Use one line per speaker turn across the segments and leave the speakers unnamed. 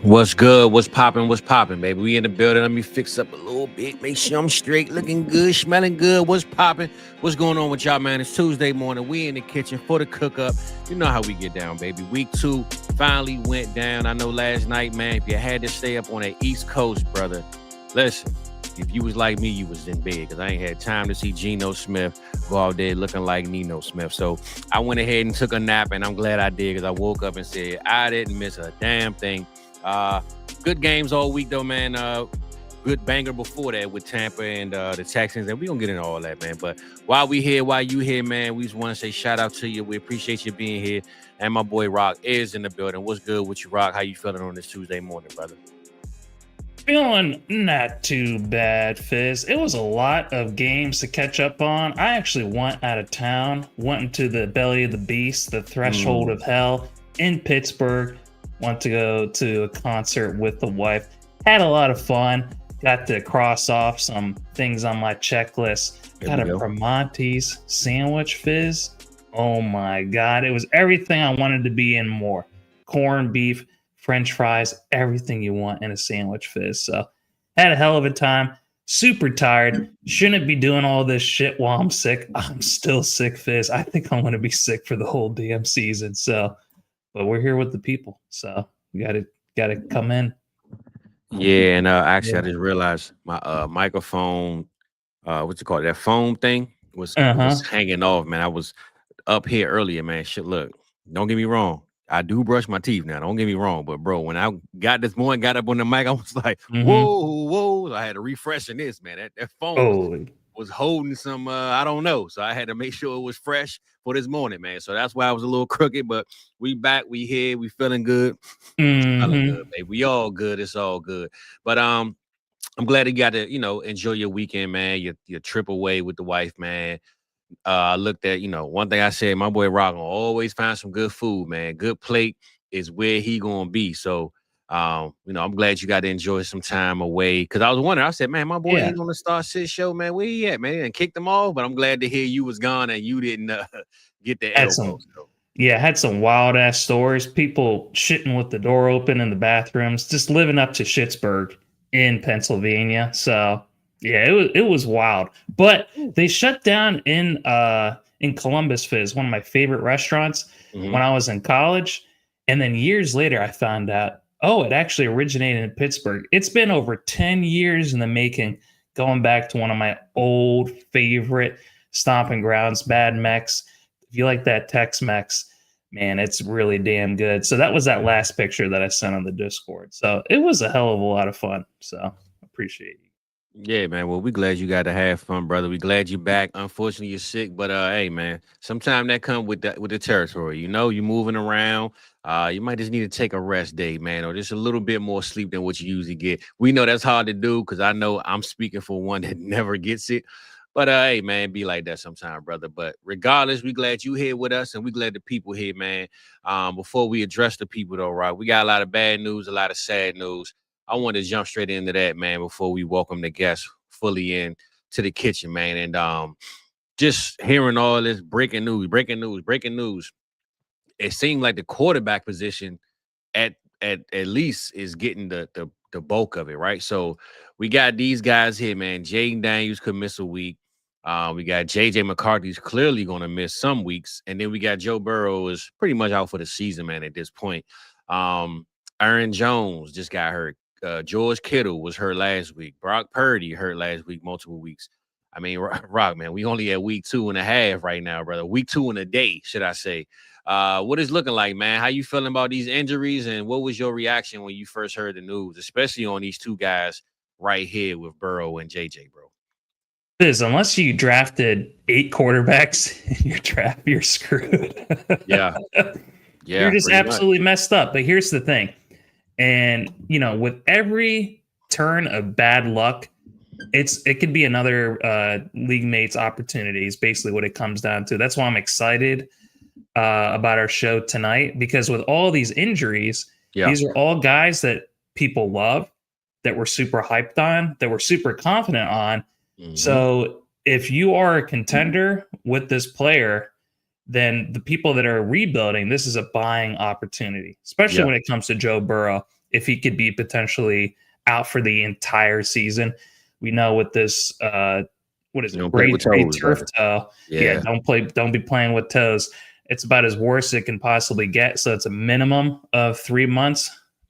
What's good? What's popping? What's popping, baby? We in the building. Let me fix up a little bit. Make sure I'm straight, looking good, smelling good. What's popping? What's going on with y'all, man? It's Tuesday morning. We in the kitchen for the cook up. You know how we get down, baby. Week 2 finally went down. I know last night, man, if you had to stay up on the East Coast, brother, listen, if you was like me, you was in bed because I ain't had time to see Geno Smith go out there looking like Nino Smith. So I went ahead and took a nap, and I'm glad I did because I woke up and said I didn't miss a damn thing. Good games all week though, man. Good banger before that with Tampa and the Texans, and we gonna get into all that, man. But while you here, man, we just want to say shout out to you. We appreciate you being here, and my boy Rock is in the building. What's good with you, Rock? How you feeling on this Tuesday morning, brother?
Feeling not too bad, Fizz. It was a lot of games to catch up on. I actually went out of town, went into the belly of the beast, the threshold of hell in Pittsburgh. Went to go to a concert with the wife. Had a lot of fun. Got to cross off some things on my checklist. Got a Primanti's sandwich, Fizz. Oh my God. It was everything I wanted to be and more. Corned beef, French fries, everything you want in a sandwich, Fizz. So had a hell of a time. Super tired. Shouldn't be doing all this shit while I'm sick. I'm still sick, Fizz. I think I'm going to be sick for the whole damn season. So, but we're here with the people. So we gotta come in.
Yeah, and actually, I just realized my microphone, what's it called? That foam thing was hanging off, man. I was up here earlier, man. Shit, look, don't get me wrong. I do brush my teeth now. Don't get me wrong, but bro, when I got this morning, got up on the mic, I was like, whoa! I had to refresh in this, man. That phone was holding some, I don't know. So I had to make sure it was fresh for this morning, man. So that's why I was a little crooked, but we back, we here, we feeling good. Smelling good, baby. We all good. It's all good. But I'm glad you got to, enjoy your weekend, man. Your trip away with the wife, man. I looked at, one thing I said, my boy Rock gonna always find some good food, man. Good plate is where he gonna be. So, I'm glad you got to enjoy some time away. Cause I was wondering, I said, man, my boy ain't gonna start sit show, man. Where he at, man? And kicked them off. But I'm glad to hear you was gone and you didn't get the elbow.
Yeah, had some wild ass stories. People shitting with the door open in the bathrooms, just living up to Schittsburg in Pennsylvania. So yeah, it was wild. But they shut down in Columbus, Fizz, one of my favorite restaurants when I was in college. And then years later, I found out, it actually originated in Pittsburgh. It's been over 10 years in the making, going back to one of my old favorite stomping grounds, Bad Mex. If you like that Tex-Mex, man, it's really damn good. So that was that last picture that I sent on the Discord. So it was a hell of a lot of fun. So appreciate you.
Yeah, man. Well, we glad you got to have fun, brother. We glad you're back. Unfortunately, you're sick, but hey, man, sometimes that comes with the territory. You're moving around. You might just need to take a rest day, man, or just a little bit more sleep than what you usually get. We know that's hard to do because I know I'm speaking for one that never gets it. But hey, man, be like that sometime, brother. But regardless, we glad you here with us, and we glad the people here, man. Before we address the people, though, right? We got a lot of bad news, a lot of sad news. I want to jump straight into that, man, before we welcome the guests fully in to the kitchen, man. And just hearing all this breaking news. It seemed like the quarterback position at least is getting the bulk of it, right? So we got these guys here, man. Jaden Daniels could miss a week. We got JJ McCarthy's clearly going to miss some weeks, and then we got Joe Burrow is pretty much out for the season, man. At this point, Aaron Jones just got hurt. George Kittle was hurt last week. Brock Purdy hurt last week, multiple weeks. I mean, Rock, man, we only at week 2.5 right now, brother. Week 2 and a day, should I say. What is looking like, man? How you feeling about these injuries, and what was your reaction when you first heard the news, especially on these two guys right here with Burrow and JJ, bro?
Unless you drafted 8 quarterbacks in your draft, you're screwed.
Yeah.
You're just absolutely messed up. But here's the thing. And, with every turn of bad luck, it could be another league mate's opportunities, basically what it comes down to. That's why I'm excited about our show tonight, because with all these injuries, these are all guys that people love, that we're super hyped on, that we're super confident on. So if you are a contender with this player, then the people that are rebuilding, this is a buying opportunity, especially when it comes to Joe Burrow. If he could be potentially out for the entire season, we know with this, what is it? Great turf toe. Yeah, don't be playing with toes. It's about as worse it can possibly get. So it's a minimum of 3 months.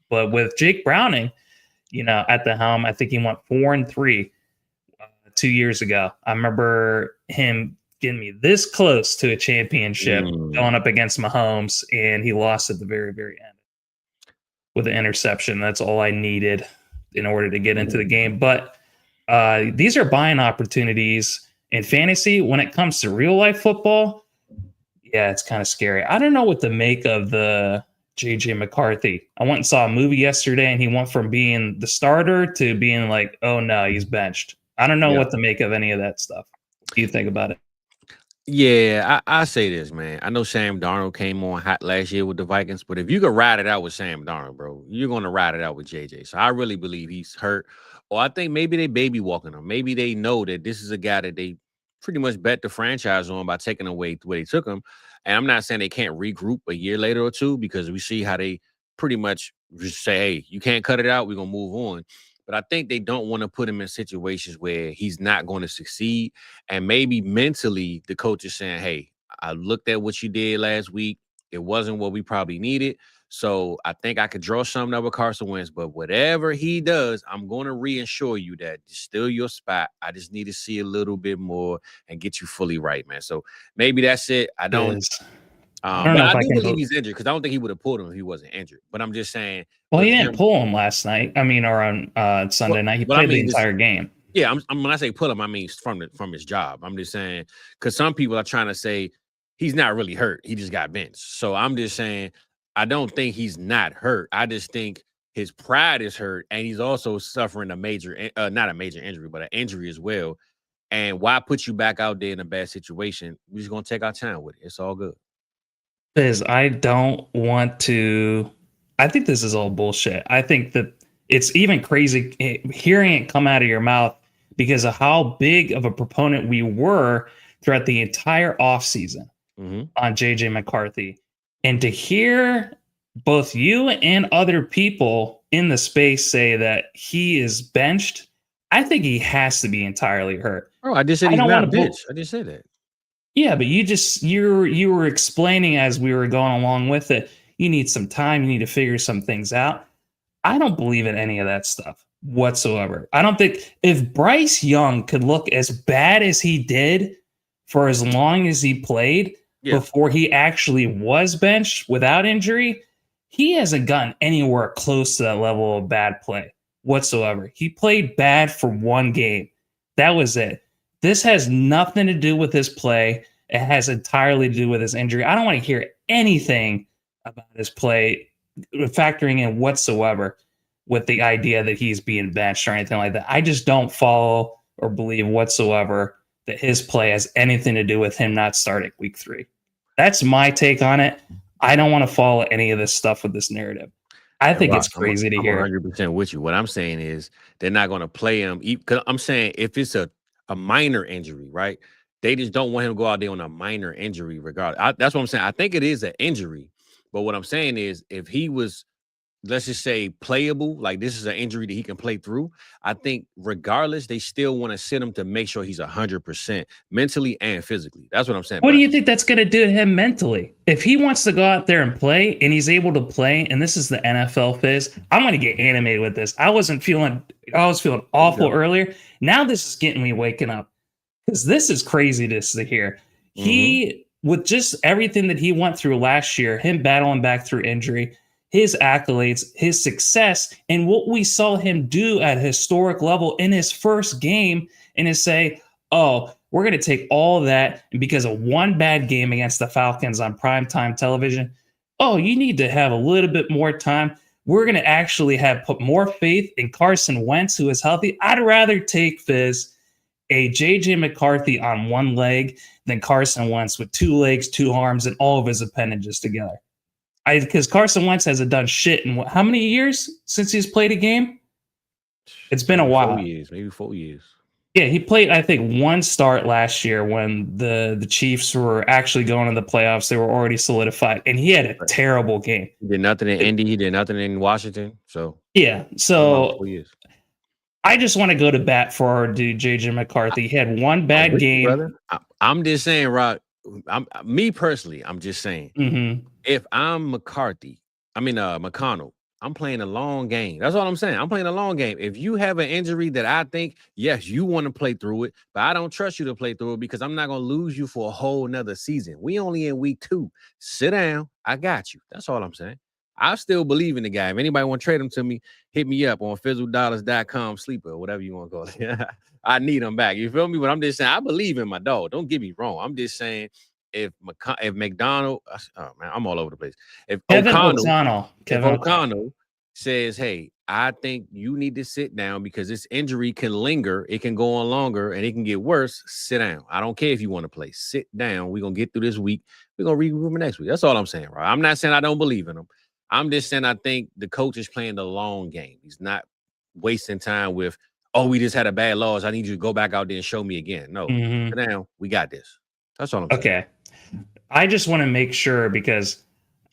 But with Jake Browning, at the helm, I think he went 4-3 2 years ago. I remember him getting me this close to a championship going up against Mahomes, and he lost at the very, very end with an interception. That's all I needed in order to get into the game. But these are buying opportunities in fantasy. When it comes to real life football, yeah, it's kind of scary. I don't know what to make of the JJ McCarthy. I went and saw a movie yesterday, and he went from being the starter to being like, oh no, he's benched. I don't know what to make of any of that stuff. What do you think about it?
Yeah, I say this, man. I know Sam Darnold came on hot last year with the Vikings, but if you could ride it out with Sam Darnold, bro, you're going to ride it out with JJ. So I really believe he's hurt. Or I think maybe they baby walking him. Maybe they know that this is a guy that they pretty much bet the franchise on by taking away the way they took him. And I'm not saying they can't regroup a year later or two, because we see how they pretty much just say, hey, you can't cut it out. We're going to move on. But I think they don't want to put him in situations where he's not going to succeed. And maybe mentally, the coach is saying, hey, I looked at what you did last week. It wasn't what we probably needed. So I think I could draw something up with Carson Wentz. But whatever he does, I'm going to reassure you that it's still your spot. I just need to see a little bit more and get you fully right, man. So maybe that's it. I don't know if I do believe he's injured, because I don't think he would have pulled him if he wasn't injured. But I'm just saying.
Well, he didn't pull him last night. I mean, or on Sunday night. He played the entire game.
Yeah, when I say pull him, I mean from his job. I'm just saying, because some people are trying to say he's not really hurt. He just got benched. So I'm just saying, I don't think he's not hurt. I just think his pride is hurt, and he's also suffering a major, not a major injury, but an injury as well. And why put you back out there in a bad situation? We're just going to take our time with it. It's all good.
Because I don't want to. I think this is all bullshit. I think that it's even crazy hearing it come out of your mouth because of how big of a proponent we were throughout the entire offseason on JJ McCarthy. And to hear both you and other people in the space say that he is benched, I think he has to be entirely hurt.
Oh, I just said he's not benched. I just said that.
Yeah, but you were explaining as we were going along with it. You need some time. You need to figure some things out. I don't believe in any of that stuff whatsoever. I don't think if Bryce Young could look as bad as he did for as long as he played before he actually was benched without injury, he hasn't gotten anywhere close to that level of bad play whatsoever. He played bad for one game. That was it. This has nothing to do with his play. It has entirely to do with his injury. I don't want to hear anything about his play factoring in whatsoever with the idea that he's being benched or anything like that. I just don't follow or believe whatsoever that his play has anything to do with him not starting week 3. That's my take on it. I don't want to follow any of this stuff with this narrative. I think it's crazy to hear.
I'm 100% with you. What I'm saying is they're not going to play him. Because I'm saying if it's a minor injury, right? They just don't want him to go out there on a minor injury regardless. That's what I'm saying. I think it is an injury. But what I'm saying is if he was, let's just say, playable, like this is an injury that he can play through, I think regardless, they still want to sit him to make sure he's 100% mentally and physically. That's what I'm saying.
What do you think that's going to do to him mentally? If he wants to go out there and play and he's able to play, and this is the NFL, Fizz, I'm going to get animated with this. I was feeling awful earlier. Now this is getting me waking up because this is crazy to hear. He, with just everything that he went through last year, him battling back through injury, his accolades, his success, and what we saw him do at a historic level in his first game, and to say, oh, we're going to take all of that, and because of one bad game against the Falcons on primetime television, oh, you need to have a little bit more time. We're going to actually put more faith in Carson Wentz, who is healthy. I'd rather take Fizz a JJ McCarthy on one leg than Carson Wentz with 2 legs, 2 arms, and all of his appendages together. Because Carson Wentz hasn't done shit in how many years since he's played a game? It's been a while.
4 years, maybe 4 years.
Yeah, he played, I think, one start last year when the Chiefs were actually going to the playoffs. They were already solidified, and he had a terrible game.
He did nothing in Indy. He did nothing in Washington. So
yeah,
about 4
so
years.
I just want to go to bat for our dude JJ McCarthy. He had one bad game.
Brother. I'm just saying, Rock. Me personally, I'm just saying, if I'm McConnell, I'm playing a long game. That's all I'm saying. I'm playing a long game. If you have an injury that I think, yes, you want to play through it, but I don't trust you to play through it because I'm not going to lose you for a whole nother season. We only in week 2. Sit down. I got you. That's all I'm saying. I still believe in the guy. If anybody want to trade him to me, hit me up on fizzledollars.com sleeper, whatever you want to call it. I need him back. You feel me? But I'm just saying, I believe in my dog. Don't get me wrong. I'm just saying, if McDonald, oh man, I'm all over the place. If O'Connell says, hey, I think you need to sit down because this injury can linger, it can go on longer, and it can get worse. Sit down. I don't care if you want to play. Sit down. We're gonna get through this week. We're gonna regroup next week. That's all I'm saying, right? I'm not saying I don't believe in him. I'm just saying I think the coach is playing the long game. He's not wasting time with, oh, we just had a bad loss. I need you to go back out there and show me again. No, sit down. We got this. That's all I'm saying.
Okay. I just want to make sure because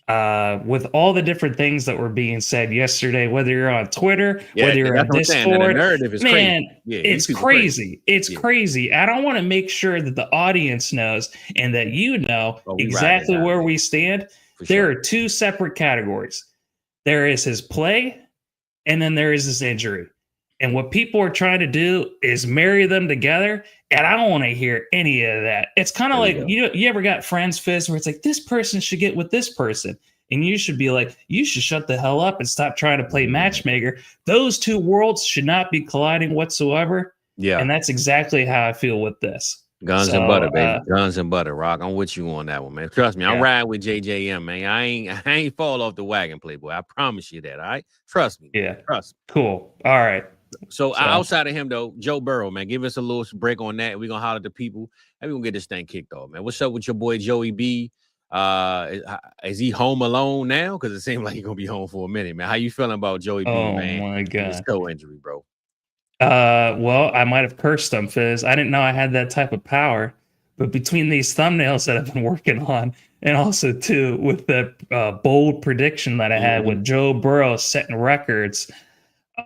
with all the different things that were being said yesterday, whether you're on Twitter, whether you're on Discord, man, it's crazy. It's crazy. I don't want to make sure that the audience knows and that you know exactly where we stand. There are 2 separate categories. There is his play, and then there is his injury. And what people are trying to do is marry them together. And I don't want to hear any of that. It's kind of like, you ever got friends, Fizz, where it's like, this person should get with this person. And you should be like, you should shut the hell up and stop trying to play matchmaker. Those 2 worlds should not be colliding whatsoever. Yeah. And that's exactly how I feel with this.
Guns and butter, baby. Guns and butter, Rock. I'm with you on that one, man. Trust me, I'm riding with JJM, man. I ain't fall off the wagon, Playboy. I promise you that, all right? Trust me.
Yeah.
Trust me.
Cool. All right.
So outside of him, though, Joe Burrow, man, give us a little break on that. We're going to holler at the people, and we're going to get this thing kicked off, man. What's up with your boy, Joey B? Is he home alone now? Because it seems like he's going to be home for a minute, man. How you feeling about Joey B, man?
Oh, my God.
His toe injury, bro.
Well, I might have cursed him, Fizz. I didn't know I had that type of power. But between these thumbnails that I've been working on, and also, too, with the bold prediction that I had with Joe Burrow setting records,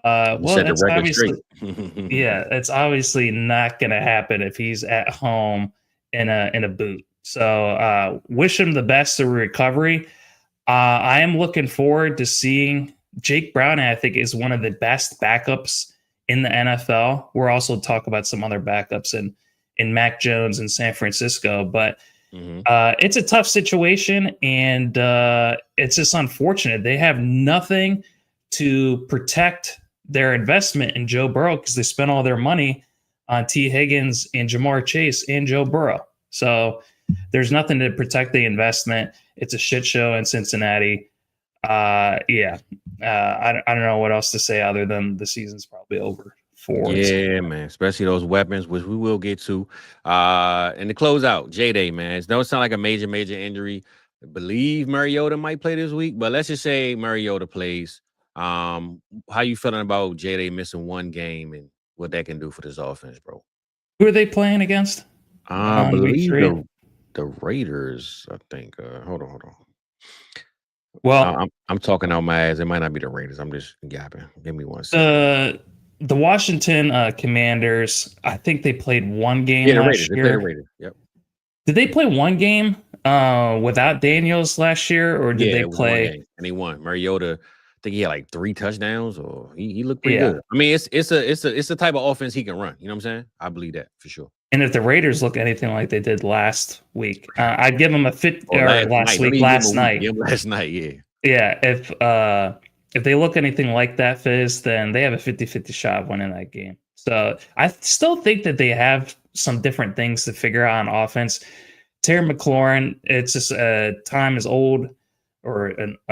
that's obviously, it's obviously not going to happen if he's at home in a boot. So wish him the best of recovery. I am looking forward to seeing Jake Brown. I think is one of the best backups in the NFL. We'll also talk about some other backups in Mac Jones in San Francisco, but it's a tough situation, and it's just unfortunate. They have nothing to protect their investment in Joe Burrow because they spent all their money on T. Higgins and Jamar Chase and Joe Burrow. So there's nothing to protect the investment. It's a shit show in Cincinnati. I don't know what else to say other than the season's probably over.
Man, especially those weapons, which we will get to. And to close out, J-Day, man. It don't sound like a major injury. I believe Mariota might play this week, but let's just say Mariota plays. How you feeling about J-Day missing one game and what that can do for this offense, bro?
Who are they playing against?
I believe the Raiders, I think. Hold on. Well, I'm talking out my ass. It might not be the Raiders. I'm just gapping. Give me one second.
The Washington Commanders, I think they played one game last year.
They played the Raiders. Yep.
Did they play one game without Daniels last year, or did they play?
And he won. Mariota, I think he had like 3 touchdowns, or he looked pretty good. I mean, it's a type of offense he can run. You know what I'm saying? I believe that for sure.
And if the Raiders look anything like they did last week, I'd give them a fit. Last night.
Last night, yeah.
Yeah, if they look anything like that, Fizz, then they have a 50-50 shot of winning that game. So I still think that they have some different things to figure out on offense. Terry McLaurin, it's just time is old, or a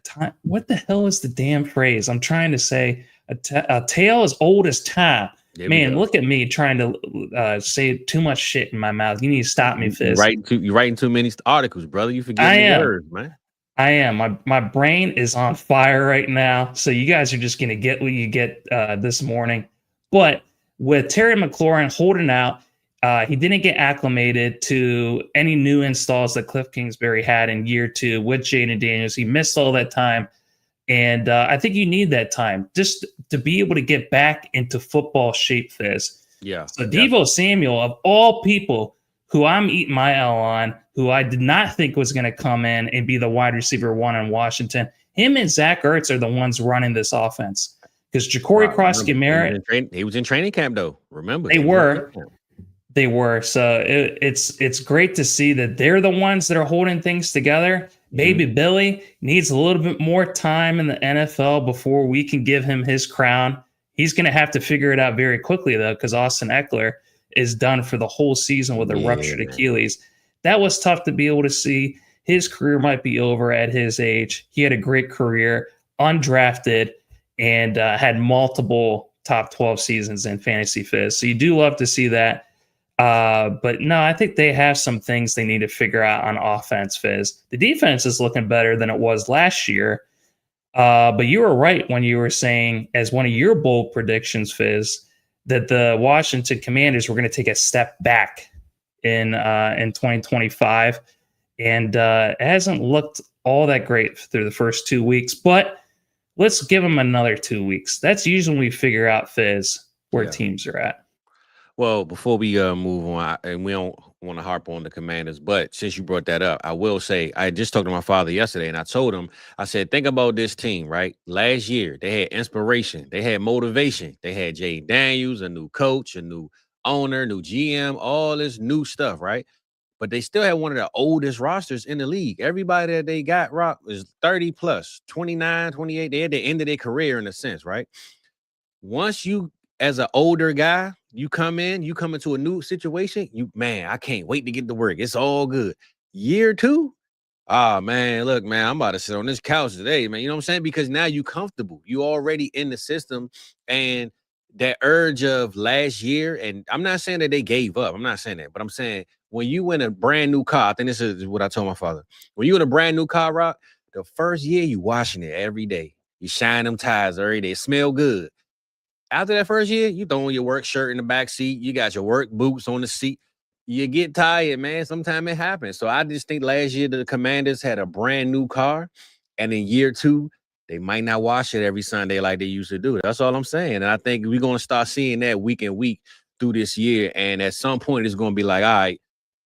time. What the hell is the damn phrase? I'm trying to say a tale as old as time. Man, look at me trying to say too much shit in my mouth. You need to stop me, Fizz.
You're writing too many articles, brother. You forget the words, man.
I am. My brain is on fire right now. So you guys are just going to get what you get this morning. But with Terry McLaurin holding out, he didn't get acclimated to any new installs that Cliff Kingsbury had in year 2 with Jaden Daniels. He missed all that time. And I think you need that time just to be able to get back into football shape, Fizz.
Yeah.
So Deebo Samuel, of all people who I'm eating my L on, who I did not think was going to come in and be the wide receiver 1 in Washington, him and Zach Ertz are the ones running this offense. Because Ja'Cory Cross-Gamera,
he was in training camp, though. Remember,
they were. So it's great to see that they're the ones that are holding things together. Baby Billy needs a little bit more time in the NFL before we can give him his crown. He's going to have to figure it out very quickly, though, because Austin Eckler is done for the whole season with a ruptured Achilles. That was tough to be able to see. His career might be over at his age. He had a great career, undrafted, and had multiple top 12 seasons in Fantasy Fizz. So you do love to see that. But no, I think they have some things they need to figure out on offense, Fizz. The defense is looking better than it was last year. But you were right when you were saying, as one of your bold predictions, Fizz, that the Washington Commanders were going to take a step back in 2025. And it hasn't looked all that great through the first 2 weeks. But let's give them another 2 weeks. That's usually when we figure out, Fizz, where teams are at.
Well, before we move on, and we don't want to harp on the Commanders, but since you brought that up, I will say I just talked to my father yesterday, and I told him, I said, think about this team, right? Last year, they had inspiration, they had motivation, they had Jay Daniels, a new coach, a new owner, new GM, all this new stuff, right? But they still had one of the oldest rosters in the league. Everybody that they got, Rock, was 30 plus, 29, 28. They had the end of their career in a sense, right? Once you, as an older guy, you come into a new situation, I can't wait to get to work. It's all good. Year 2, man, look, man, I'm about to sit on this couch today, man. You know what I'm saying? Because now you comfortable. You already in the system, and that urge of last year, and I'm not saying that they gave up. I'm not saying that, but I'm saying when you in a brand new car, I think this is what I told my father. When you in a brand new car, Rock, the first year you washing it every day. You shine them tires every day. It smell good. After that first year, you throwing your work shirt in the back seat. You got your work boots on the seat. You get tired, man. Sometimes it happens. So I just think last year the Commanders had a brand new car. And in year 2, they might not wash it every Sunday like they used to do. That's all I'm saying. And I think we're going to start seeing that week in week through this year. And at some point, it's going to be like, all right,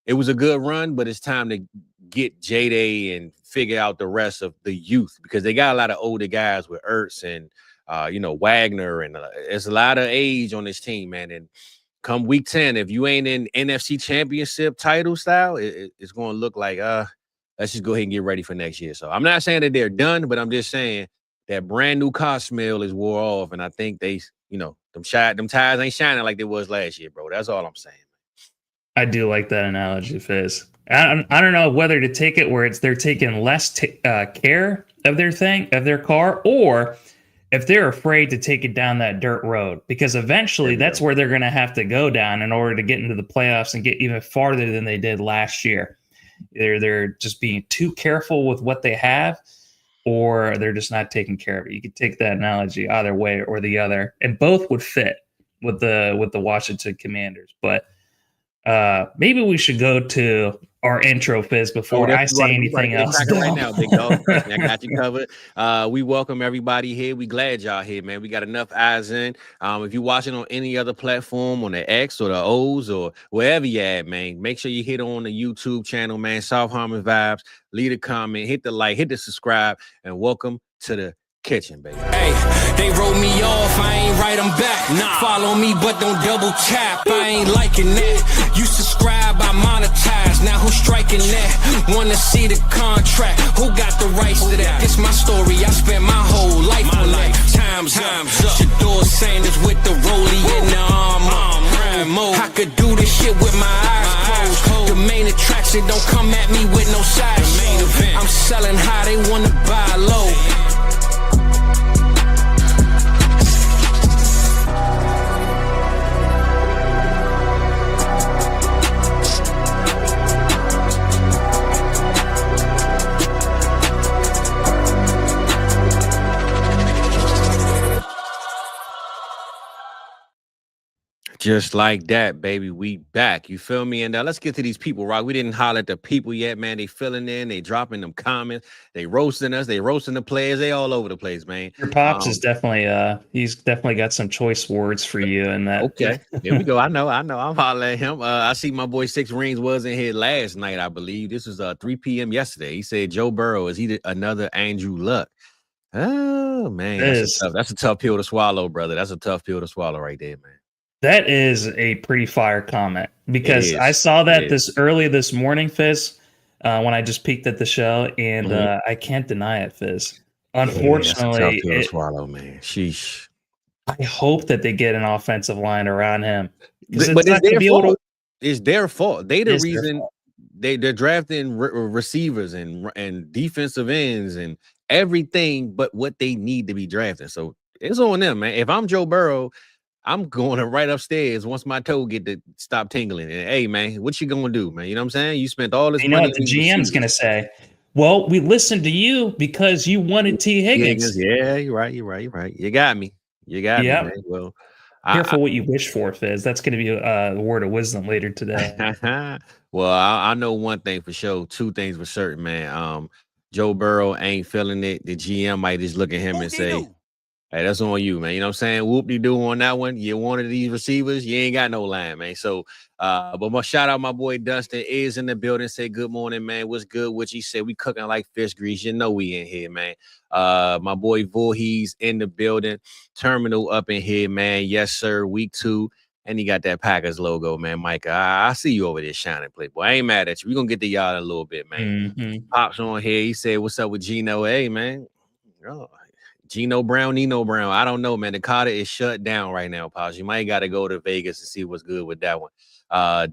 it was a good run, but it's time to get J-Day and figure out the rest of the youth, because they got a lot of older guys with Ertz and Wagner, and there's a lot of age on this team, man. And come week 10, if you ain't in NFC Championship title style, it's going to look like, let's just go ahead and get ready for next year. So I'm not saying that they're done, but I'm just saying that brand new car smell is wore off. And I think they, them tires ain't shining like they was last year, bro. That's all I'm saying.
I do like that analogy, Fizz. I don't know whether to take it where they're taking less care of their car, or if they're afraid to take it down that dirt road, because eventually that's where they're going to have to go down in order to get into the playoffs and get even farther than they did last year. Either they're just being too careful with what they have, or they're just not taking care of it. You could take that analogy either way or the other, and both would fit with the Washington Commanders. But maybe we should go to our intro, Fizz, before I say anything else.
Right now, big dog. I got you covered. We welcome everybody here. We glad y'all here, man. We got enough eyes in. If you're watching on any other platform, on the X or the O's or wherever you at, man, make sure you hit on the YouTube channel, man. South Harmon Vibes. Leave a comment, hit the like, hit the subscribe, and welcome to the kitchen, baby.
Hey, they wrote me off, I ain't write them back. Nah. Follow me, but don't double tap. I ain't liking that. You subscribe, I monetize. Now who's striking that? Wanna see the contract? Who got the rights to that? This my story. I spent my whole life on life. Time's up. Shador Sanders with the rollie in the armor. I could do this shit with my eyes closed. The main attraction don't come at me with no side show. I'm selling high, they wanna buy low.
Just like that, baby. We back. You feel me? And let's get to these people, right? We didn't holler at the people yet, man. They filling in, they dropping them comments, they roasting us, they roasting the players, they all over the place, man.
Your pops is definitely he's definitely got some choice words for you in that.
Okay, there we go. I know. I'm hollering at him. I see my boy Six Rings was in here last night, I believe. This was 3 p.m. yesterday. He said Joe Burrow, is he another Andrew Luck? Oh man, that's a tough pill to swallow, brother. That's a tough pill to swallow right there, man.
That is a pretty fire comment because I saw that early this morning, Fizz, when I just peeked at the show, and I can't deny it, Fizz. Unfortunately,
that's a tough pill to swallow, man. Sheesh.
I hope that they get an offensive line around him.
But it's their fault. It's their fault. They the reason they're drafting receivers and defensive ends and everything but what they need to be drafting. So it's on them, man. If I'm Joe Burrow, I'm going to right upstairs once my toe get to stop tingling. And hey, man, what you gonna do, man? You know what I'm saying? You spent all this money.
You know what the GM's gonna say? Well, we listened to you because you wanted T. Higgins.
Yeah, you're right. You got me. You got me, man. Well,
careful what you wish for, Fizz. That's going to be a word of wisdom later today.
Well, I know one thing for sure. Two things for certain, man. Joe Burrow ain't feeling it. The GM might just look at him and say, hey, that's on you, man. You know what I'm saying? Whoop-de-doo on that one. You're one of these receivers. You ain't got no line, man. So, but my shout out, my boy Dustin is in the building. Say good morning, man. What's good? What you said? We cooking like fish grease. You know we in here, man. My boy Voorhees in the building. Terminal up in here, man. Yes, sir. Week 2. And he got that Packers logo, man. Mike, I see you over there shining, Playboy. I ain't mad at you. We're going to get to y'all in a little bit, man. Pops on here. He said, what's up with Gino? Hey, man. Oh, Nino Brown. I don't know, man. The Carter is shut down right now, Pops. You might got to go to Vegas to see what's good with that one.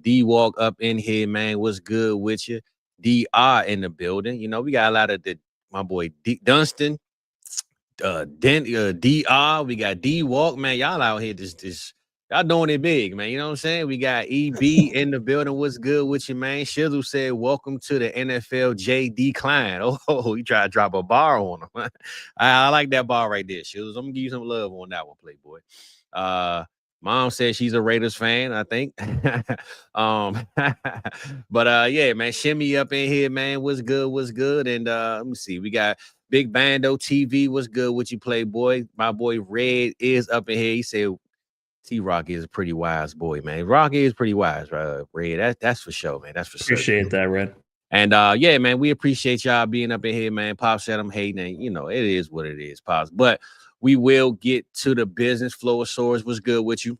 D-Walk up in here, man. What's good with you? DR in the building. You know, we got a lot of my boy Dunstan, DR. We got D-Walk, man. Y'all out here just y'all doing it big, man. You know what I'm saying? We got EB in the building. What's good with you, man? Shizzle said, welcome to the NFL J Decline. Oh, you try to drop a bar on him. I like that bar right there, Shizzle. I'm going to give you some love on that one, Playboy. Mom said she's a Raiders fan, I think. But yeah, man, shimmy up in here, man. What's good? And let me see. We got Big Bando TV. What's good with you, Playboy? My boy Red is up in here. He said, T-Rock is a pretty wise boy, man. Rock is pretty wise, right? Red. That's for sure, man. That's for sure.
Appreciate that, Red.
And yeah, man, we appreciate y'all being up in here, man. Pop said I'm hating, and you know, it is what it is, Pops. But we will get to the business. Flowosaurus was good with you.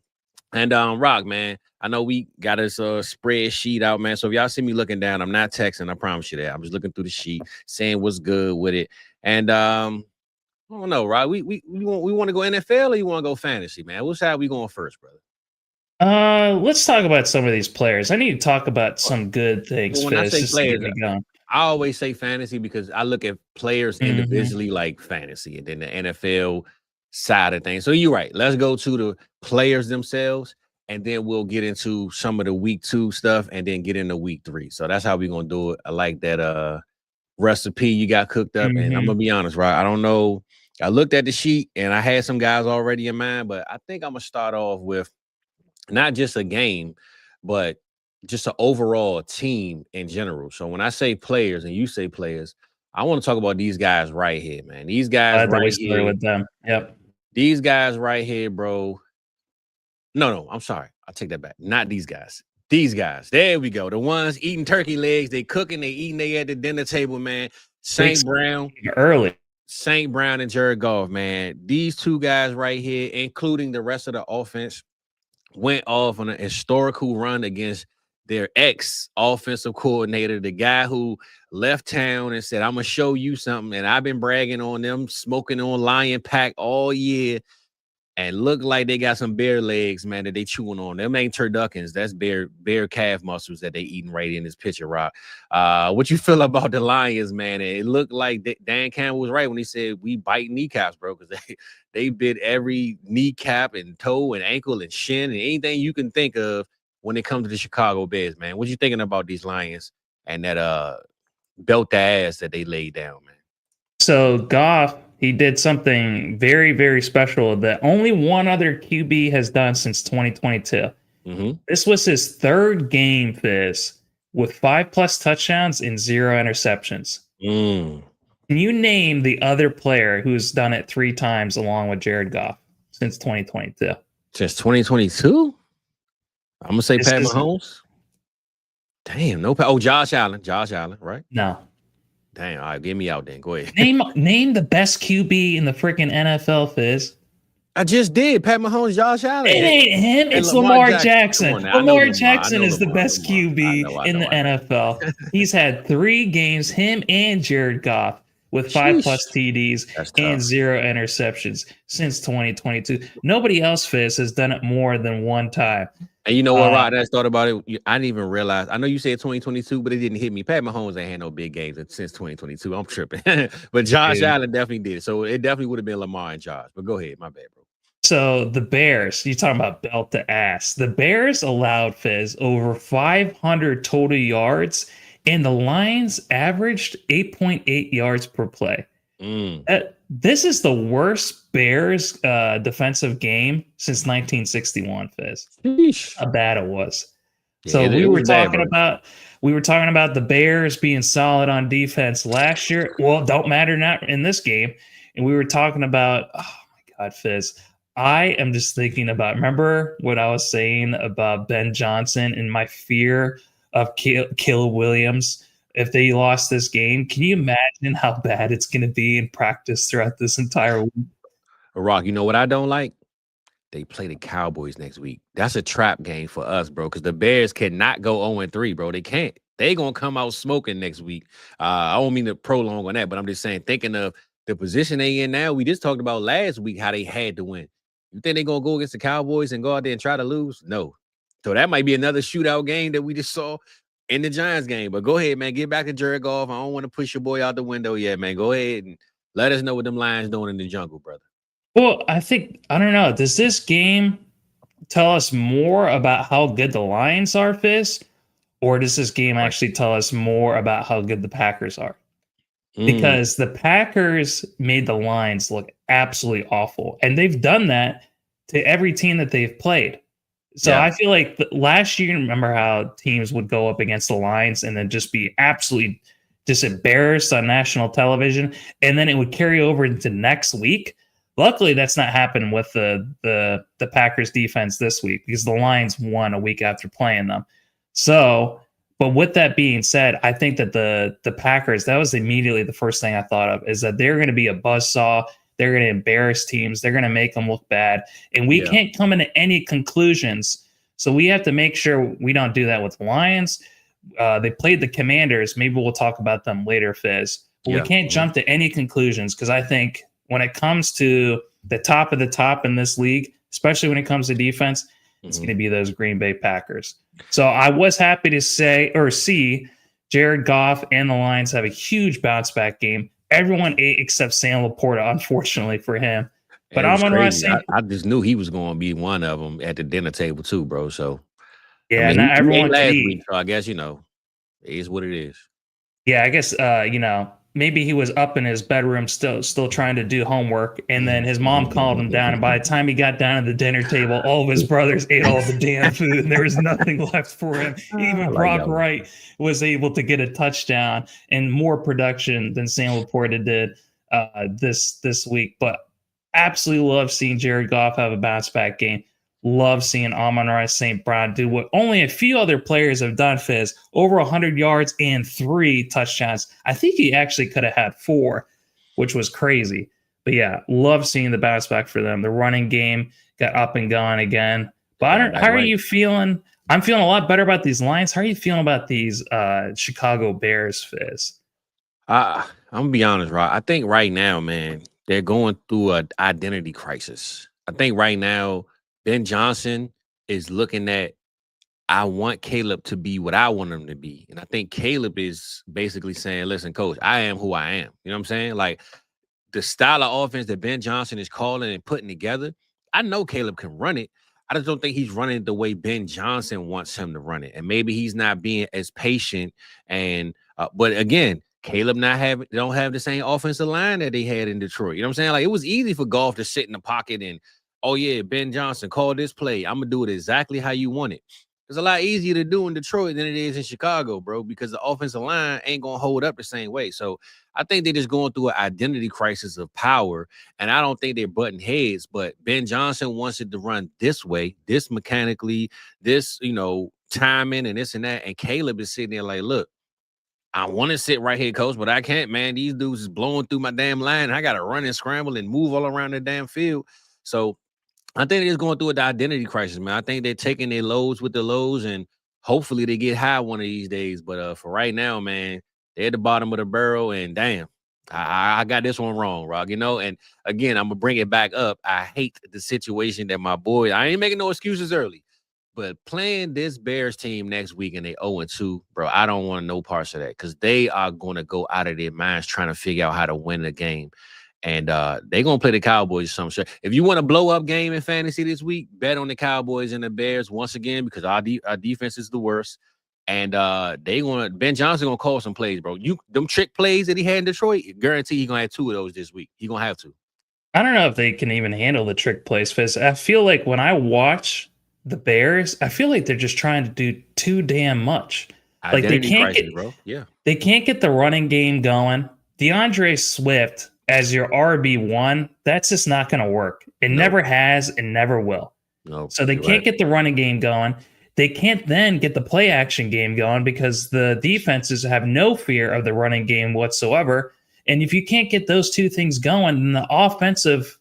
And Rock, man, I know we got us a spreadsheet out, man. So if y'all see me looking down, I'm not texting, I promise you that. I'm just looking through the sheet, saying what's good with it. And I don't know, right? We want to go NFL or you want to go fantasy, man? Which side we going first, brother?
Let's talk about some of these players. I need to talk about some good things.
Well, when I say players, I always say fantasy because I look at players individually like fantasy, and then the NFL side of things. So you're right. Let's go to the players themselves, and then we'll get into some of the week 2 stuff, and then get into week 3. So that's how we're gonna do it. I like that recipe you got cooked up, and I'm gonna be honest, right? I don't know. I looked at the sheet and I had some guys already in mind, but I think I'm gonna start off with not just a game, but just an overall team in general. So when I say players and you say players, I want to talk about these guys right here, man. These guys right here
with them. Yep.
These guys right here, bro. No, I'm sorry. I'll take that back. Not these guys. These guys. There we go. The ones eating turkey legs. They cooking. They eating. They at the dinner table, man. St. Brown.
Early.
St. Brown and Jared Goff, man. These two guys right here, including the rest of the offense, went off on a historical run against their ex-offensive coordinator, the guy who left town and said, I'm going to show you something. And I've been bragging on them, smoking on Lion Pack all year, and look like they got some bear legs, man, that they chewing on. Them ain't turduckins. That's bear calf muscles that they eating right in this picture, Rock. What you feel about the Lions, man? It looked like Dan Campbell was right when he said we bite kneecaps, bro, because they bit every kneecap and toe and ankle and shin and anything you can think of when it comes to the Chicago Bears, man. What you thinking about these Lions and that belt the ass that they laid down, man?
So Goff, he did something very, very special that only one other QB has done since 2022. This was his third game, Fizz, with 5+ touchdowns and 0 interceptions. Can you name the other player who's done it 3 times along with Jared Goff since 2022?
Since 2022? I'm going to say Pat Mahomes. Damn, no. Oh, Josh Allen. Josh Allen, right?
No.
Damn, all right, get me out then. Go ahead.
Name the best QB in the freaking NFL, Fizz.
I just did. Pat Mahomes, Josh Allen.
It ain't him. It's Lamar Jackson. Lamar Jackson is the best QB in the NFL. He's had 3 games, him and Jared Goff, with 5+ TDs and 0 interceptions since 2022. Nobody else, Fizz, has done it more than 1 time.
And you know what, Rod? I thought about it. I didn't even realize. I know you said 2022, but it didn't hit me. Pat Mahomes ain't had no big games since 2022. I'm tripping. But Josh Allen definitely did. So it definitely would have been Lamar and Josh. But go ahead. My bad, bro.
So the Bears, you're talking about belt to ass. The Bears allowed, Fizz, over 500 total yards, and the Lions averaged 8.8 yards per play. This is the worst Bears defensive game since 1961, Fizz.
Sheesh.
How bad it was. So we were talking about the Bears being solid on defense last year. Well, don't matter not in this game. And we were talking about, oh my God, Fizz. I am just thinking about, remember what I was saying about Ben Johnson and my fear of Caleb Williams if they lost this game? Can you imagine how bad it's going to be in practice throughout this entire week?
Rock, you know what I don't like? They play the Cowboys next week. That's a trap game for us, bro, because the Bears cannot go 0-3, bro. They can't. They going to come out smoking next week. I don't mean to prolong on that, but I'm just saying, thinking of the position they in now, we just talked about last week how they had to win. You think they're going to go against the Cowboys and go out there and try to lose? No. So that might be another shootout game that we just saw in the Giants game. But go ahead, man. Get back to Jared Goff. I don't want to push your boy out the window yet, man. Go ahead and let us know what them Lions doing in the jungle, brother.
Well, I don't know. Does this game tell us more about how good the Lions are, Fizz? Or does this game actually tell us more about how good the Packers are? Because the Packers made the Lions look absolutely awful. And they've done that to every team that they've played. So I feel like last year, remember how teams would go up against the Lions and then just be absolutely just embarrassed on national television. And then it would carry over into next week. Luckily, that's not happened with the Packers defense this week because the Lions won a week after playing them. So, but with that being said, I think that the Packers, that was immediately the first thing I thought of, is that they're going to be a buzzsaw. They're going to embarrass teams. They're going to make them look bad. And we can't come into any conclusions. So we have to make sure we don't do that with the Lions. They played the Commanders. Maybe we'll talk about them later, Fizz. But we can't jump to any conclusions because I think when it comes to the top of the top in this league, especially when it comes to defense, it's going to be those Green Bay Packers. So I was happy to see Jared Goff and the Lions have a huge bounce back game. Everyone ate except Sam Laporta, unfortunately for him. But I'm on
I just knew he was going to be one of them at the dinner table too, bro. So
yeah, I mean, not everyone
last week, so I guess it is what it is.
Yeah, I guess maybe he was up in his bedroom still trying to do homework, and then his mom called him down, and by the time he got down to the dinner table, all of his brothers ate all the damn food, and there was nothing left for him. Even Brock Wright was able to get a touchdown and more production than Sam Laporta did this week. But absolutely love seeing Jared Goff have a bounce back game. Love seeing Amon-Ra St. Brown do what only a few other players have done, Fizz. Over 100 yards and 3 touchdowns. I think he actually could have had 4, which was crazy. But yeah, love seeing the bounce back for them. The running game got up and going again. But how are you feeling? I'm feeling a lot better about these Lions. How are you feeling about these Chicago Bears, Fizz?
I'm going to be honest, Rob. I think right now, man, they're going through an identity crisis. I think right now, Ben Johnson is looking at, I want Caleb to be what I want him to be. And I think Caleb is basically saying, listen, coach, I am who I am. You know what I'm saying? Like the style of offense that Ben Johnson is calling and putting together, I know Caleb can run it. I just don't think he's running it the way Ben Johnson wants him to run it. And maybe he's not being as patient. And but again, Caleb don't have the same offensive line that they had in Detroit. You know what I'm saying? Like it was easy for Goff to sit in the pocket and oh yeah, Ben Johnson, call this play. I'm gonna do it exactly how you want it. It's a lot easier to do in Detroit than it is in Chicago, bro, because the offensive line ain't gonna hold up the same way. So I think they're just going through an identity crisis of power, and I don't think they're butting heads. But Ben Johnson wants it to run this way, this mechanically, this timing and this and that. And Caleb is sitting there like, look, I want to sit right here, coach, but I can't, man. These dudes is blowing through my damn line. And I got to run and scramble and move all around the damn field. So I think they're just going through the identity crisis, man. I think they're taking their lows with the lows, and hopefully they get high one of these days. But for right now, man, they're at the bottom of the barrel, and damn, I got this one wrong, Rock. And again, I'm going to bring it back up. I hate the situation that my boy, I ain't making no excuses early, but playing this Bears team next week and they 0-2, bro, I don't want no parts of that because they are going to go out of their minds trying to figure out how to win the game. And they're going to play the Cowboys or some shit. If you want a blow-up game in fantasy this week, bet on the Cowboys and the Bears once again because our defense is the worst. And Ben Johnson going to call some plays, bro. Them trick plays that he had in Detroit, guarantee he's going to have 2 of those this week. He's going to have to.
I don't know if they can even handle the trick plays, because I feel like when I watch the Bears, I feel like they're just trying to do too damn much. Like they can't get, bro. Yeah. They can't get the running game going. DeAndre Swift as your RB1, that's just not going to work. It never has and never will. No, so they can't get the running game going. They can't then get the play action game going because the defenses have no fear of the running game whatsoever. And if you can't get those two things going, then the offensive,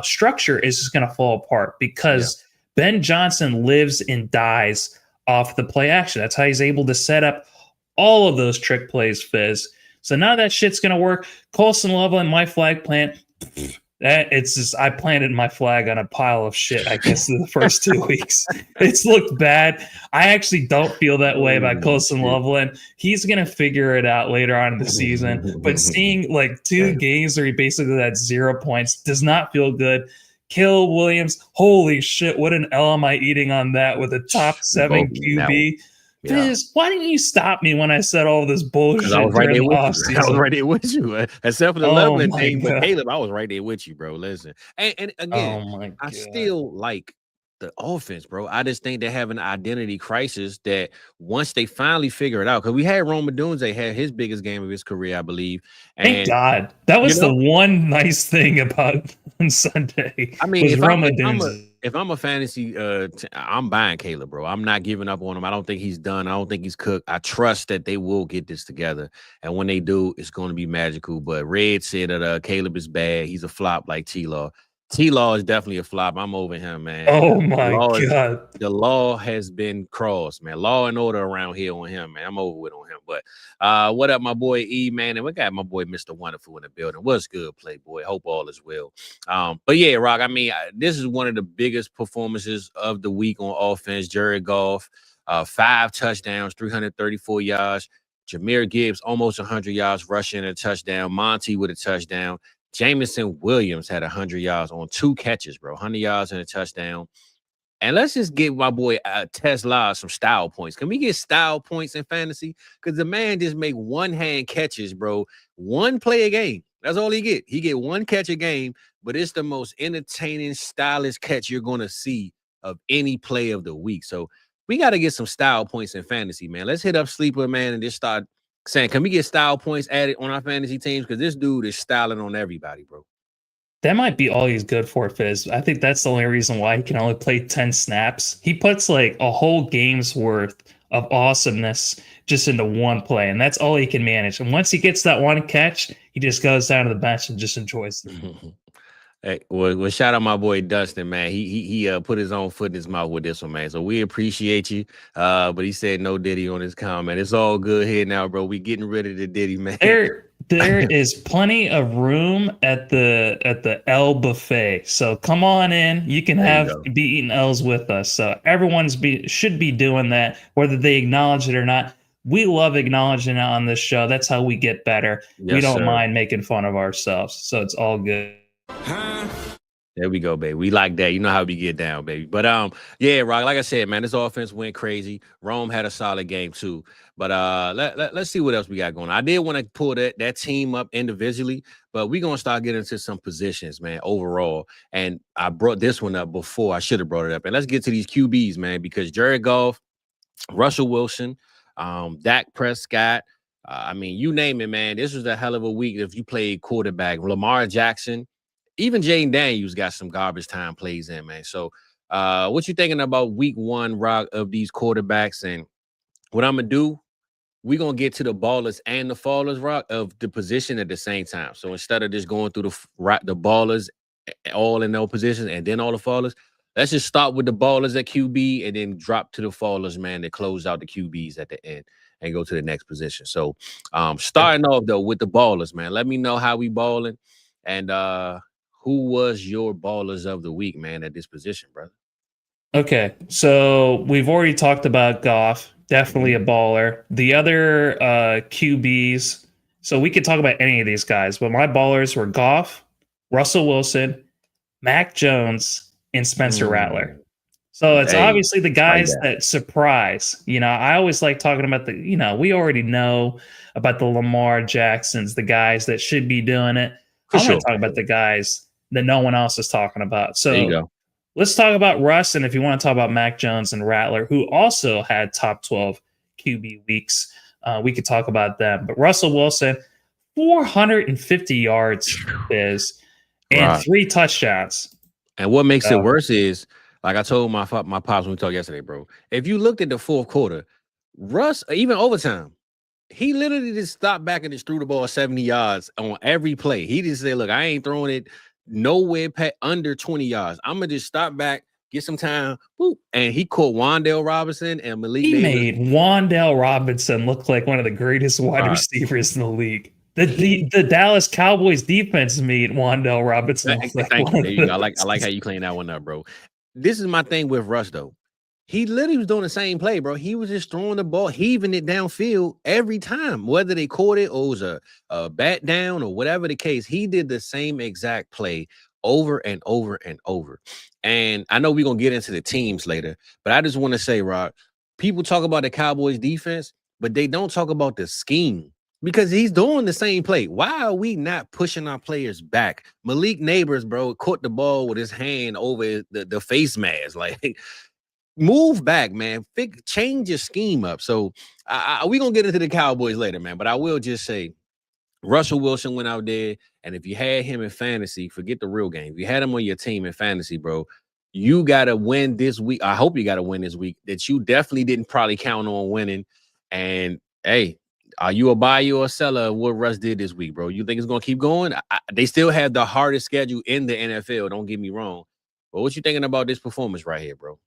structure is just going to fall apart because Ben Johnson lives and dies off the play action. That's how he's able to set up all of those trick plays, Fizz. So now that shit's going to work. Colson Loveland, my flag plant. It's just, I planted my flag on a pile of shit, I guess, in the first 2 weeks. It's looked bad. I actually don't feel that way about Colson Loveland. He's going to figure it out later on in the season. But seeing like 2 games where he basically had 0 points does not feel good. Caleb Williams, holy shit, what an L am I eating on that with a top 7 QB? Fizz, why didn't you stop me when I said all this bullshit?
I was right there with you. I was right there with you. Except for the Loveland thing, but Caleb, I was right there with you, bro. Listen. And again, I still like the offense, bro. I just think they have an identity crisis that once they finally figure it out, because we had Rome Odunze had his biggest game of his career, I believe. And,
thank God. That was the one nice thing about Sunday.
I mean, if I'm a fantasy, I'm buying Caleb, bro. I'm not giving up on him. I don't think he's done. I don't think he's cooked. I trust that they will get this together. And when they do, it's going to be magical. But Red said that Caleb is bad. He's a flop like T-Law. T-Law is definitely a flop. I'm over him, man.
Oh, my God.
The law has been crossed, man. Law and order around here on him, man. I'm over with on him. But what up, my boy E, man? And we got my boy Mr. Wonderful in the building. What's good, Playboy? Hope all is well. But yeah, Rock, I mean, this is one of the biggest performances of the week on offense. Jared Goff, 5 touchdowns, 334 yards. Jahmyr Gibbs, almost 100 yards rushing, a touchdown. Monty with a touchdown. Jameson Williams had 100 yards on 2 catches, bro. 100 yards and a touchdown. And let's just give my boy Tesla some style points. Can we get style points in fantasy? Because the man just make one-hand catches, bro. 1 play a game. That's all he get. He get 1 catch a game, but it's the most entertaining, stylish catch you're going to see of any play of the week. So we got to get some style points in fantasy, man. Let's hit up Sleeper, man, and just start saying, can we get style points added on our fantasy teams? Because this dude is styling on everybody, bro.
That might be all he's good for, Fizz. I think that's the only reason why he can only play 10 snaps. He puts like a whole game's worth of awesomeness just into 1 play, and that's all he can manage. And once he gets that 1 catch, he just goes down to the bench and just enjoys it.
Hey, well, shout out my boy Dustin, man. He put his own foot in his mouth with this one, man. So we appreciate you. But he said no Diddy on his comment. It's all good here now, bro. We getting rid of the Diddy, man.
There is plenty of room at the L buffet. So come on in. You can be eating L's with us. So everyone should be doing that, whether they acknowledge it or not. We love acknowledging it on this show. That's how we get better. Yes, we don't mind making fun of ourselves. So it's all good.
There we go, baby. We like that. You know how we get down, baby. But yeah, Rock. Like I said, man, this offense went crazy. Rome had a solid game too. But let's see what else we got going on. I did want to pull that team up individually, but we're gonna start getting into some positions, man, overall. And I brought this one up before. I should have brought it up. And let's get to these QBs, man, because Jared Goff, Russell Wilson, Dak Prescott. I mean, you name it, man. This was a hell of a week if you played quarterback. Lamar Jackson. Even Jaden Daniels got some garbage time plays in, man. So what you thinking about week one, Rock, of these quarterbacks? And what I'm going to do, we're going to get to the ballers and the fallers, Rock, of the position at the same time. So instead of just going through the ballers all in their positions and then all the fallers, let's just start with the ballers at QB and then drop to the fallers, man, to close out the QBs at the end and go to the next position. So starting off, though, with the ballers, man, let me know how we balling. And who was your ballers of the week, man, at this position, brother?
Okay, so we've already talked about Goff, definitely a baller. The other QBs, so we could talk about any of these guys, but my ballers were Goff, Russell Wilson, Mac Jones, and Spencer Rattler. So it's obviously the guys that surprise. You know, I always like talking about we already know about the Lamar Jacksons, the guys that should be doing it. I want to talk about the guys that no one else is talking about. So there you go. Let's talk about Russ, and if you want to talk about Mac Jones and Rattler, who also had top 12 QB weeks, we could talk about them. But Russell Wilson, 450 yards and 3 touchdowns.
And what makes it worse is, like I told my pops when we talked yesterday, bro, if you looked at the fourth quarter, Russ, even overtime, he literally just stopped back and just threw the ball 70 yards on every play. He just said, look, I ain't throwing it nowhere under 20 yards. I'm going to just stop back, get some time. Whoop, and he caught Wan'Dale Robinson and Malik Davis.
He made Wan'Dale Robinson look like one of the greatest wide receivers in the league. The Dallas Cowboys defense made Wan'Dale Robinson look like
Thank you. There you go. I like how you clean that one up, bro. This is my thing with Russ, though. He literally was doing the same play, bro. He was just throwing the ball, heaving it downfield every time, whether they caught it or it was a bat down or whatever the case. He did the same exact play over and over and over. And I know we're going to get into the teams later, but I just want to say, Rock, people talk about the Cowboys defense, but they don't talk about the scheme because he's doing the same play. Why are we not pushing our players back? Malik Neighbors, bro, caught the ball with his hand over the face mask. Like, move back, man. Change your scheme up. So we're going to get into the Cowboys later, man. But I will just say, Russell Wilson went out there, and if you had him in fantasy, forget the real game. If you had him on your team in fantasy, bro, you got to win this week. I hope you got to win this week that you definitely didn't probably count on winning. And, hey, are you a buyer or a seller of what Russ did this week, bro? You think it's going to keep going? They still have the hardest schedule in the NFL. Don't get me wrong. But what you thinking about this performance right here, bro?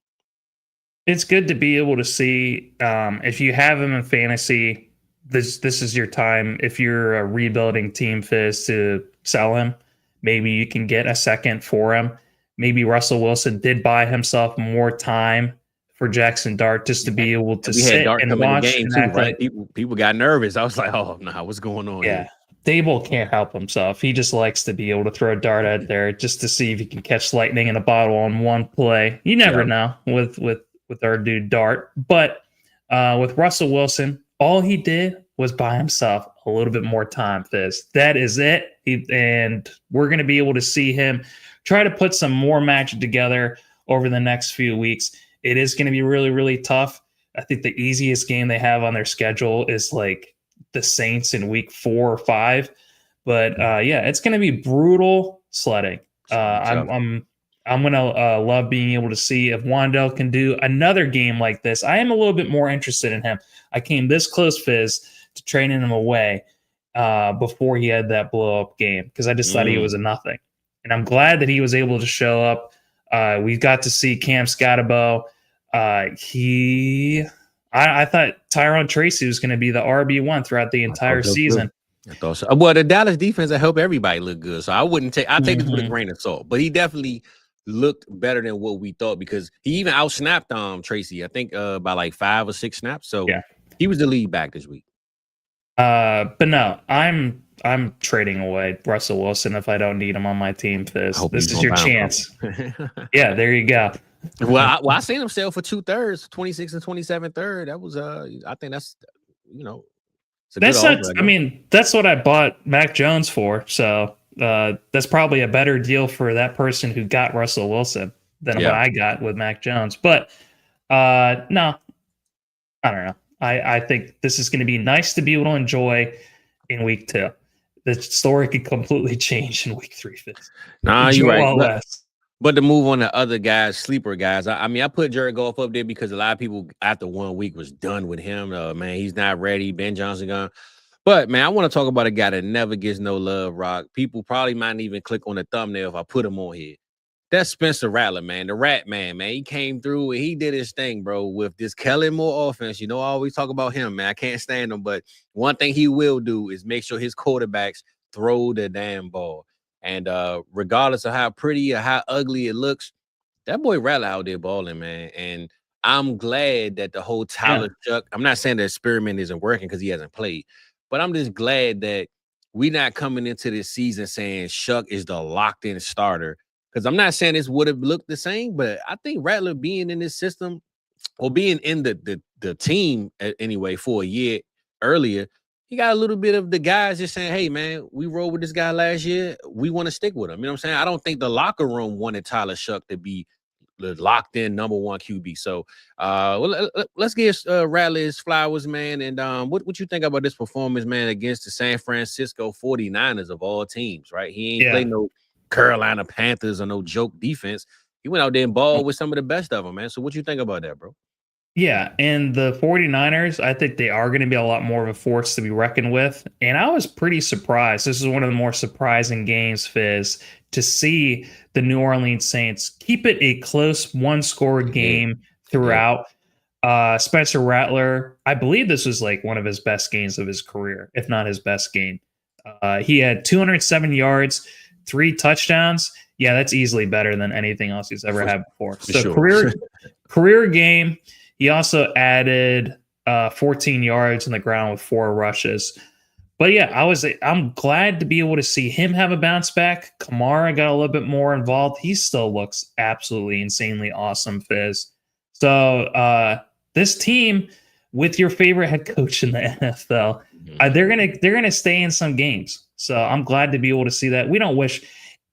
It's good to be able to see if you have him in fantasy, this is your time. If you're a rebuilding team, Fizz, to sell him, maybe you can get a second for him. Maybe Russell Wilson did buy himself more time for Jackson Dart just to be able to sit and watch. The game
too, right? People got nervous. I was like, oh, no, what's going on here?
Dable can't help himself. He just likes to be able to throw a dart out there just to see if he can catch lightning in a bottle on one play. You never know with our dude Dart. But with Russell Wilson, all he did was buy himself a little bit more time, Fizz. That is it. And we're going to be able to see him try to put some more magic together over the next few weeks. It is going to be really, really tough. I think the easiest game they have on their schedule is like the Saints in week 4 or 5. But it's going to be brutal sledding. I'm going to love being able to see if Wan'Dale can do another game like this. I am a little bit more interested in him. I came this close, Fizz, to trading him away before he had that blow-up game because I just thought he was a nothing. And I'm glad that he was able to show up. We got to see Cam Scatterbo. I thought Tyrone Tracy was going to be the RB1 throughout the entire season.
I thought so. Well, the Dallas defense will help everybody look good. So I take this with a grain of salt. But he definitely looked better than what we thought because he even outsnapped Tracy, I think, by like 5 or 6 snaps. So he was the lead back this week.
But no, I'm I'm trading away Russell Wilson if I don't need him on my team, Fizz. This is your chance. Yeah, there you go.
I seen him sell for 2/3, 26 and 27 third. That was I think that's
that's not. I mean, that's what I bought Mac Jones for. So that's probably a better deal for that person who got Russell Wilson than what I got with Mac Jones. But no, I don't know. I think this is going to be nice to be able to enjoy in week 2. The story could completely change in week 3.
Nah, you're right. But to move on to other guys, sleeper guys, I mean, I put Jared Goff up there because a lot of people after 1 week was done with him. Man, he's not ready. Ben Johnson gone. But, man, I want to talk about a guy that never gets no love, Rock. People probably might even click on the thumbnail if I put him on here. That's Spencer Rattler, man. The Rat Man, man. He came through and he did his thing, bro, with this Kellen Moore offense. I always talk about him, man. I can't stand him. But one thing he will do is make sure his quarterbacks throw the damn ball. And regardless of how pretty or how ugly it looks, that boy Rattler out there balling, man. And I'm glad that the whole Tyler Shuck, I'm not saying the experiment isn't working because he hasn't played, but I'm just glad that we're not coming into this season saying Shuck is the locked-in starter. Because I'm not saying this would have looked the same, but I think Rattler being in this system or being in the team anyway for a year earlier, he got a little bit of the guys just saying, hey, man, we rolled with this guy last year. We want to stick with him. You know what I'm saying? I don't think the locker room wanted Tyler Shuck to be the locked-in number 1 QB. So let's give Rattler his flowers, man. And what you think about this performance, man, against the San Francisco 49ers of all teams, right? He ain't played no Carolina Panthers or no joke defense. He went out there and balled with some of the best of them, man. So what you think about that, bro?
Yeah, and the 49ers, I think they are going to be a lot more of a force to be reckoned with. And I was pretty surprised. This is one of the more surprising games, Fizz, to see the New Orleans Saints keep it a close one-score game throughout. Spencer Rattler, I believe this was like one of his best games of his career, if not his best game. He had 207 yards, 3 touchdowns. Yeah, that's easily better than anything else he's ever had before. So career game. He also added 14 yards on the ground with 4 rushes. But yeah, I'm glad to be able to see him have a bounce back. Kamara got a little bit more involved. He still looks absolutely insanely awesome, Fizz. So this team with your favorite head coach in the NFL, they're gonna stay in some games. So I'm glad to be able to see that. We don't wish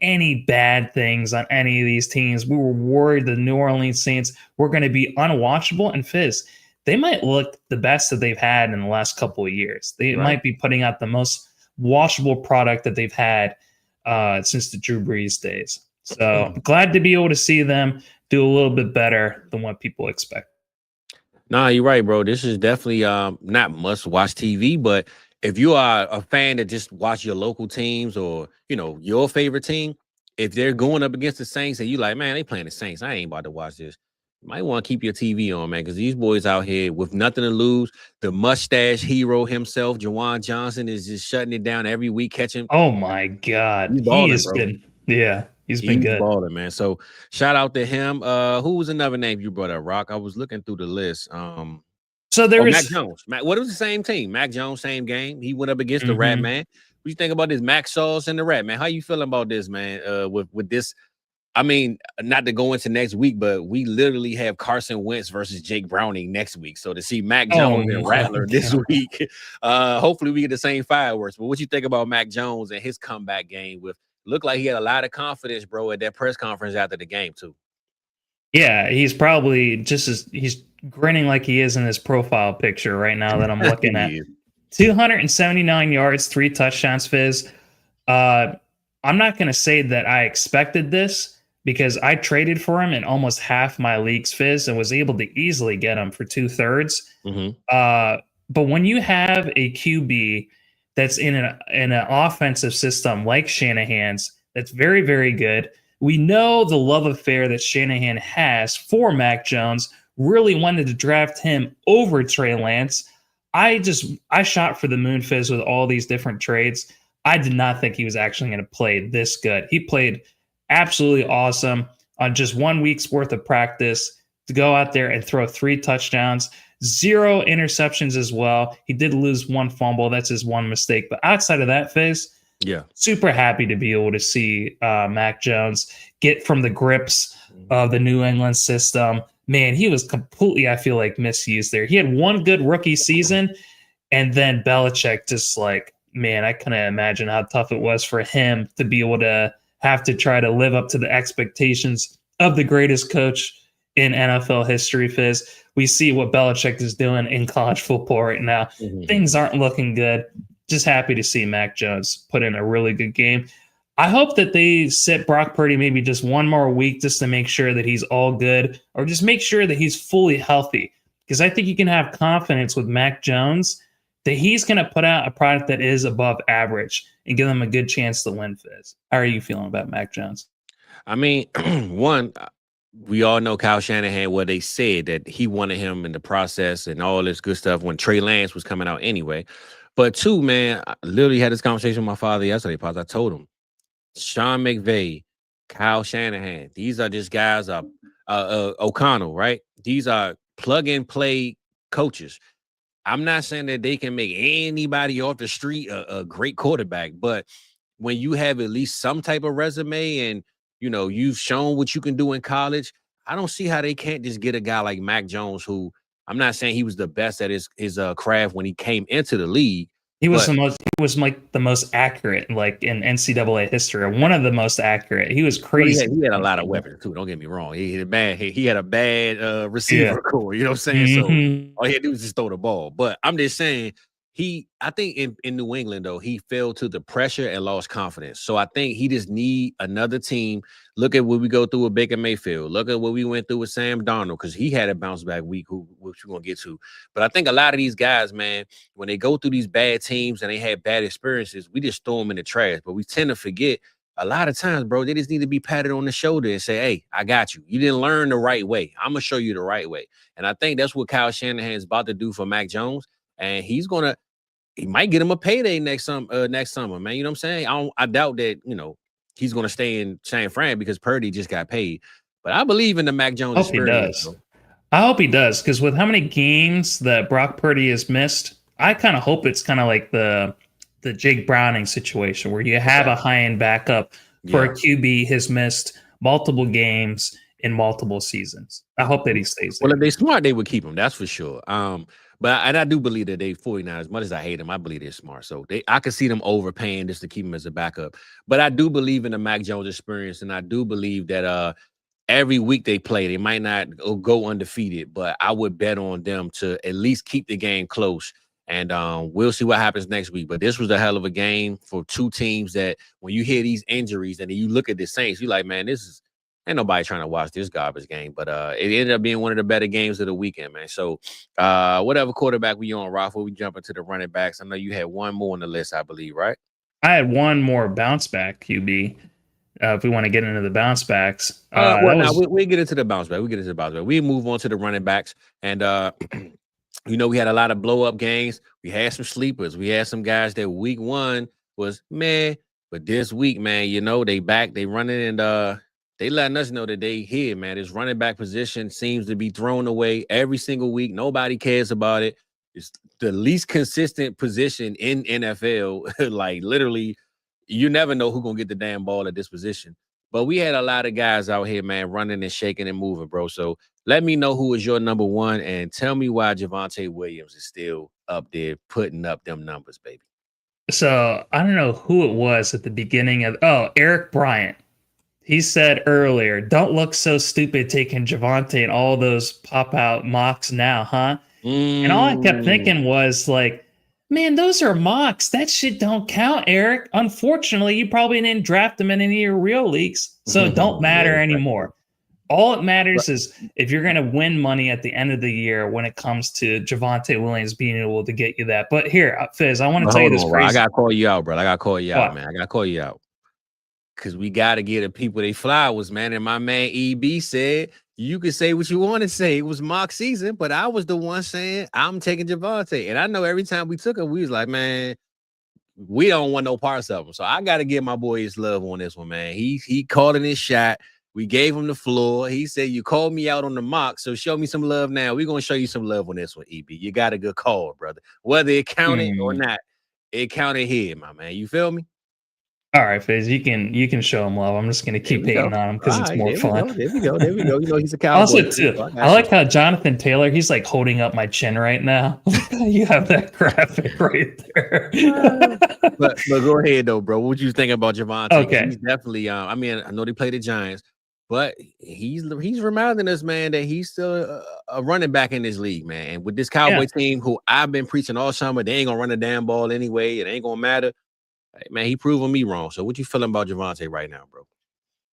any bad things on any of these teams. We were worried the New Orleans Saints were going to be unwatchable. And Fizz, they might look the best that they've had in the last couple of years. They might be putting out the most watchable product that they've had since the Drew Brees days. So I'm glad to be able to see them do a little bit better than what people expect.
Nah, you're right, bro. This is definitely not must-watch TV, but if you are a fan that just watch your local teams or, your favorite team, if they're going up against the Saints and you like, man, they playing the Saints, I ain't about to watch this. You might want to keep your TV on, man, because these boys out here with nothing to lose. The mustache hero himself, Juwan Johnson, is just shutting it down every week, catching.
Oh, my God. He's been good.
Balling, man. So shout out to him. Who was another name you brought up, Rock? I was looking through the list.
So there was
Mac Jones. What was the same team? Mac Jones, same game. He went up against the Rat Man. What you think about this Mac Sauce and the Rat Man? How you feeling about this, man? With this, I mean, not to go into next week, but we literally have Carson Wentz versus Jake Browning next week. So to see Mac Jones and Rattler this week, hopefully we get the same fireworks. But what you think about Mac Jones and his comeback game? Looked like he had a lot of confidence, bro, at that press conference after the game too.
Yeah, he's probably he's grinning like he is in his profile picture right now that I'm looking at. 279 yards, 3 touchdowns, Fizz. I'm not going to say that I expected this because I traded for him in almost half my leagues, Fizz, and was able to easily get him for 2/3. But when you have a QB that's in an offensive system like Shanahan's, that's very, very good. We know the love affair that Shanahan has for Mac Jones. Really wanted to draft him over Trey Lance. I shot for the moon, Fizz, with all these different trades. I did not think he was actually going to play this good. He played absolutely awesome on just 1 week's worth of practice to go out there and throw 3 touchdowns. 0 interceptions as well. He did lose 1 fumble. That's his 1 mistake. But outside of that, Fizz, super happy to be able to see Mac Jones get from the grips of the New England system. Man, he was completely, I feel like, misused there. He had 1 good rookie season, and then Belichick just like, man, I couldn't imagine how tough it was for him to be able to have to try to live up to the expectations of the greatest coach in NFL history, Fizz. We see what Belichick is doing in college football right now. Things aren't looking good. Just happy to see Mac Jones put in a really good game. I hope that they sit Brock Purdy maybe just 1 more week just to make sure that he's all good, or just make sure that he's fully healthy. Because I think you can have confidence with Mac Jones that he's going to put out a product that is above average and give them a good chance to win, Fizz. How are you feeling about Mac Jones?
I mean, one, we all know Kyle Shanahan, what they said that he wanted him in the process and all this good stuff when Trey Lance was coming out anyway. But 2, man, I literally had this conversation with my father yesterday, Pops. I told him, Sean McVay, Kyle Shanahan, these are just guys, O'Connell, right? These are plug-and-play coaches. I'm not saying that they can make anybody off the street a great quarterback, but when you have at least some type of resume and, you know, you've shown what you can do in college, I don't see how they can't just get a guy like Mac Jones, who I'm not saying he was the best at his craft when he came into the league.
He was like the most accurate, like in NCAA history, one of the most accurate. He was crazy.
He had a lot of weapons too. Don't get me wrong. He had a bad receiver core. You know what I'm saying? So all he had to do was just throw the ball. But I'm just saying, I think in New England, though, he fell to the pressure and lost confidence. So I think he just need another team. Look at what we go through with Baker Mayfield. Look at what we went through with Sam Darnold, because he had a bounce back week, which we're going to get to. But I think a lot of these guys, man, when they go through these bad teams and they have bad experiences, we just throw them in the trash. But we tend to forget a lot of times, bro, they just need to be patted on the shoulder and say, hey, I got you. You didn't learn the right way. I'm going to show you the right way. And I think that's what Kyle Shanahan is about to do for Mac Jones. And he might get him a payday next summer, man. You know what I'm saying? I doubt that, you know, he's going to stay in San Fran because Purdy just got paid. But I believe in the Mac Jones experience.
I hope he does, because with how many games that Brock Purdy has missed, I kind of hope it's kind of like the Jake Browning situation where you have a high-end backup for a QB has missed multiple games in multiple seasons. I hope that he stays there.
Well, if they're smart, they would keep him. That's for sure. But I do believe that they 49, as much as I hate them, I believe they're smart. So I could see them overpaying just to keep him as a backup. But I do believe in the Mac Jones experience, and I do believe that every week they play, they might not go undefeated, but I would bet on them to at least keep the game close. And we'll see what happens next week. But this was a hell of a game for 2 teams that when you hear these injuries and you look at the Saints, you're like, man, ain't nobody trying to watch this garbage game. But it ended up being one of the better games of the weekend, man. So whatever quarterback we on, Rafa, we jump into the running backs. I know you had one more on the list, I believe, right?
I had one more bounce back QB. If we want to get into the bounce backs.
We get into the bounce back. We move on to the running backs. And, you know, we had a lot of blow-up games. We had some sleepers. We had some guys that week 1 was, meh. But this week, man, you know, they back, they running, and they letting us know that they here, man. This running back position seems to be thrown away every single week. Nobody cares about it. It's the least consistent position in NFL. Like, literally, you never know who's going to get the damn ball at this position. But we had a lot of guys out here, man, running and shaking and moving, bro. So let me know who is your number 1 and tell me why Javonte Williams is still up there putting up them numbers, baby.
So I don't know who it was at the beginning of Eric Bryant. He said earlier, don't look so stupid taking Javonte and all those pop-out mocks now, huh? And all I kept thinking was like, man, those are mocks. That shit don't count, Eric. Unfortunately, you probably didn't draft them in any of your real leagues, so it don't matter anymore. All it matters is if you're going to win money at the end of the year when it comes to Javonte Williams being able to get you that. But here, Fizz, I want to tell you this crazy.
I got to call you out, bro. I got to call you out, man. I got to call you out. Because we got to get the people they flowers, man. And my man EB said, you can say what you want to say. It was mock season, but I was the one saying, I'm taking Javonte. And I know every time we took him, we was like, man, we don't want no parts of him. So I got to give my boy his love on this one, man. He called in his shot. We gave him the floor. He said, you called me out on the mock, so show me some love now. We're going to show you some love on this one, EB. You got a good call, brother. Whether it counted or not, it counted here, my man. You feel me?
All right, Fizz, you can show him love. I'm just going to keep hating on him because it's more fun.
There we go. You know, he's a Cowboy.
Also, too, I like how Jonathan Taylor, he's like holding up my chin right now. You have that graphic right there.
but go ahead, though, bro. What you think about Javonte?
Okay.
He's definitely, I mean, I know they play the Giants, but he's reminding us, man, that he's still a running back in this league, man. And with this Cowboy team, who I've been preaching all summer, they ain't going to run the damn ball anyway. It ain't going to matter. Hey, man, he proving me wrong. So what you feeling about Javonte right now, bro?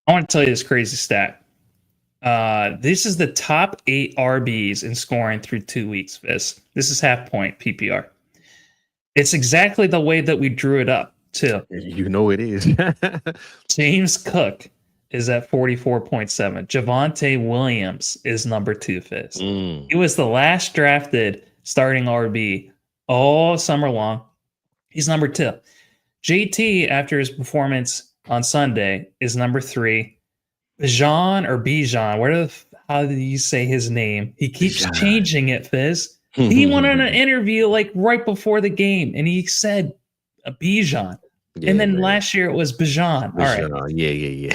I want to tell you this crazy stat. This is the top 8 RBs in scoring through 2 weeks, Fizz. This is half point PPR. It's exactly the way that we drew it up, too.
You know it is.
James Cook is at 44.7. Javonte Williams is number 2, Fizz. He was the last drafted starting RB all summer long. He's number 2. JT, after his performance on Sunday, is number 3. Bijan, how do you say his name? He keeps changing it, Fizz. He went on an interview like right before the game, and he said Bijan. Yeah, and then last year it was Bijan. All right.
Yeah.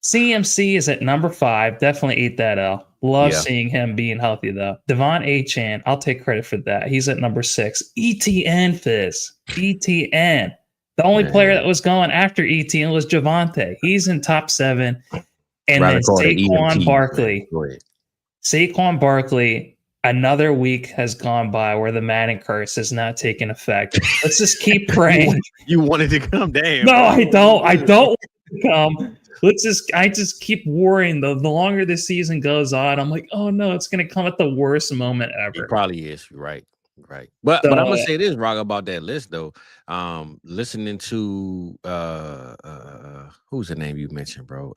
CMC is at number 5. Definitely ate that L. Love seeing him being healthy, though. Devon Achane, I'll take credit for that. He's at number 6. ETN, Fizz. ETN. The only player that was going after ETN was Javonte. He's in top 7. And then Saquon Barkley. Saquon Barkley, another week has gone by where the Madden curse has not taken effect. Let's just keep praying.
You wanted to come down.
No, I don't. I don't want to come. I just keep worrying. The longer the season goes on, I'm like, oh no, it's going to come at the worst moment ever.
It probably is. Right. But I'm gonna say this, Rock, about that list though. Listening to who's the name you mentioned, bro?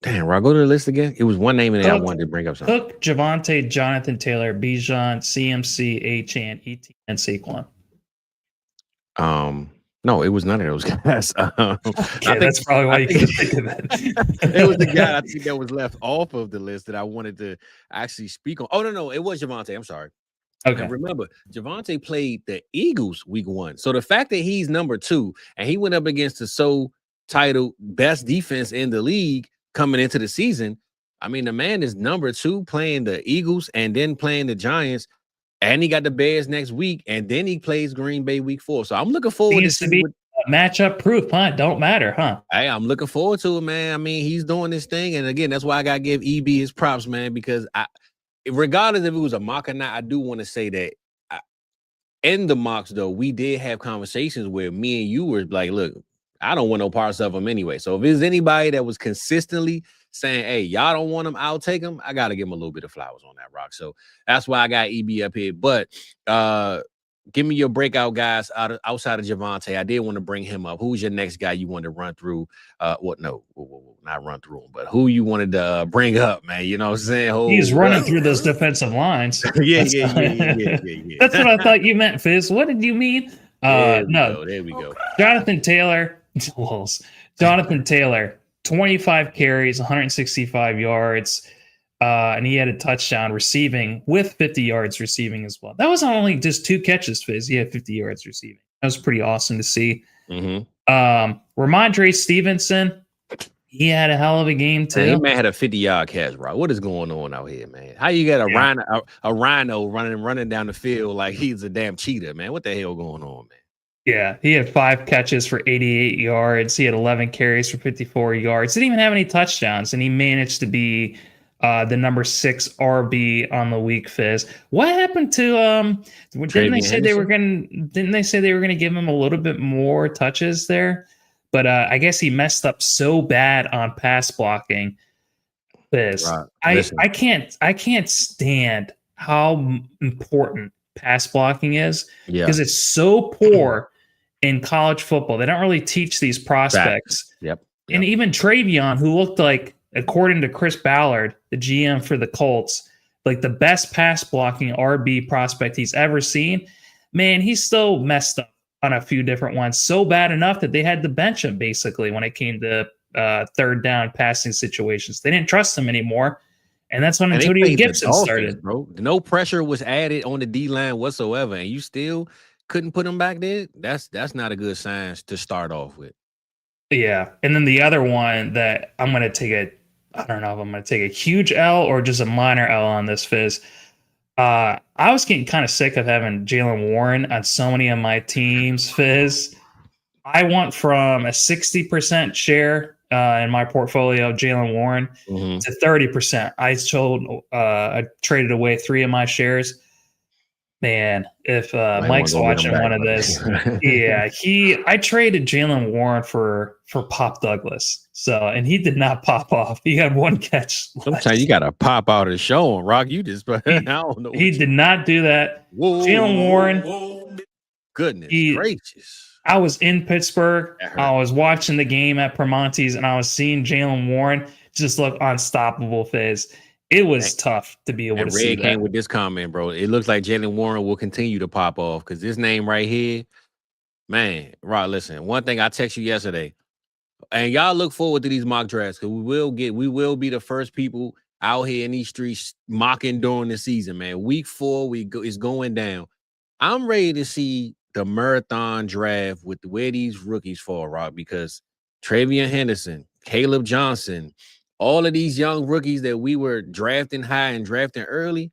Damn, Rock, go to the list again. It was one name in there I wanted to bring up. Something.
Cook, Javonte, Jonathan Taylor, Bijan, CMC, Achane, ET, and Saquon.
No, it was none of those guys.
That's probably why you couldn't think of it.
It was the guy I think that was left off of the list that I wanted to actually speak on. Oh, no, it was Javonte. I'm sorry. Okay. And remember, Javonte played the Eagles week 1. So the fact that he's number 2 and he went up against the titled best defense in the league coming into the season, I mean, the man is number 2 playing the Eagles and then playing the Giants. And he got the Bears next week, and then he plays Green Bay week 4. So I'm looking forward
to be matchup proof, huh? Don't matter, huh?
Hey, I'm looking forward to it, man. I mean, he's doing this thing, and again, that's why I gotta give EB his props, man. Because regardless if it was a mock or not, I do want to say that in the mocks, though, we did have conversations where me and you were like, "Look, I don't want no parts of them anyway." So if there's anybody that was consistently saying, hey, y'all don't want him, I'll take him, I got to give him a little bit of flowers on that, Rock. So that's why I got EB up here. But give me your breakout guys outside of Javonte. I did want to bring him up. Who's your next guy you want to run through? Not run through him, but who you wanted to bring up, man? You know what I'm saying?
He's running through those defensive lines.
Yeah.
That's what I thought you meant, Fizz. What did you mean?
No. There we go.
Jonathan Taylor. Jonathan Taylor. 25 carries, 165 yards, and he had a touchdown receiving with 50 yards receiving as well. That was only just 2 catches, Fizz. He had 50 yards receiving. That was pretty awesome to see. Ramondre Stevenson, he had a hell of a game too.
He man had a 50-yard catch, bro. What is going on out here, man? How you got a rhino running down the field like he's a damn cheetah, man? What the hell going on, man?
Yeah, he had 5 catches for 88 yards. He had 11 carries for 54 yards. Didn't even have any touchdowns, and he managed to be the number 6 RB on the week, Fizz. What happened to didn't they say they were gonna give him a little bit more touches there? But I guess he messed up so bad on pass blocking. Fizz. Right. I can't stand how important pass blocking is because it's so poor in college football. They don't really teach these prospects.
Yep.
And even Travion, who looked like, according to Chris Ballard, the GM for the Colts, like the best pass blocking RB prospect he's ever seen, man, he's still messed up on a few different ones, so bad enough that they had to bench him basically when it came to third down passing situations. They didn't trust him anymore. And that's when Antonio Gibson started.
Bro. No pressure was added on the D-line whatsoever, and you still couldn't put him back there. That's not a good sign to start off with.
Yeah. And then the other one that I'm going to take I don't know if I'm going to take a huge L or just a minor L on this, Fizz. I was getting kind of sick of having Jaylen Warren on so many of my teams, Fizz. I went from a 60% share in my portfolio of Jaylen Warren to 30%. I traded away 3 of my shares. Man, if Mike's watching one of this, yeah, I traded Jaylen Warren for Pop Douglas. So, and he did not pop off. He had 1 catch.
Sometimes you got to pop out of show on Rock. You just, I don't know.
He did not do that. Jaylen Warren.
Goodness gracious.
I was in Pittsburgh. I was watching the game at Primanti's, and I was seeing Jaylen Warren just look unstoppable, Fizz. It was tough to be able to see that.
Red came with this comment, bro. It looks like Jaylen Warren will continue to pop off because this name right here, man, Rock, listen, one thing I texted you yesterday, and y'all look forward to these mock drafts because we will be the first people out here in these streets mocking during the season, man. Week 4 is going down. I'm ready to see the marathon draft with where these rookies fall, Rock, because Travion Henderson, Caleb Johnson, all of these young rookies that we were drafting high and drafting early,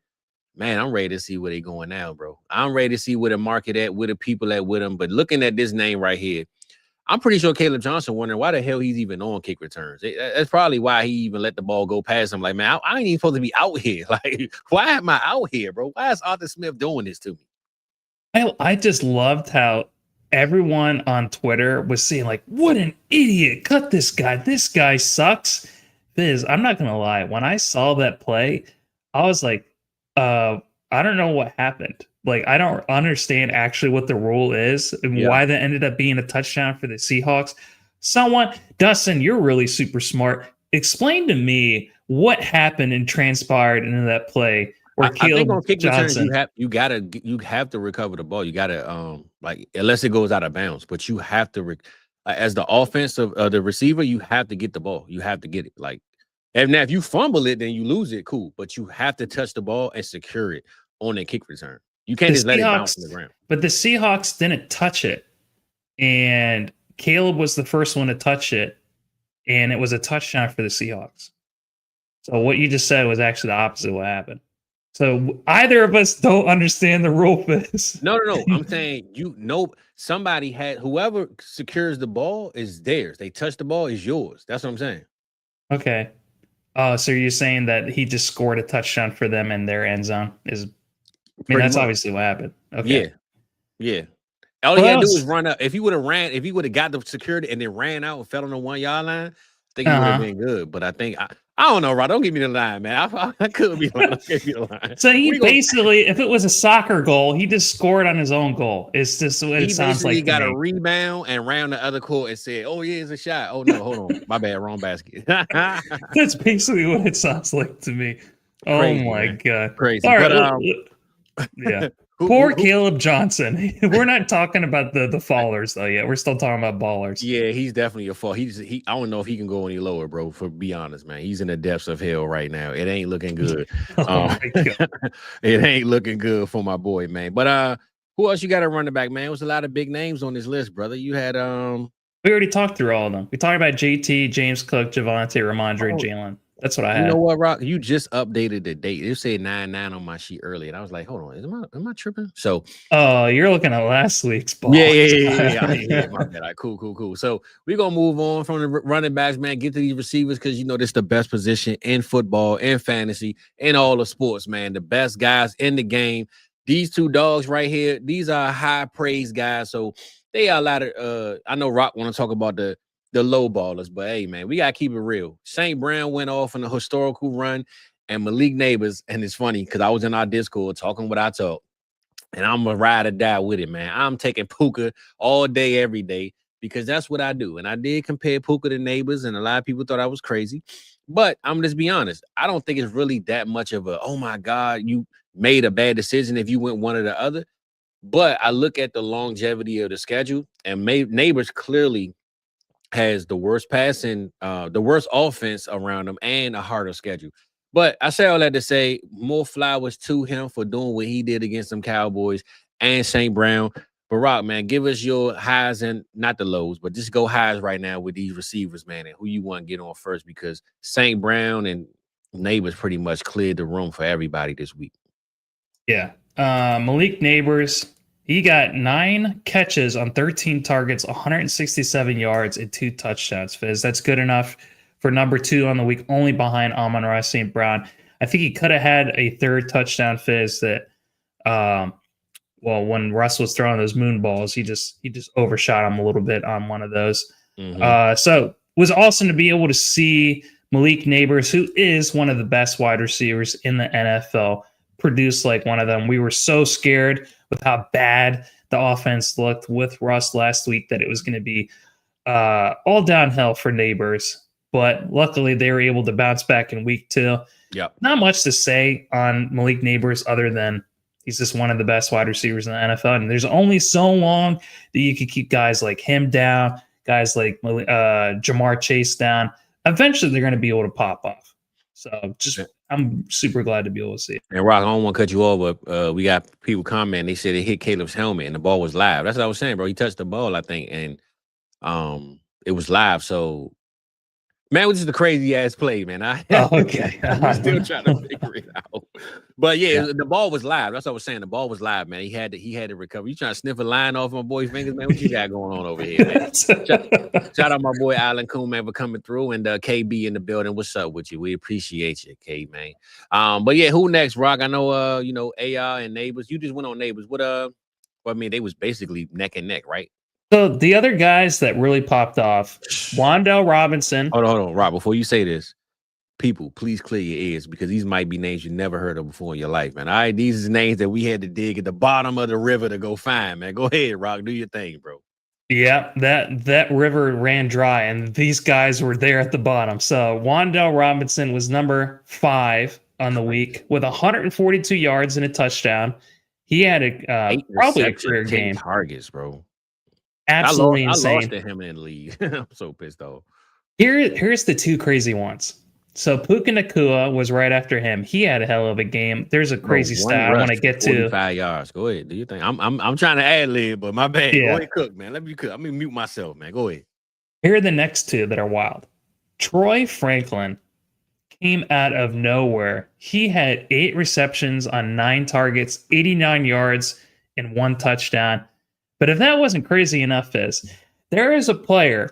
man, I'm ready to see where they're going now, bro. I'm ready to see where the market at, where the people at with them. But looking at this name right here, I'm pretty sure Caleb Johnson wondering why the hell he's even on kick returns. That's probably why he even let the ball go past him. Like, man, I ain't even supposed to be out here. Like, why am I out here, bro? Why is Arthur Smith doing this to me?
I just loved how everyone on Twitter was saying, like, what an idiot. Cut this guy. This guy sucks. Fizz, I'm not going to lie. When I saw that play, I was like, I don't know what happened. Like, I don't understand actually what the rule is and why that ended up being a touchdown for the Seahawks. Dustin, you're really super smart. Explain to me what happened and transpired into that play. I think on kick returns,
you have to recover the ball. You gotta like unless it goes out of bounds, but you have to as the offensive the receiver, you have to get the ball. You have to get it. Like, and now if you fumble it, then you lose it. Cool, but you have to touch the ball and secure it on a kick return. You can't just let it bounce on the ground.
But the Seahawks didn't touch it, and Caleb was the first one to touch it, and it was a touchdown for the Seahawks. So what you just said was actually the opposite of what happened. So either of us don't understand the rule for this.
No. I'm saying somebody had whoever secures the ball is theirs. They touch the ball is yours. That's what I'm saying.
Okay. So you're saying that he just scored a touchdown for them in their end zone? That's obviously what happened. Okay.
Yeah. All he had to do was run up. If he would have got the security and then ran out and fell on the 1 yard line, I think he would have been good. But I think I don't know, Rod. Don't give me the line, man. I could be lying. Don't give me the line.
So he basically, if it was a soccer goal, he just scored on his own goal. It's just what it sounds like.
He got a rebound and ran the other court and said, "Oh yeah, it's a shot." Oh no, hold on, my bad, wrong basket.
That's basically what it sounds like to me. Crazy, my God,
crazy.
All right, yeah. Poor Caleb Johnson. We're not talking about the fallers though yet. We're still talking about ballers.
Yeah, he's definitely a fall. I don't know if he can go any lower, bro. For be honest, man, he's in the depths of hell right now. It ain't looking good. It ain't looking good for my boy, man. But who else you got to run the back, man? There was a lot of big names on this list, brother. You had
We already talked through all of them. We talked about JT, James Cook, Javonte, Ramondre, Jalen. That's what I had.
You know what, Rock? You just updated the date. It said 9/9 on my sheet earlier, and I was like, "Hold on, am I tripping?" So,
you're looking at last week's ball.
Yeah. My bad. All right, cool. So we're gonna move on from the running backs, man. Get to these receivers because this is the best position in football, in fantasy, in all the sports, man. The best guys in the game. These two dogs right here. These are high praise guys. So they are a lot of. I know Rock want to talk about the low ballers, but hey, man, we gotta keep it real. St. Brown went off on a historical run, and Malik Neighbors, and it's funny because I was in our Discord talking what I talk, and I'm a ride or die with it, man. I'm taking Puka all day, every day, because that's what I do. And I did compare Puka to Neighbors, and a lot of people thought I was crazy. But I'm just be honest, I don't think it's really that much of a, oh my God, you made a bad decision if you went one or the other. But I look at the longevity of the schedule, and Neighbors clearly has the worst the worst offense around them, and a harder schedule. But I say all that to say, more flowers to him for doing what he did against them Cowboys and St. Brown. But Rock, man, give us your highs and not the lows, but just go highs right now with these receivers, man, and who you want to get on first, because St. Brown and Neighbors pretty much cleared the room for everybody this week.
Yeah. Malik Neighbors, he got 9 catches on 13 targets, 167 yards, and 2 touchdowns, Fizz. That's good enough for number 2 on the week, only behind Amon-Ra St. Brown. I think he could have had a 3rd touchdown, Fizz, that when Russ was throwing those moon balls, he just overshot him a little bit on one of those. So it was awesome to be able to see Malik Neighbors, who is one of the best wide receivers in the NFL, produce like one of them. We were so scared with how bad the offense looked with Russ last week that it was going to be all downhill for Neighbors. But luckily, they were able to bounce back in week 2.
Yep.
Not much to say on Malik Neighbors other than he's just one of the best wide receivers in the NFL. And there's only so long that you can keep guys like him down, guys like Jamar Chase down. Eventually, they're going to be able to pop off. So I'm super glad to be able to see it.
And Rock, I don't want to cut you off, but we got people commenting. They said it hit Caleb's helmet and the ball was live. That's what I was saying, bro. He touched the ball, I think, and it was live. So, man, it was just a crazy ass play, man.
Okay.
I'm still trying to figure it out. But yeah, the ball was live. That's what I was saying. The ball was live, man. He had to recover. You trying to sniff a line off my boy's fingers, man? What you got going on over here, man? Shout out my boy Alan Coon, man, for coming through, and KB in the building. What's up with you? We appreciate you, K, man. But yeah, who next, Rock? I know AR and Neighbors. You just went on Neighbors. They was basically neck and neck, right?
So the other guys that really popped off, Wan'Dale Robinson.
Hold on, Rob. Before you say this, people, please clear your ears, because these might be names you never heard of before in your life, man. All right, these are names that we had to dig at the bottom of the river to go find, man. Go ahead, Rock. Do your thing, bro.
Yeah, that river ran dry, and these guys were there at the bottom. So Wan'Dale Robinson was number 5 on the week with 142 yards and a touchdown. He had probably a career game.
Targets, bro.
Absolutely insane.
I lost to him in the league. I'm so pissed off.
Here's the 2 crazy ones. So Puka Nacua was right after him. He had a hell of a game. There's a crazy stat I want to get to.
45 yards. Go ahead. Do you think I'm trying to ad lib, but my bad.
Yeah.
Go ahead, cook, man. Let me cook. I'm gonna mute myself, man. Go ahead.
Here are the next 2 that are wild. Troy Franklin came out of nowhere. He had 8 receptions on 9 targets, 89 yards, and 1 touchdown. But if that wasn't crazy enough, there is a player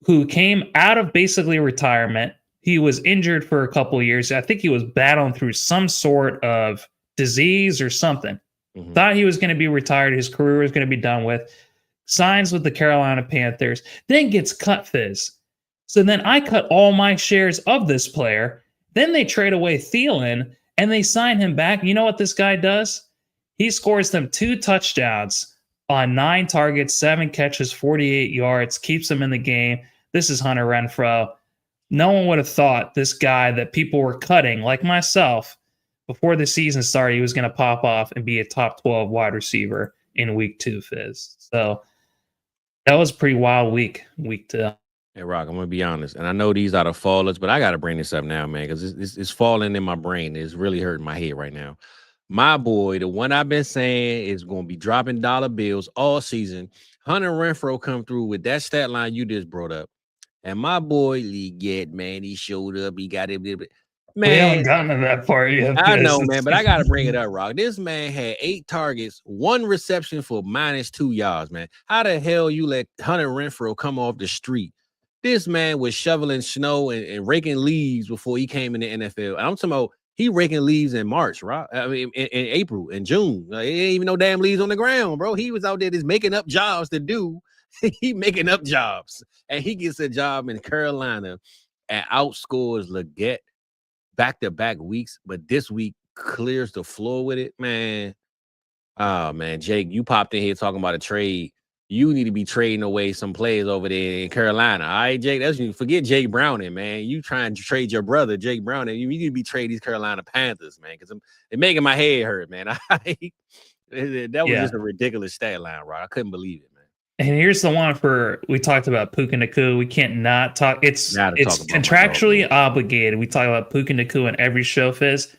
who came out of basically retirement. He was injured for a couple of years. I think he was battling through some sort of disease or something. Mm-hmm. Thought he was going to be retired. His career was going to be done with. Signs with the Carolina Panthers. Then gets cut, Fizz. So then I cut all my shares of this player. Then they trade away Thielen and they sign him back. You know what this guy does? He scores them 2 touchdowns on 9 targets, 7 catches, 48 yards, keeps them in the game. This is Hunter Renfrow. No one would have thought this guy that people were cutting, like myself, before the season started, he was going to pop off and be a top 12 wide receiver in week 2, Fizz. So that was a pretty wild week 2.
Hey, Rock, I'm going to be honest. And I know these are the fallers, but I got to bring this up now, man, because it's falling in my brain. It's really hurting my head right now. My boy, the one I've been saying is going to be dropping dollar bills all season. Hunter Renfrow come through with that stat line you just brought up. And my boy, Leggett, man, he showed up. He got it. Man,
we haven't gotten to that part yet.
I know, man, but I got to bring it up, Rock. This man had 8 targets, 1 reception for -2 yards, man. How the hell you let Hunter Renfrow come off the street? This man was shoveling snow and raking leaves before he came in the NFL. And I'm talking about he raking leaves in March, right? I mean, in April, in June. Like, ain't even no damn leaves on the ground, bro. He was out there just making up jobs to do. He making up jobs. And he gets a job in Carolina and outscores Leggett back-to-back weeks. But this week clears the floor with it, man. Oh, man, Jake, you popped in here talking about a trade. You need to be trading away some players over there in Carolina. All right, Jake, that's you. Forget Jake Browning, man. You trying to trade your brother, Jake Browning. You need to be trading these Carolina Panthers, man, because they're making my head hurt, man. That was just a ridiculous stat line, right? I couldn't believe it, man.
And here's the one we talked about Puka Nacua. We can't not talk. It's contractually obligated. We talk about Puka Nacua in every show, Fizz.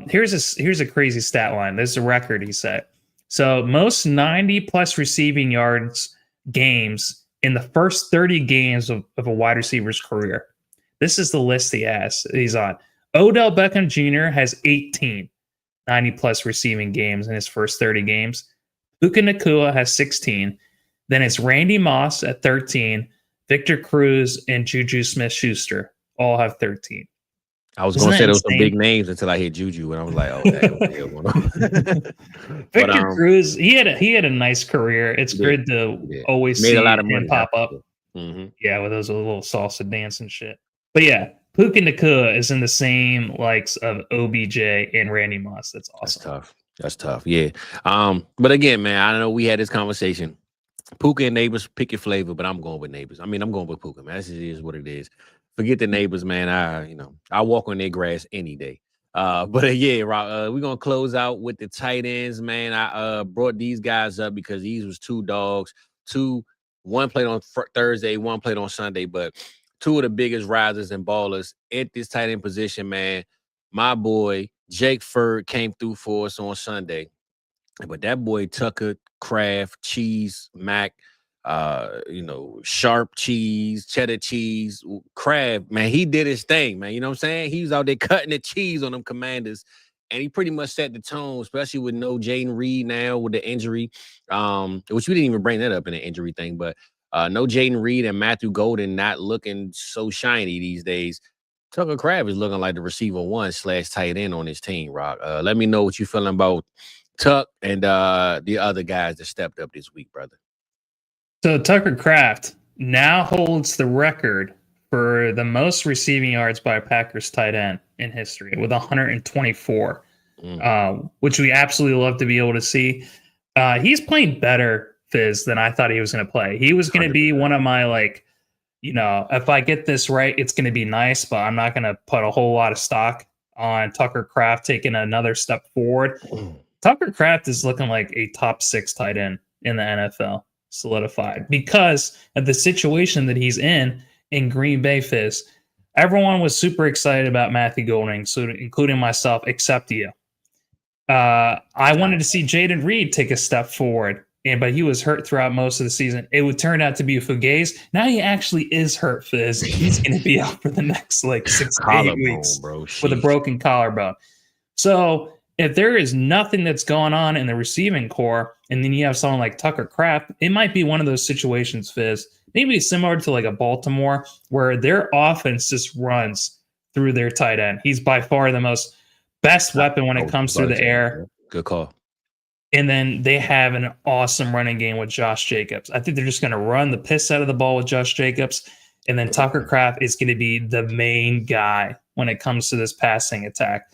Here's a crazy stat line. This is a record he set. So most 90+ receiving yards games in the first 30 games of a wide receiver's career. This is the list he's on. Odell Beckham Jr. has 18 90+ receiving games in his first 30 games. Puka Nacua has 16. Then it's Randy Moss at 13. Victor Cruz and Juju Smith-Schuster all have 13.
I was going to say those some big names until I hit Juju, and I was like, "Oh,
Victor Cruz, he had a nice career. It's good to always see a lot of money pop up. Mm-hmm. Yeah, with those little salsa dance and shit. But yeah, Puka Nacua is in the same likes of OBJ and Randy Moss. That's awesome.
That's tough. Yeah. But again, man, I know we had this conversation. Puka and Neighbors, pick your flavor, but I'm going with Neighbors. I mean, I'm going with Puka, man. This is what it is. Forget the Neighbors, man. I walk on their grass any day. But yeah, we're gonna close out with the tight ends, man. I brought these guys up because these was two dogs. One played on Thursday, one played on Sunday, but two of the biggest risers and ballers at this tight end position, man. My boy Jake Ferd came through for us on Sunday. But that boy Tucker, Kraft, Cheese, Mac, sharp cheese, cheddar cheese, Kraft, man, he did his thing, man. You know what I'm saying? He was out there cutting the cheese on them Commanders, and he pretty much set the tone, especially with no Jaden Reed now with the injury, which we didn't even bring that up in the injury thing, but no Jaden Reed and Matthew Golden not looking so shiny these days. Tucker Kraft is looking like the receiver 1/tight end on his team, Rock. Let me know what you feeling about Tuck and the other guys that stepped up this week, brother.
So Tucker Kraft now holds the record for the most receiving yards by a Packers tight end in history with 124, which we absolutely love to be able to see. He's playing better, Fizz, than I thought he was going to play. He was going to be one of my, if I get this right, it's going to be nice, but I'm not going to put a whole lot of stock on Tucker Kraft taking another step forward. Tucker Kraft is looking like a top 6 tight end in the NFL, solidified, because of the situation that he's in Green Bay, Fizz. Everyone was super excited about Matthew Golden, so including myself, except you. I wanted to see Jaden Reed take a step forward, but he was hurt throughout most of the season. It would turn out to be Fugaze. Now he actually is hurt, Fizz. He's going to be out for the next 6 to 8 weeks with a broken collarbone. So if there is nothing that's going on in the receiving core, and then you have someone like Tucker Kraft, it might be one of those situations, Fizz, maybe similar to a Baltimore, where their offense just runs through their tight end. He's by far the best weapon when it comes through the air.
Good call.
And then they have an awesome running game with Josh Jacobs. I think they're just going to run the piss out of the ball with Josh Jacobs. And then Tucker Kraft is going to be the main guy when it comes to this passing attack.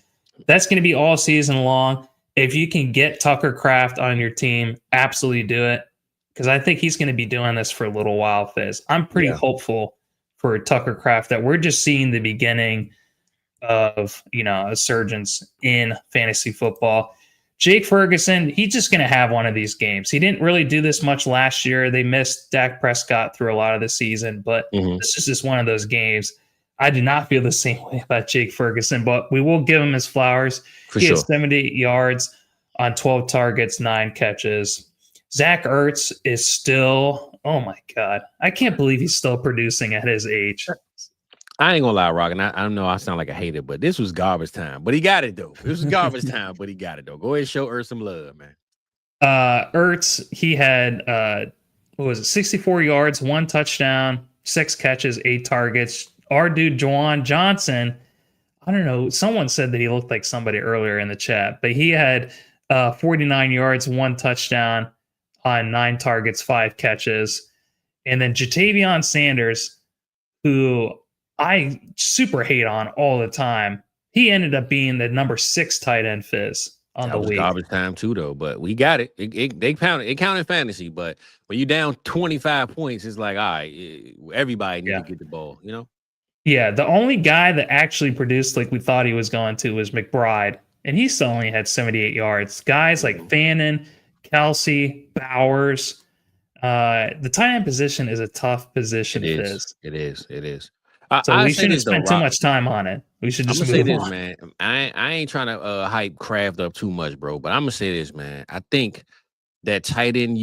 That's going to be all season long. If you can get Tucker Kraft on your team, absolutely do it. Because I think he's going to be doing this for a little while, Fizz. I'm pretty hopeful for Tucker Kraft that we're just seeing the beginning of, a surgence in fantasy football. Jake Ferguson, he's just going to have one of these games. He didn't really do this much last year. They missed Dak Prescott through a lot of the season, but this is just one of those games. I do not feel the same way about Jake Ferguson, but we will give him his flowers. He had 78 yards on 12 targets, 9 catches. Zach Ertz is still, oh my God, I can't believe he's still producing at his age.
I ain't gonna lie, Rock, and I know I sound like a hater, but this was garbage time. But he got it though. This was garbage time, but he got it though. Go ahead and show Ertz some love, man.
Ertz, he had 64 yards, 1 touchdown, 6 catches, 8 targets. Our dude Juwan Johnson, I don't know, someone said that he looked like somebody earlier in the chat, but he had 49 yards, 1 touchdown on 9 targets, 5 catches. And then Jatavion Sanders, who I super hate on all the time, he ended up being the number 6 tight end, Fizz, on the week.
Garbage time too, though, but we got it. It counted fantasy, but when you down 25 points, it's like, all right, everybody needs to get the ball, Yeah,
the only guy that actually produced like we thought he was going to was McBride, and he still only had 78 yards. Guys like Fannin, Kelsey, Bowers. The tight end position is a tough position, Fizz.
It is.
So we
say
shouldn't
this though,
spend too
Rock.
much time on it. We should
I'm
just
gonna say
move
this,
on.
man. I ain't trying to hype Kraft up too much, bro. But I'm gonna say this, man. I think that tight end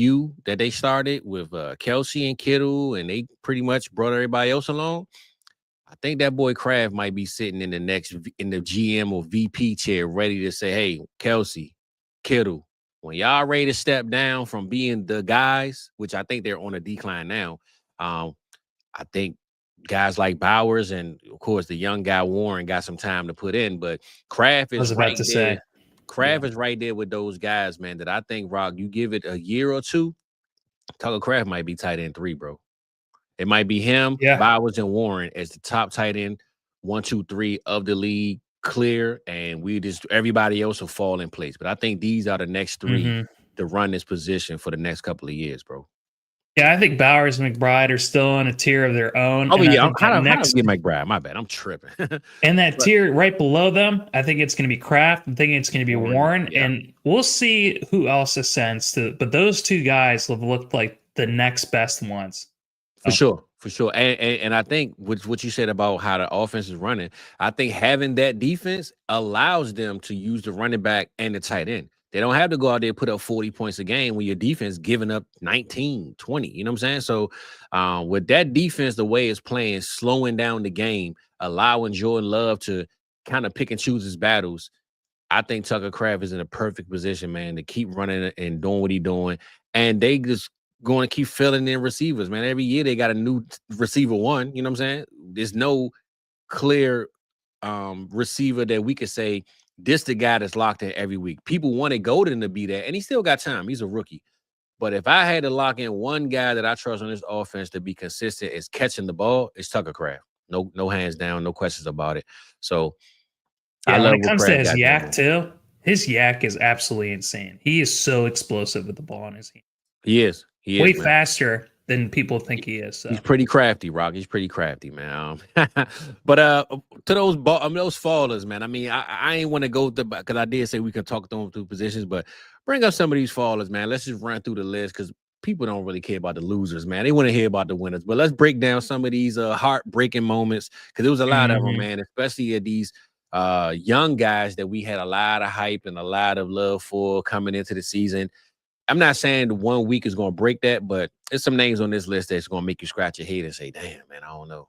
that they started with Kelsey and Kittle, and they pretty much brought everybody else along. I think that boy Kraft might be sitting in the GM or VP chair, ready to say, "Hey, Kelsey, Kittle, when y'all ready to step down from being the guys, which I think they're on a decline now, I think guys like Bowers and of course the young guy Warren got some time to put in, but Kraft is right there. Kraft is right there with those guys, man. That I think, Rock, you give it a year or two, Tucker Kraft might be tight end 3, bro. It might be him, Bowers, and Warren as the top tight end 1, 2, 3 of the league, clear, and everybody else will fall in place. But I think these are the next 3 to run this position for the next couple of years, bro.
Yeah, I think Bowers and McBride are still on a tier of their own.
Oh, yeah. How do I get McBride? My bad. I'm tripping.
And that tier right below them, I think it's going to be Kraft. I'm thinking it's going to be Warren.
Yeah.
And we'll see who else ascends to. But those 2 guys have looked like the next best ones.
For sure. And I think what you said about how the offense is running, I think having that defense allows them to use the running back and the tight end. They don't have to go out there and put up 40 points a game when your defense giving up 19, 20. You know what I'm saying? So with that defense, the way it's playing, slowing down the game, allowing Jordan Love to kind of pick and choose his battles, I think Tucker Kraft is in a perfect position, man, to keep running and doing what he's doing. And they just going to keep filling in receivers, man. Every year they got a new receiver 1. You know what I'm saying? There's no clear receiver that we could say, this the guy that's locked in every week. People wanted Golden to be there, and he still got time. He's a rookie. But if I had to lock in one guy that I trust on this offense to be consistent is catching the ball, it's Tucker Kraft. No hands down, no questions about it. So
I love when it comes to his yak too. His yak is absolutely insane. He is so explosive with the ball in his hand.
He is.
Way faster than people think he is. So.
He's pretty crafty, Rock. He's pretty crafty, man. But to those fallers, man. I mean, I ain't want to go because I did say we could talk through positions, but bring up some of these fallers, man. Let's just run through the list because people don't really care about the losers, man. They want to hear about the winners. But let's break down some of these heartbreaking moments because there was a lot of them, man. Especially at these young guys that we had a lot of hype and a lot of love for coming into the season. I'm not saying the 1 week is going to break that, but there's some names on this list that's going to make you scratch your head and say, damn, man, I don't know.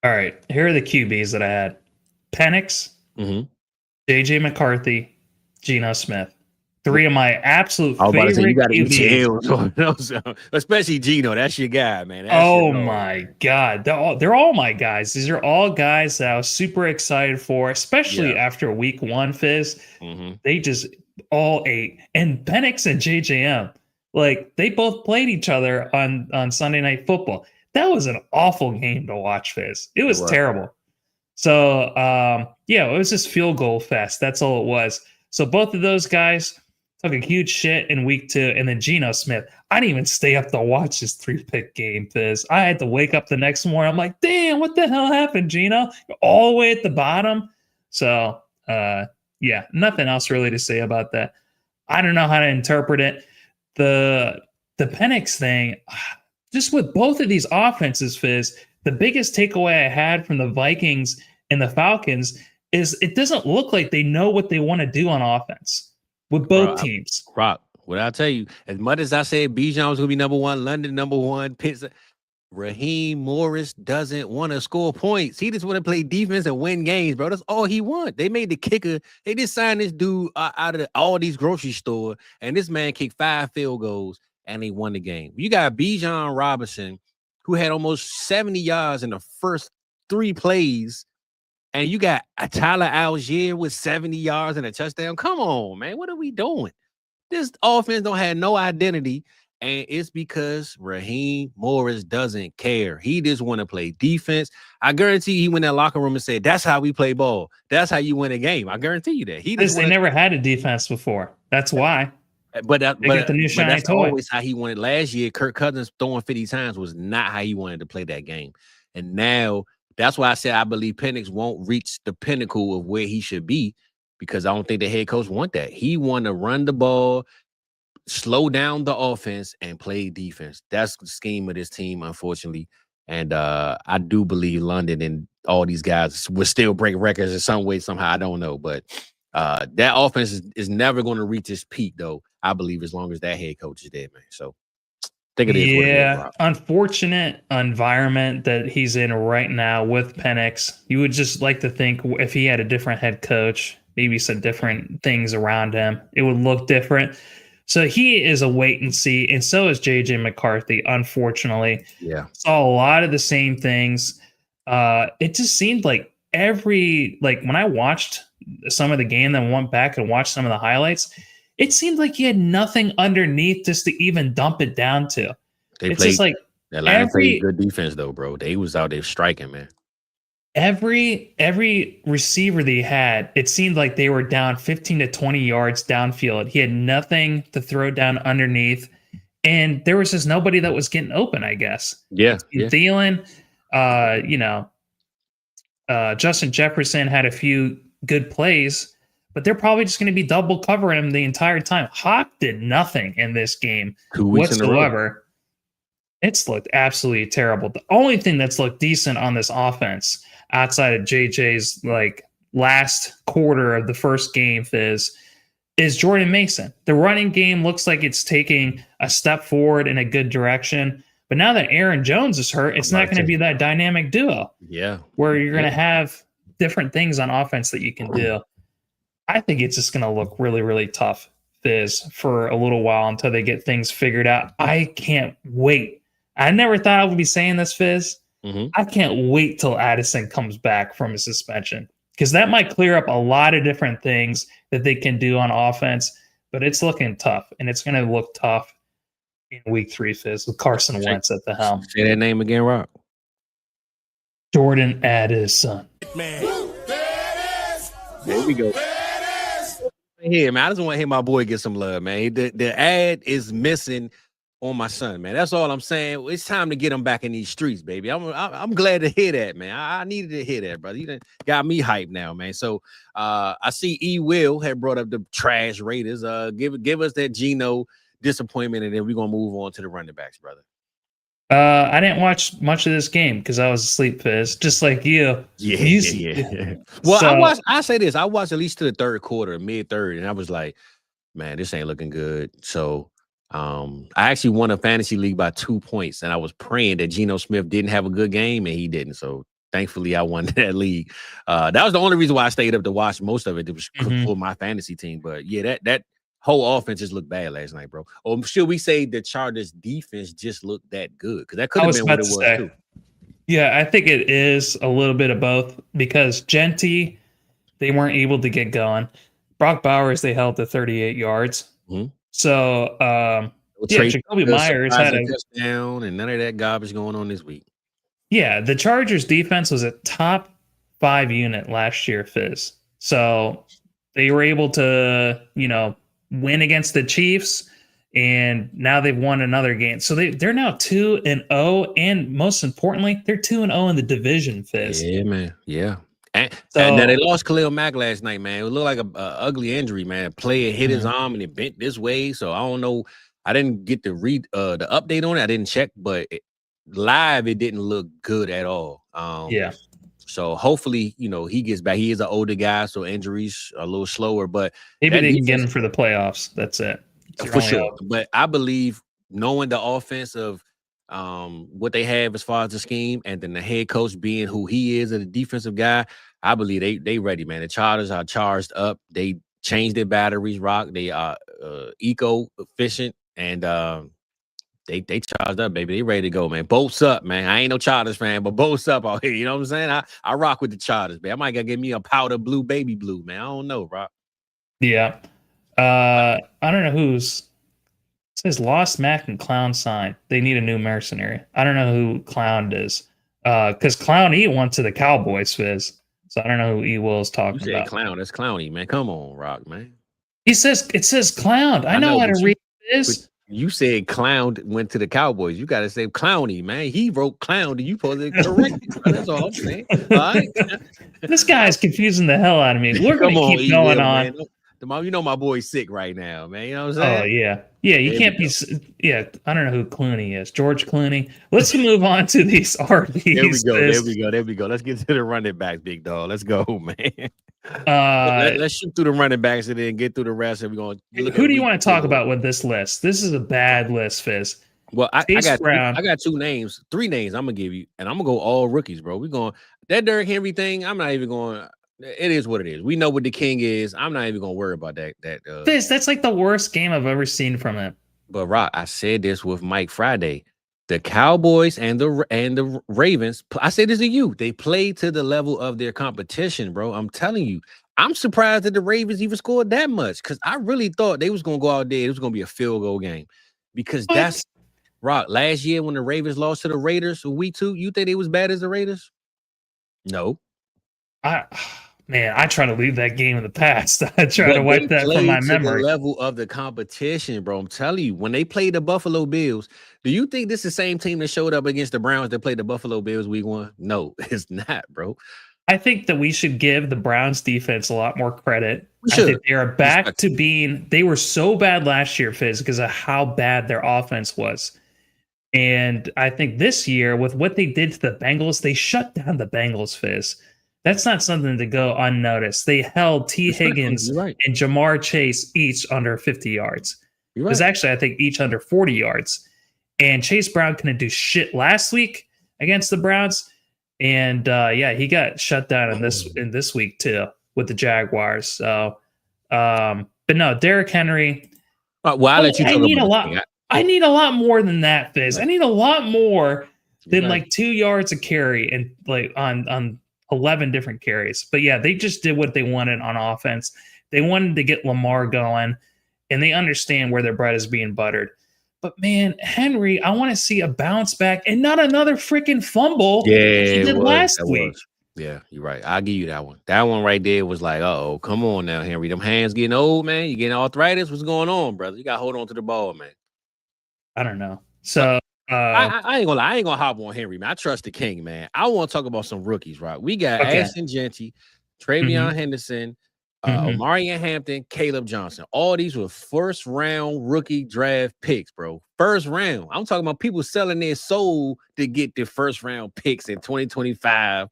All right. Here are the QBs that I had. Penix, J.J. McCarthy, Geno Smith. 3 of my absolute favorite
you got to eat
QBs.
Especially Geno. That's your guy, man.
My God. They're all my guys. These are all guys that I was super excited for, especially after week 1, Fizz. They just all ate. And Penix and JJM, like they both played each other on Sunday Night Football. That was an awful game to watch, Fizz. It was terrible. So it was just field goal fest. That's all it was. So both of those guys took a huge shit in week 2. And then Geno Smith, I didn't even stay up to watch this 3-pick game, Fizz. I had to wake up the next morning. I'm like, damn, what the hell happened, Geno? You're all the way at the bottom. So nothing else really to say about that. I don't know how to interpret it. The Penix thing, just with both of these offenses, Fizz, the biggest takeaway I had from the Vikings and the Falcons is it doesn't look like they know what they want to do on offense with both teams.
Rock, what I'll tell you, as much as I said Bijan was going to be number 1, London number 1, Pitts, Raheem Morris doesn't want to score points. He just want to play defense and win games, bro. That's all he wants. They made the kicker. They just signed this dude out of all these grocery stores, and this man kicked 5 field goals, and they won the game. You got Bijan Robinson, who had almost 70 yards in the first 3 plays, and you got Tyler Algier with 70 yards and a touchdown. Come on, man. What are we doing? This offense don't have no identity. And it's because Raheem Morris doesn't care. He just want to play defense. I guarantee he went in that locker room and said, that's how we play ball. That's how you win a game. I guarantee you that.
They never had a defense before. That's why.
But that's always how he wanted. Last year, Kirk Cousins throwing 50 times was not how he wanted to play that game. And now, that's why I said I believe Penix won't reach the pinnacle of where he should be because I don't think the head coach want that. He want to run the ball, slow down the offense, and play defense. That's the scheme of this team, unfortunately. And I do believe London and all these guys will still break records in some way, somehow. I don't know. But that offense is never going to reach its peak, though, I believe, as long as that head coach is there, man. So I think it is what it is, Rob.
Unfortunate environment that he's in right now with Penix. You would just like to think if he had a different head coach, maybe some different things around him, it would look different. So he is a wait and see, and so is JJ McCarthy, unfortunately.
Yeah.
Saw a lot of the same things. It just seemed like when I watched some of the game, then went back and watched some of the highlights, it seemed like he had nothing underneath just to even dump it down to. It's just like
Atlanta played good defense, though, bro. They was out there striking, man.
Every receiver they had, it seemed like they were down 15 to 20 yards downfield. He had nothing to throw down underneath, and there was just nobody that was getting open, I guess.
Yeah.
Thielen, Justin Jefferson had a few good plays, but they're probably just going to be double covering him the entire time. Hawk did nothing in this game
2 weeks
whatsoever. It's looked absolutely terrible. The only thing that's looked decent on this offense, outside of JJ's last quarter of the first game, is Jordan Mason. The running game looks like it's taking a step forward in a good direction. But now that Aaron Jones is hurt, it's not going to be that dynamic duo.
Yeah.
Where you're going to have different things on offense that you can do. I think it's just going to look really, really tough, Fizz, for a little while until they get things figured out. I can't wait. I never thought I would be saying this, Fizz.
Mm-hmm.
I can't wait till Addison comes back from his suspension, because that might clear up a lot of different things that they can do on offense, but it's looking tough, and it's going to look tough in week 3, Fizz, with Carson Wentz at the helm.
Say that name again, Rock.
Jordan Addison.
Man. There we go. Here, man. I just want to hear my boy get some love, man. The ad is missing on my son, man. That's all I'm saying. It's time to get him back in these streets, baby. I'm glad to hear that, man. I needed to hear that, brother. You done got me hyped now, man. So I see E. Will had brought up the trash Raiders. Give us that Geno disappointment, and then we're gonna move on to the running backs, brother.
I didn't watch much of this game because I was asleep, Fizz, just like you.
Yeah. Well, I say this. I watched at least to the third quarter, mid-third, and I was like, man, this ain't looking good. So I actually won a fantasy league by 2 points, and I was praying that Geno Smith didn't have a good game, and he didn't. So thankfully, I won that league. That was the only reason why I stayed up to watch most of it. It was for my fantasy team. But yeah, that whole offense just looked bad last night, bro. Or should we say the Chargers defense just looked that good? Because that could have been what it was too.
Yeah, I think it is a little bit of both, because Genty, they weren't able to get going. Brock Bowers, they held to 38 yards.
Mm-hmm.
So, Jacoby Myers had a
touchdown, and none of that garbage going on this week.
Yeah, the Chargers defense was a top 5 unit last year, Fizz. So they were able to, win against the Chiefs, and now they've won another game. So they're now 2-0, and most importantly, they're 2-0 in the division, Fizz.
Yeah, man. Yeah. And now they lost Khalil Mack last night, man. It looked like a ugly injury, man. A player hit his arm and it bent this way. So I don't know. I didn't get to read the update on it. I didn't check, but live it didn't look good at all.
Yeah.
So hopefully, he gets back. He is an older guy, so injuries are a little slower. But
maybe they can get him for the playoffs. That's it.
For sure. But I believe, knowing the offense of what they have as far as the scheme, and then the head coach being who he is, as a defensive guy, I believe they ready, man. The Chargers are charged up. They changed their batteries, Rock. They are eco-efficient, and they charged up, baby. They ready to go, man. Bolts up, man. I ain't no Chargers fan, but bolts up out here. You know what I'm saying? I rock with the Chargers, man. I might gotta give me a powder blue, baby blue, man. I don't know, Rock.
Yeah. I don't know who's. It says Lost Mac and Clown signed. They need a new mercenary. I don't know who Clown is. Because Clown E went to the Cowboys, Fizz. So I don't know who E Will is talking about.
Clown. That's Clowny, man. Come on, Rock, man.
It says Clown. I know how to read this.
You said clown went to the Cowboys. You got to say clowny, man. He wrote clown. You supposed to correct it. That's all I'm saying. All right.
This guy's confusing the hell out of me. We're going to keep going on.
Man. You know my boy's sick right now, man. You know what I'm saying?
Oh, yeah. Yeah, you can't be... Yeah, I don't know who Clooney is. George Clooney. Let's move on to these RBs.
There we go. Let's get to the running backs, big dog. Let's go, man. Let's shoot through the running backs and then get through the rest. And we're going.
Who do you want to talk about with this list? This is a bad list, Fizz.
Well, I got 2 names, 3 names I'm gonna give you, and I'm gonna go all rookies, bro. We're going that Derrick Henry thing. I'm not even going. It is what it is. We know what the king is. I'm not even gonna worry about that.
Fizz, that's like the worst game I've ever seen from him.
But Rock, I said this with Mike Friday. The Cowboys and the Ravens. I said this to you. They play to the level of their competition, bro. I'm telling you. I'm surprised that the Ravens even scored that much because I really thought they was gonna go out there. It was gonna be a field goal game because that's Rock. Last year when the Ravens lost to the Raiders, week 2, you think they was bad as the Raiders? No.
I try to leave that game in the past. I try to wipe that from my memory.
The level of the competition, bro. I'm telling you, when they played the Buffalo Bills, do you think this is the same team that showed up against the Browns that played the Buffalo Bills week 1? No, it's not, bro.
I think that we should give the Browns defense a lot more credit. I think they are back to being, they were so bad last year, Fizz, because of how bad their offense was. And I think this year, with what they did to the Bengals, they shut down the Bengals, Fizz. That's not something to go unnoticed. They held T. Higgins and Jamar Chase each under 50 yards. It was actually, I think, each under 40 yards. And Chase Brown couldn't do shit last week against the Browns. And he got shut down in this week too with the Jaguars. So, but no, Derrick Henry.
Well, I'll let you talk about
I need a lot more than that, Fizz. I need a lot more than like 2 yards a carry and like on 11 different carries. But yeah, they just did what they wanted on offense. They wanted to get Lamar going, and they understand where their bread is being buttered. But man, Henry, I want to see a bounce back and not another freaking fumble.
Yeah,
he did last week.
Yeah, you're right. I'll give you that one. That one right there was like, oh, come on now, Henry. Them hands getting old, man. You getting arthritis? What's going on, brother? You got to hold on to the ball, man.
I don't know. So
I ain't gonna hop on Henry, man. I trust the king, man. I want to talk about some rookies, right? We got Ashton Genty, Travion Henderson, Omarion Hampton, Caleb Johnson. All these were first round rookie draft picks, bro. First round. I'm talking about people selling their soul to get their first round picks in 2025.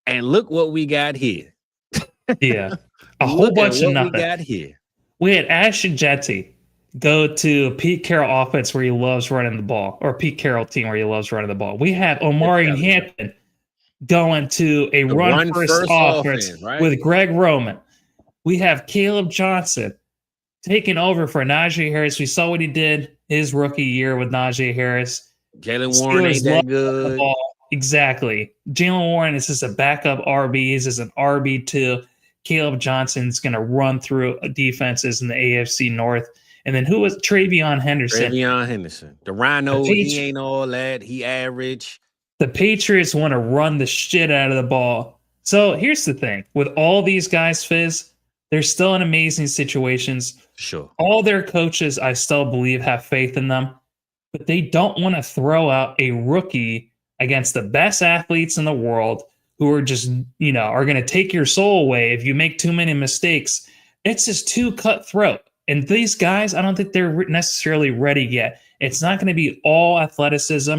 And look what we got here.
Yeah. A whole bunch of nothing.
We got here.
We had Ashton Genty go to Pete Carroll offense where he loves running the ball, or Pete Carroll team where he loves running the ball. We have Omarion Hampton going to a run first offense with Greg Roman. We have Caleb Johnson taking over for Najee Harris. We saw what he did his rookie year with Najee Harris.
Jalen Warren ain't that good.
Exactly. Jalen Warren is just a backup RB. He's just an RB2. Caleb Johnson's going to run through defenses in the AFC North. And then who was Travion Henderson?
Travion Henderson. The Rhino, he ain't all that. He average.
The Patriots want to run the shit out of the ball. So here's the thing. With all these guys, Fizz, they're still in amazing situations.
Sure.
All their coaches, I still believe, have faith in them. But they don't want to throw out a rookie against the best athletes in the world who are just, are going to take your soul away if you make too many mistakes. It's just too cutthroat. And these guys, I don't think they're necessarily ready yet. It's not going to be all athleticism.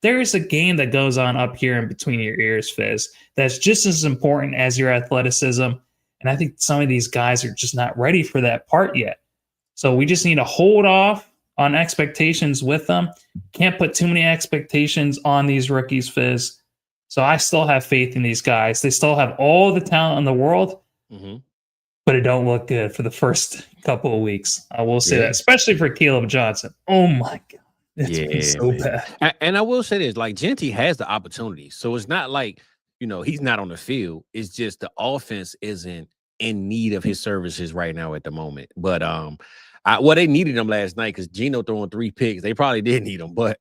There is a game that goes on up here in between your ears, Fizz, that's just as important as your athleticism. And I think some of these guys are just not ready for that part yet. So we just need to hold off on expectations with them. Can't put too many expectations on these rookies, Fizz. So I still have faith in these guys. They still have all the talent in the world. But it don't look good for the first couple of weeks. I will say that, especially for Caleb Johnson. Oh my God. It's been so bad.
And I will say this, like Genty has the opportunity. So it's not like, he's not on the field. It's just the offense isn't in need of his services right now at the moment. But they needed him last night because Geno throwing 3 picks. They probably did need him. But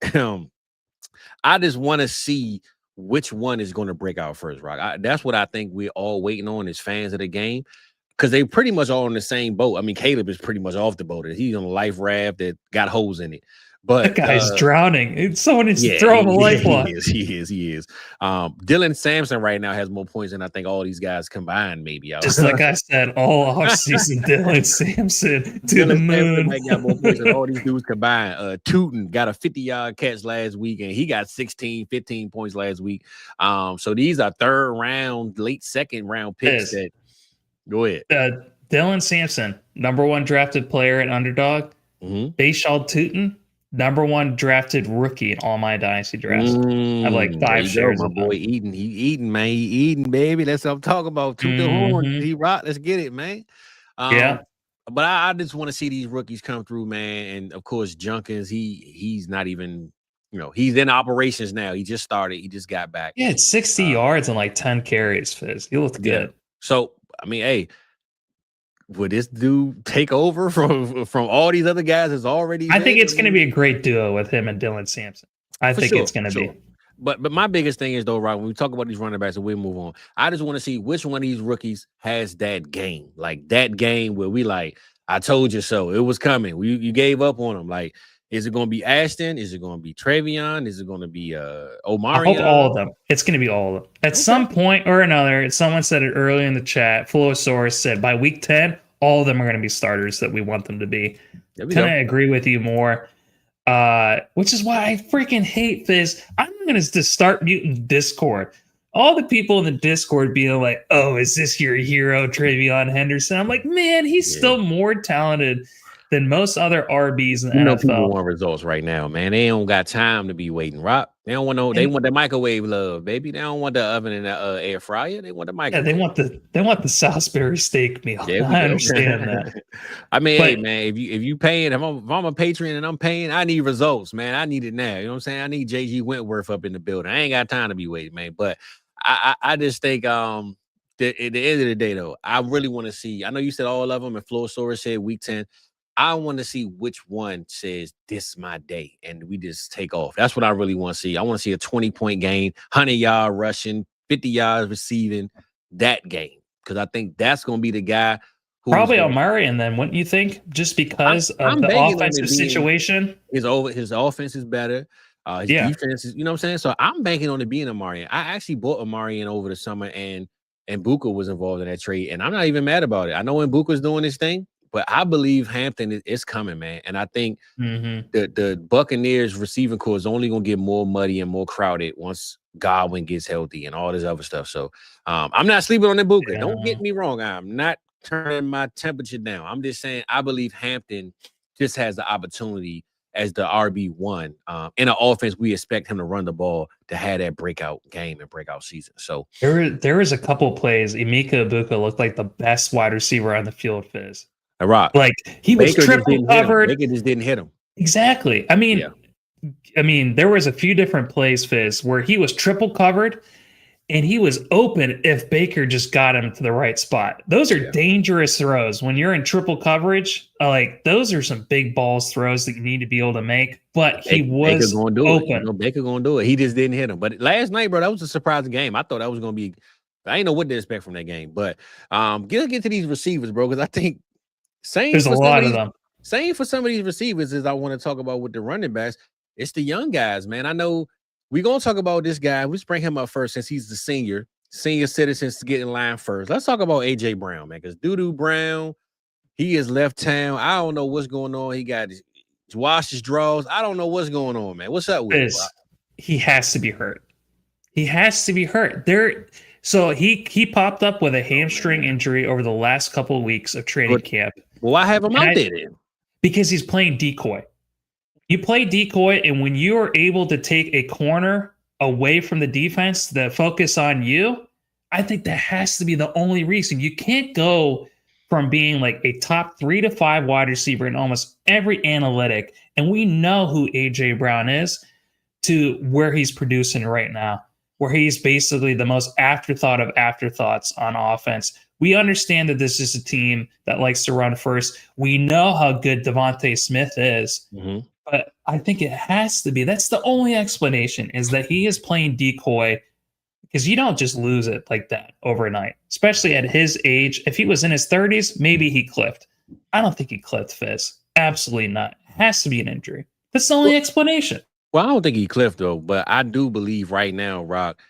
I just want to see which one is going to break out first, Rock. That's what I think we're all waiting on as fans of the game. because they pretty much all on the same boat. I mean, Caleb is pretty much off the boat. He's on a life raft that got holes in it. But
that guy's drowning. Someone needs to throw him a lifeline.
He is. Dylan Sampson right now has more points than I think all these guys combined. Maybe
just like I said, all offseason, Dylan Sampson to the moon.
Sampson got more points than all these dudes combined. Tootin got a 50-yard catch last week, and he got 16, 15 points last week. So these are third round, late second round picks. Go ahead.
Dylan Sampson, number 1 drafted player at Underdog. Bayshall Tootin, number 1 drafted rookie in all my dynasty drafts. I have like 5 shares.
My boy eating, he eating, man. He eating, baby. That's what I'm talking about. Toot the horn, T-Rock. Let's get it, man. But I just want to see these rookies come through, man. And of course, Junkins, he's not even, he's in operations now. He just started. He just got back.
Yeah, it's 60 yards and like 10 carries, Fizz. He looked good.
So, I mean, hey, would this dude take over from all these other guys that's already
I think it's going to be a great duo with him and Dylan Sampson. I think it's going to be.
But my biggest thing is, though, right, when we talk about these running backs and we move on, I just want to see which one of these rookies has that game. Like, that game where we like, I told you so. It was coming. You gave up on him. Like, is it going to be Ashton? Is it going to be Travion? Is it going to be Omari?
I hope all of them. It's going to be all of them. At some point or another, someone said it earlier in the chat, Flosaurus said by week 10, all of them are going to be starters that we want them to be. Can I agree with you more? Which is why I freaking hate this. I'm going to just start muting Discord. All the people in the Discord being like, oh, is this your hero, Travion Henderson? I'm like, man, he's still more talented than most other RBs in the NFL.
People want results right now, man. They don't got time to be waiting, Rock. They don't want they want the microwave love, baby. They don't want the oven and the air fryer. They want the microwave.
Yeah, they want the Salisbury steak meal. I understand that.
I mean, hey, man, if you paying, if I'm a patron and I'm paying, I need results, man. I need it now. You know what I'm saying? I need JG Wentworth up in the building. I ain't got time to be waiting, man. But I just think at the end of the day, though, I really want to see. I know you said all of them, and Flosaurus said week 10. I want to see which one says this my day, and we just take off. That's what I really want to see. I want to see a 20-point game, 100-yard rushing, 50 yards receiving, that game, because I think that's going to be the guy.
Probably Omari, and then wouldn't you think? Just because of the offensive situation, his
offense is better. His defense is, you know what I'm saying? So I'm banking on it being Omari. I actually bought Omari in over the summer, and Buka was involved in that trade, and I'm not even mad about it. I know when Buka's doing this thing. But I believe Hampton is coming, man. And I think the Buccaneers receiving core is only going to get more muddy and more crowded once Godwin gets healthy and all this other stuff. So I'm not sleeping on the Buka. Don't get me wrong. I'm not turning my temperature down. I'm just saying I believe Hampton just has the opportunity as the RB1 in an offense. We expect him to run the ball to have that breakout game and breakout season. So
there is a couple plays. Emeka Ibuka looked like the best wide receiver on the field, Fizz.
Rock.
Like he was triple covered.
Baker just didn't hit him.
Exactly. I mean, there was a few different plays, Fizz, where he was triple covered and he was open if Baker just got him to the right spot. Those are dangerous throws. When you're in triple coverage, like those are some big balls throws that you need to be able to make. But he was
going to do
open.
It. You know, Baker going to do it. He just didn't hit him. But last night, bro, that was a surprising game. I thought that was going to be I didn't know what to expect from that game. But get to these receivers, bro, because I think there's a lot of them. Same for some of these receivers as I want to talk about with the running backs. It's the young guys, man. I know we're going to talk about this guy. Let's bring him up first since he's the senior citizens to get in line first. Let's talk about A.J. Brown, man, because Doo-Doo Brown, he has left town. I don't know what's going on. He got washed his draws. I don't know what's going on, man. What's up with him?
He has to be hurt. He has to be hurt. So he popped up with a hamstring injury over the last couple of weeks of training camp.
Well, I have him out there then.
Because he's playing decoy. You play decoy, and when you are able to take a corner away from the defense that focus on you, I think that has to be the only reason. You can't go from being like a top 3 to 5 wide receiver in almost every analytic, and we know who A.J. Brown is, to where he's producing right now, where he's basically the most afterthought of afterthoughts on offense. We understand that this is a team that likes to run first. We know how good Devontae Smith is, but I think it has to be. That's the only explanation, is that he is playing decoy because you don't just lose it like that overnight, especially at his age. If he was in his 30s, maybe he clipped. I don't think he clipped, Fizz. Absolutely not. It has to be an injury. That's the only explanation.
Well, I don't think he clipped though, but I do believe right now, Rock,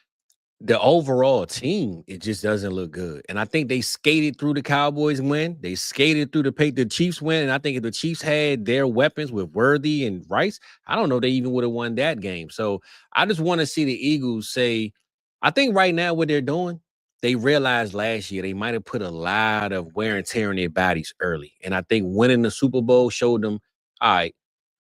the overall team, it just doesn't look good. And I think they skated through the Cowboys win. They skated through the Chiefs win. And I think if the Chiefs had their weapons with Worthy and Rice, I don't know they even would have won that game. So I just want to see the Eagles say, I think right now what they're doing, they realized last year they might have put a lot of wear and tear in their bodies early. And I think winning the Super Bowl showed them, all right,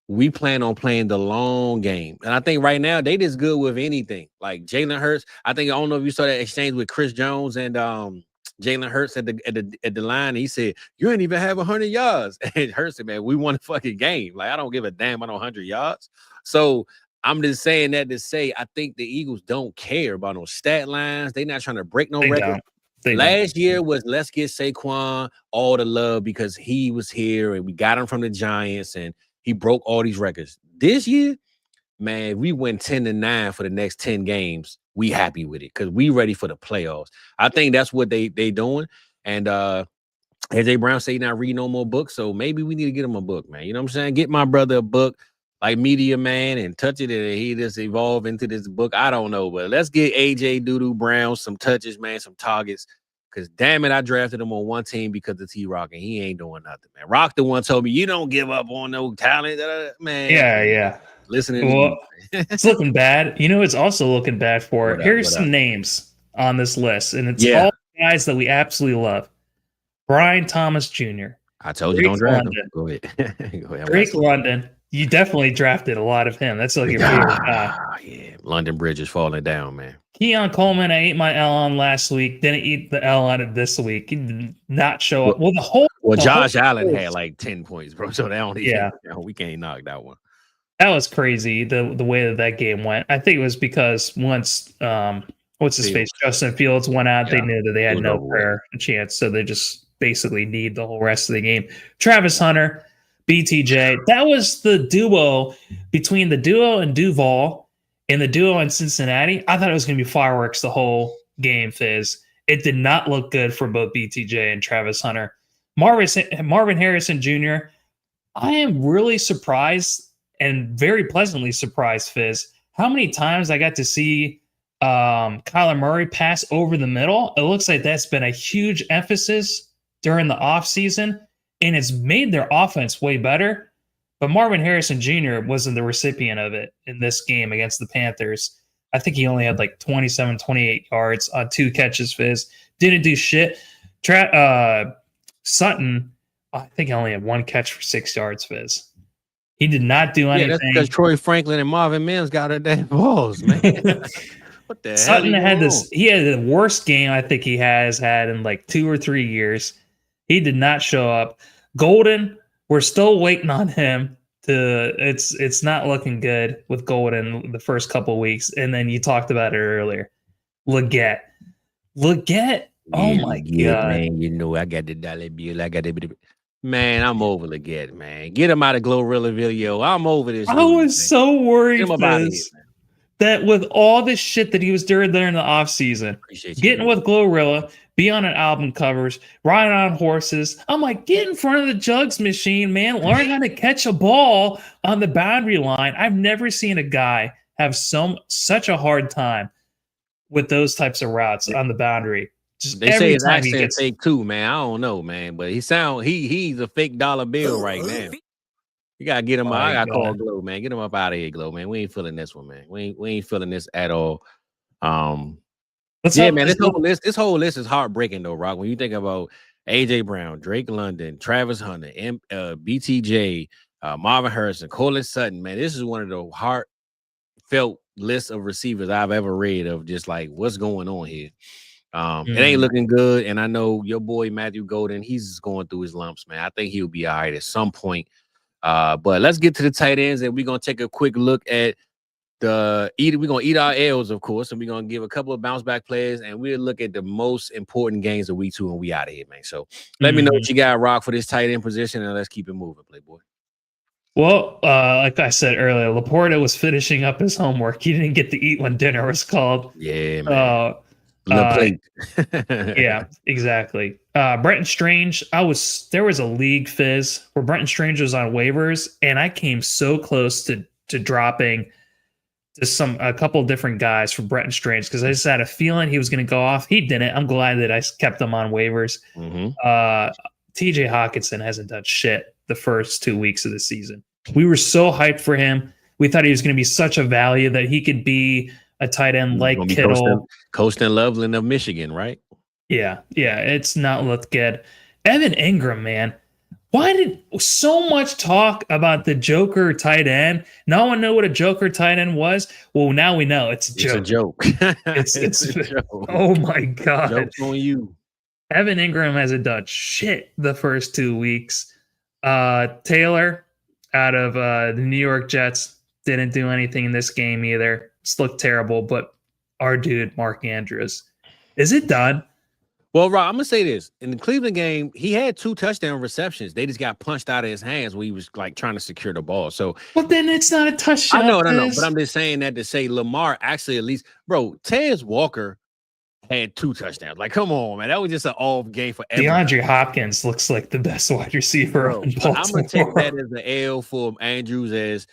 we plan on playing the long game. And I think right now they just good with anything. Like Jalen Hurts, I don't know if you saw that exchange with Chris Jones and Jalen Hurts at the line. He said, you ain't even have 100 yards. And Hurts said, man, we won a fucking game. Like, I don't give a damn about 100 yards. So I'm just saying that to say I think the Eagles don't care about no stat lines. They're not trying to break no record. Last year was let's get Saquon all the love because he was here and we got him from the Giants and he broke all these records. This year, man, we went 10-9 for the next 10 games. We happy with it because we ready for the playoffs. I think that's what they doing. And AJ Brown say not read no more books, so maybe we need to get him a book, man. You know what I'm saying? Get my brother a book like Media Man and touch it and he just evolve into this book. I don't know, but let's get AJ Doodoo Brown some touches, man, some targets. Because damn it, I drafted him on one team because of T-Rock, and he ain't doing nothing, man. Rock the one told me, you don't give up on no talent. Man.
Yeah.
Listening
to you. It's looking bad. You know, it's also looking bad for it. Here's some names on this list, and it's all guys that we absolutely love. Brian Thomas Jr.
I told you don't draft him. Go ahead.
Drake London. You definitely drafted a lot of him. That's like your favorite guy.
Yeah, London Bridge is falling down, man.
Keon Coleman, I ate my L on last week. Didn't eat the L on it this week. He did not show up.
Josh Allen had like 10 points, bro. So we can't knock that one.
That was crazy. The way that game went. I think it was because once what's his face, Justin Fields went out, they knew that they had no prayer chance. So they just basically need the whole rest of the game. Travis Hunter, BTJ. That was the duo between the duo and Duval. And the duo in Cincinnati, I thought it was going to be fireworks the whole game, Fizz. It did not look good for both BTJ and Travis Hunter. Marvin Harrison Jr., I am really surprised and very pleasantly surprised, Fizz, how many times I got to see Kyler Murray pass over the middle. It looks like that's been a huge emphasis during the offseason, and it's made their offense way better. But Marvin Harrison Jr. wasn't the recipient of it in this game against the Panthers. I think he only had like 27, 28 yards on 2 catches, Fizz. Didn't do shit. Sutton, I think he only had 1 catch for 6 yards, Fizz. He did not do anything.
That's because Troy Franklin and Marvin Mims got their damn balls, man. What the
Sutton
hell?
He had the worst game I think he has had in like 2 or 3 years. He did not show up. Golden, we're still waiting on him to. It's not looking good with Golden the first couple of weeks, and then you talked about it earlier. Leggett. Oh my god,
man! You know I got the dollar bill. I got the man. I'm over Leggett, man. Get him out of Glorillaville, yo. I'm over this.
I was so worried that with all this shit that he was doing there in the offseason, getting with Glorilla, be on an album covers, riding on horses. I'm like, get in front of the jugs machine, man. Learn how to catch a ball on the boundary line. I've never seen a guy have such a hard time with those types of routes on the boundary. Just
they say his accent fake too, man. I don't know, man, but he's a fake dollar bill right now. You gotta get him out. I gotta call Glow, man. Get him up out of here, Glow, man. We ain't feeling this one, man. We ain't feeling this at all. Man, this whole list is heartbreaking though, Rock. When you think about AJ Brown, Drake London, Travis Hunter, BTJ, Marvin Harrison, Cortland Sutton, man, this is one of the heartfelt lists of receivers I've ever read of just like what's going on here. It ain't looking good, and I know your boy Matthew Golden, he's going through his lumps, man. I think he'll be all right at some point. But let's get to the tight ends, and we're gonna take a quick look at we're gonna eat our L's, of course, and we're gonna give a couple of bounce back players, and we'll look at the most important games of week 2, and we out of here, man. So let me know what you got, Rock, for this tight end position, and let's keep it moving, Playboy.
Well, like I said earlier, Laporta was finishing up his homework. He didn't get to eat when dinner was called.
Yeah, man. The
Uh,
plate.
yeah, exactly. Brenton Strange, there was a league Fizz where Brenton Strange was on waivers, and I came so close to dropping to a couple different guys for Brenton Strange because I just had a feeling he was going to go off. He didn't. I'm glad that I kept him on waivers. TJ Hawkinson hasn't done shit the first 2 weeks of the season. We were so hyped for him. We thought he was going to be such a value that he could be a tight end like Kittle.
Coasting Loveland of Michigan, right?
Yeah, it's not looked good. Evan Ingram, man. Why did so much talk about the Joker tight end? No one knew what a Joker tight end was. Well, now we know it's a joke. It's a joke. Oh my God.
Joke's on you.
Evan Ingram hasn't done shit the first 2 weeks. Taylor out of the New York Jets didn't do anything in this game either. It's looked terrible, but our dude, Mark Andrews, is it done?
Well, Rob, I'm gonna say this. In the Cleveland game, he had 2 touchdown receptions. They just got punched out of his hands when he was like trying to secure the ball. So,
well, then it's not a touchdown.
I know, but I'm just saying that to say Lamar actually at least, bro. Tez Walker had 2 touchdowns. Like, come on, man, that was just an off game for everybody.
DeAndre Hopkins looks like the best wide receiver.
Bro, I'm gonna take that as an L for Andrews, as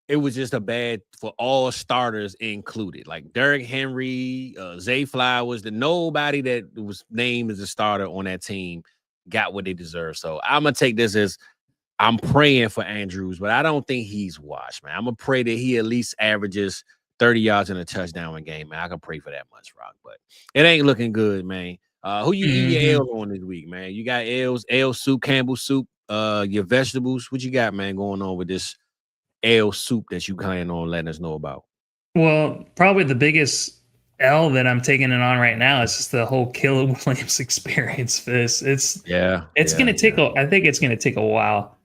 it was just a bad for all starters included, like Derrick Henry, Zay Flowers. Nobody that was named as a starter on that team got what they deserve. So I'm gonna take this as I'm praying for Andrews, but I don't think he's washed, man. I'm gonna pray that he at least averages 30 yards and a touchdown a game, man. I can pray for that much, Rock, but it ain't looking good, man. Who you eat your L on this week, man? You got L soup, Campbell soup, your vegetables. What you got, man, going on with this L soup that you plan on letting us know about?
Well, probably the biggest L that I'm taking it on right now is just the whole Caleb Williams experience. It's gonna take I think it's gonna take a while,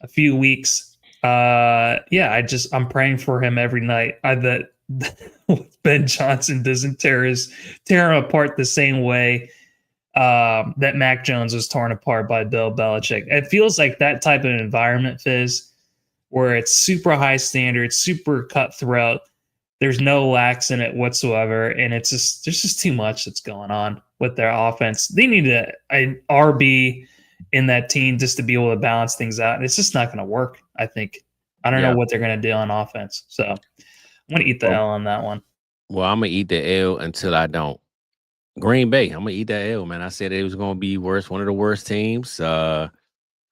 a few weeks. I'm praying for him every night. I bet Ben Johnson doesn't tear him apart the same way that Mac Jones was torn apart by Bill Belichick. It feels like that type of environment, Fizz, where it's super high standards, super cutthroat. There's no lax in it whatsoever, and there's just too much that's going on with their offense. They need an RB in that team just to be able to balance things out. And it's just not going to work, I think. I don't know what they're going to do on offense. So I'm going to eat the L on that one.
Well, I'm going to eat the L until I don't. Green Bay, I'm going to eat that L, man. I said it was going to be worse, one of the worst teams.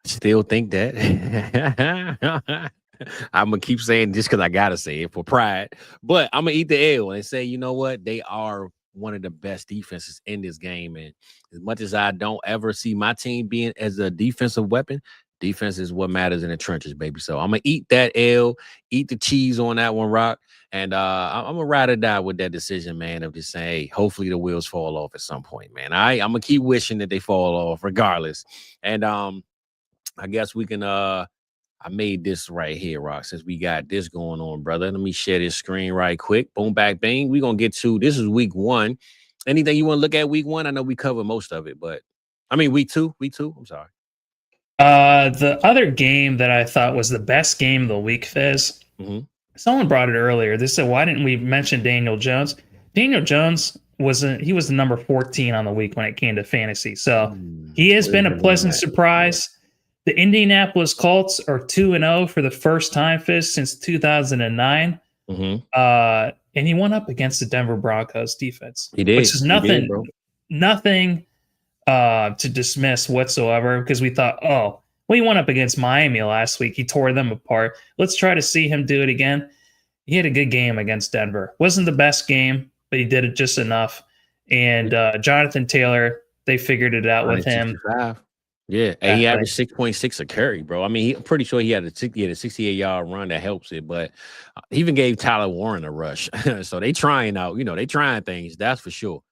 Still think that. I'm going to keep saying just because I got to say it for pride. But I'm going to eat the L and say, you know what? They are one of the best defenses in this game. And as much as I don't ever see my team being as a defensive weapon, defense is what matters in the trenches, baby. So I'm going to eat that L, eat the cheese on that one, Rock. And I'm going to ride or die with that decision, man, of just saying, hey, hopefully the wheels fall off at some point, man. I'm going to keep wishing that they fall off regardless. And I guess we can I made this right here, Rock, since we got this going on, brother. Let me share this screen right quick. Boom, back, bang. We're going to get to, this is week 1. Anything you want to look at week 1? I know we covered most of it, but I mean, week 2. I'm sorry.
The other game that I thought was the best game of the week, Fizz, someone brought it earlier. They said, why didn't we mention Daniel Jones? Daniel Jones was the number 14 on the week when it came to fantasy. So he has been a pleasant surprise. The Indianapolis Colts are 2-0 for the first time, Fizz, since 2009. And he went up against the Denver Broncos defense.
He did.
Which is nothing to dismiss whatsoever, because we thought, he went up against Miami last week. He tore them apart. Let's try to see him do it again. He had a good game against Denver. Wasn't the best game, but he did it just enough. And Jonathan Taylor, they figured it out with him.
Yeah, and he averaged 6.6 a carry, bro. I mean, I'm pretty sure he had a 68-yard run that helps it, but he even gave Tyler Warren a rush. So they trying out, they trying things, that's for sure.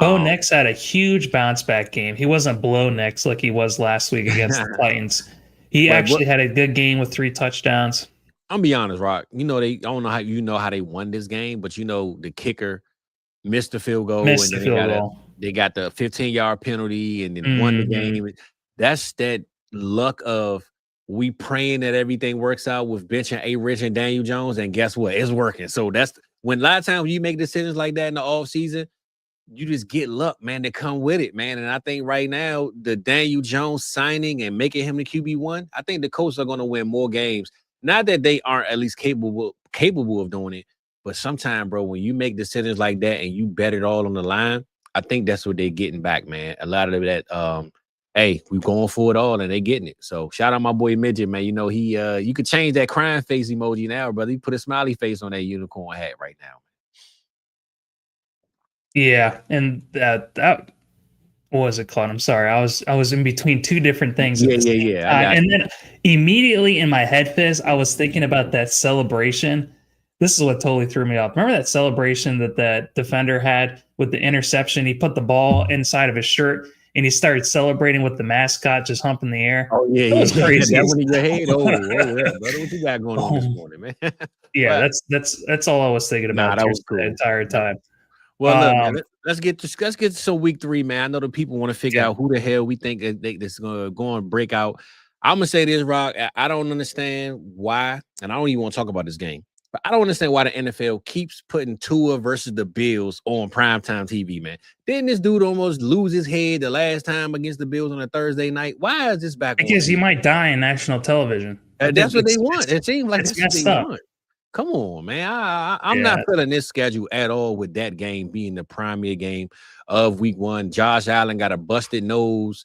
Bo Nix had a huge bounce back game. He wasn't blow Nix like he was last week against the Titans. He actually had a good game with 3 touchdowns.
I'll be honest, Rock. I don't know how they won this game, but the kicker missed the field goal. They got the 15-yard penalty and then won the game. That's that luck of we praying that everything works out with benching A. Rich and Daniel Jones, and guess what? It's working. So that's when a lot of times you make decisions like that in the offseason, you just get luck, man, that come with it, man. And I think right now, the Daniel Jones signing and making him the QB1, I think the Colts are going to win more games. Not that they aren't at least capable of doing it, but sometimes, bro, when you make decisions like that and you bet it all on the line, I think that's what they're getting back, man. A lot of that, hey, we're going for it all and they getting it. So shout out my boy Midget, man. You know, you could change that crying face emoji now, brother. You put a smiley face on that unicorn hat right now.
Yeah, and that what was it called? I'm sorry, I was in between two different things at the same time. And then immediately in my head, Fizz, I was thinking about that celebration. This is what totally threw me off. Remember that celebration that defender had with the interception? He put the ball inside of his shirt and he started celebrating with the mascot just humping the air.
Oh yeah,
that was crazy.
That one in your head. Oh yeah, brother, what you got going on this morning, man?
Yeah, that's all I was thinking about
that was cool.
the entire time.
Well, look, man, let's get to some week 3, man. I know the people want to figure out who the hell we think is going to go and break out. I'm gonna say this, Rock. I don't understand why, and I don't even want to talk about this game, but I don't understand why the NFL keeps putting Tua versus the Bills on primetime TV, man. Didn't this dude almost lose his head the last time against the Bills on a Thursday night? Why is this back?
Because he might die in national television.
That's what they want. It seems like that's what they want. Come on, man. I'm not feeling this schedule at all with that game being the primary game of week 1. Josh Allen got a busted nose.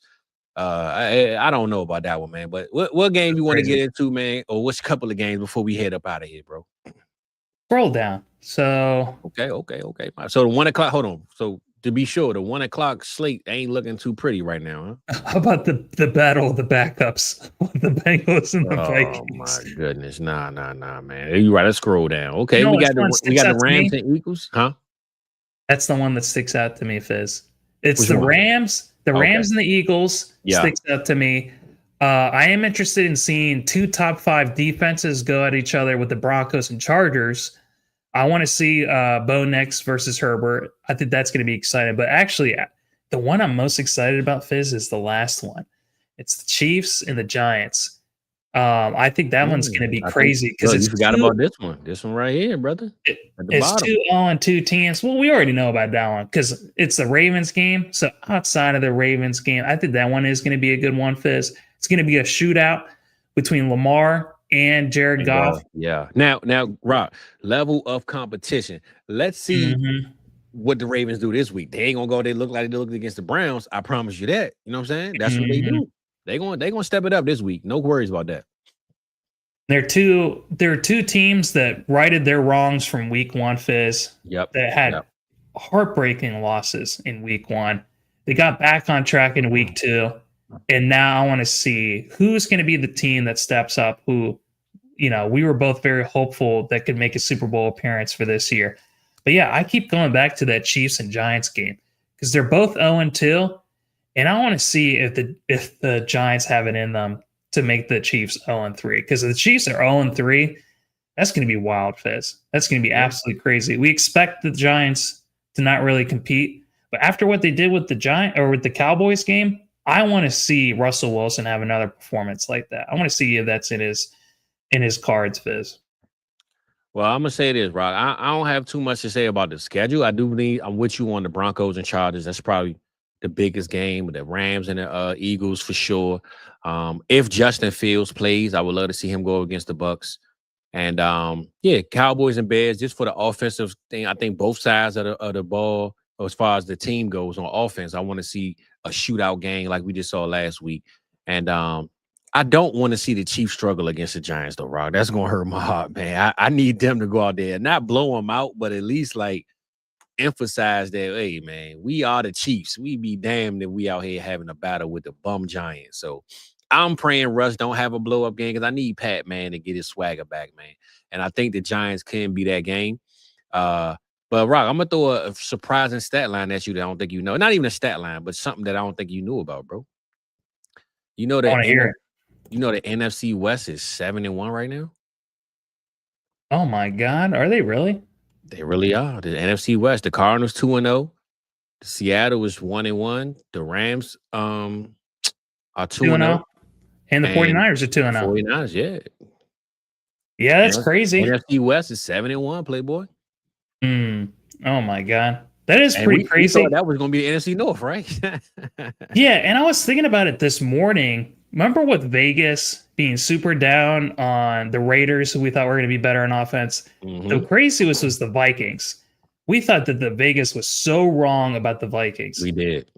I don't know about that one, man. But what game you want to get into, man? Or which couple of games before we head up out of here, bro?
Scroll down. So
okay. So the 1 o'clock. Hold on. So to be sure, the 1 o'clock slate ain't looking too pretty right now, huh?
How about the battle of the backups with the Bengals and the Vikings?
Oh my goodness, nah, man. You right? Let's scroll down. Okay, we got the Rams and Eagles, huh?
That's the one that sticks out to me, Fizz. It's the Rams. The Rams and the Eagles sticks out to me. I am interested in seeing 2 top 5 defenses go at each other with the Broncos and Chargers. I want to see Bo Nix versus Herbert. I think that's going to be exciting. But actually, the one I'm most excited about, Fizz, is the last one. It's the Chiefs and the Giants. I think that one's going to be crazy because
you forgot about this one. This one right here, brother.
It's 2-0-2 teams. Well, we already know about that one because it's the Ravens game. So outside of the Ravens game, I think that one is going to be a good one, Fizz. It's going to be a shootout between Lamar and Jared Goff.
Yeah. Now, Rock, level of competition. Let's see what the Ravens do this week. They ain't gonna go. They look like they looked against the Browns. I promise you that. You know what I'm saying? That's what they do. They gonna step it up this week. No worries about that.
There are two teams that righted their wrongs from week 1, Fizz.
Yep.
That had heartbreaking losses in week 1. They got back on track in week 2. And now I want to see who's going to be the team that steps up, who, we were both very hopeful that could make a Super Bowl appearance for this year. But yeah, I keep going back to that Chiefs and Giants game because they're both 0-2. And I want to see if the Giants have it in them to make the Chiefs 0-3. Because if the Chiefs are 0-3, that's going to be wild, Fizz. That's going to be absolutely crazy. We expect the Giants to not really compete. But after what they did with the Cowboys game, I want to see Russell Wilson have another performance like that. I want to see if that's in his cards, Fizz.
Well, I'm gonna say this, Rock. I don't have too much to say about the schedule. I do believe I'm with you on the Broncos and Chargers. That's probably the biggest game with the Rams and the Eagles for sure. If Justin Fields plays, I would love to see him go against the Bucs. And Cowboys and Bears, just for the offensive thing. I think both sides of the ball, as far as the team goes on offense, I want to see a shootout game like we just saw last week. And I don't want to see the Chiefs struggle against the Giants, though, Rock. That's going to hurt my heart, man. I need them to go out there and not blow them out, but at least, emphasize that, hey, man, we are the Chiefs. We be damned if we out here having a battle with the bum Giants. So I'm praying Russ don't have a blow-up game because I need Pat, man, to get his swagger back, man. And I think the Giants can be that game. But, Rock, I'm going to throw a surprising stat line at you that I don't think you know. Not even a stat line, but something that I don't think you knew about, bro. You know that the NFC West is 7-1 right now?
Oh, my God. Are they really?
They really are. The NFC West, the Cardinals 2-0. Seattle is 1-1. The Rams are 2-0.
And the 49ers are 2-0.
49ers, yeah.
Yeah, that's crazy.
NFC West is 7-1, Playboy.
Oh my God. That is pretty crazy.
We thought that was going to be the NFC North, right?
Yeah, and I was thinking about it this morning. Remember with Vegas being super down on the Raiders, who we thought were going to be better on offense? The crazy was the Vikings. We thought that the Vegas was so wrong about the Vikings.
We did.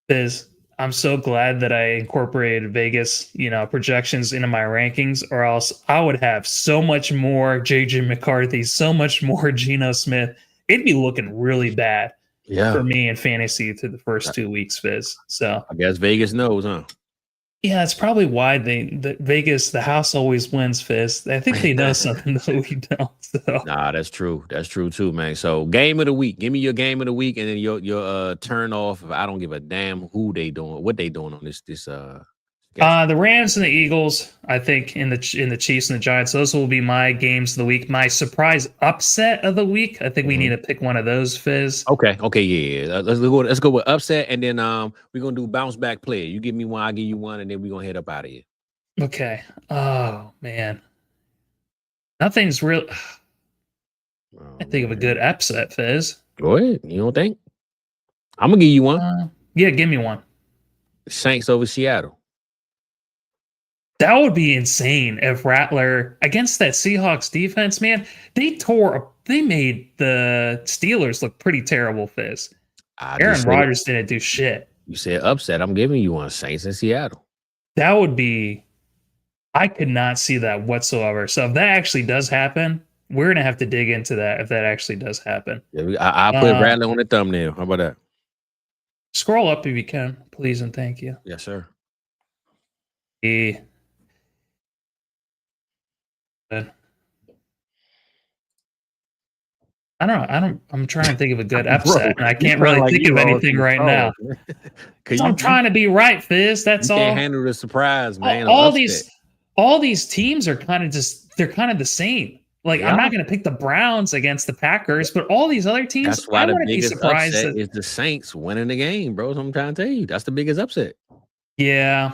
Because I'm so glad that I incorporated Vegas, projections into my rankings, or else I would have so much more JJ McCarthy, so much more Geno Smith. It'd be looking really bad for me in fantasy through the first 2 weeks, Fizz. So
I guess Vegas knows, huh?
Yeah, that's probably why Vegas, the house always wins, Fizz. I think they know something that we don't. So.
Nah, that's true. That's true too, man. So game of the week. Give me your game of the week, and then your turn off. I don't give a damn who they doing, what they doing on this.
The Rams and the Eagles, I think, in the Chiefs and the Giants, those will be my games of the week. My surprise upset of the week, I think we need to pick one of those, Fizz.
Okay, yeah. Let's go with upset, and then we're gonna do bounce back play. You give me one, I give you one, and then we're gonna head up out of here.
Okay. Oh man, nothing's real. I think of a good upset, Fizz.
Go ahead. You don't think? I'm gonna give you one.
Yeah, give me one.
Saints over Seattle.
That would be insane if Rattler against that Seahawks defense, man. They made the Steelers look pretty terrible, Fizz. Aaron Rodgers didn't do shit.
You said upset. I'm giving you one. Saints in Seattle.
That would be. I could not see that whatsoever. So if that actually does happen, we're gonna have to dig into that. If that actually does happen,
yeah, I'll put Rattler on the thumbnail. How about that?
Scroll up if you can, please, and thank you.
Yes, sir.
I'm trying to think of a good upset, and I can't really think of anything right now. I'm trying to be right, Fizz. That's all.
Can't handle the surprise, man.
All these teams are kind of the same. Like, I'm not going to pick the Browns against the Packers, but all these other teams,
that's why the biggest upset is the Saints winning the game, bro. I'm trying to tell you, that's the biggest upset.
Yeah,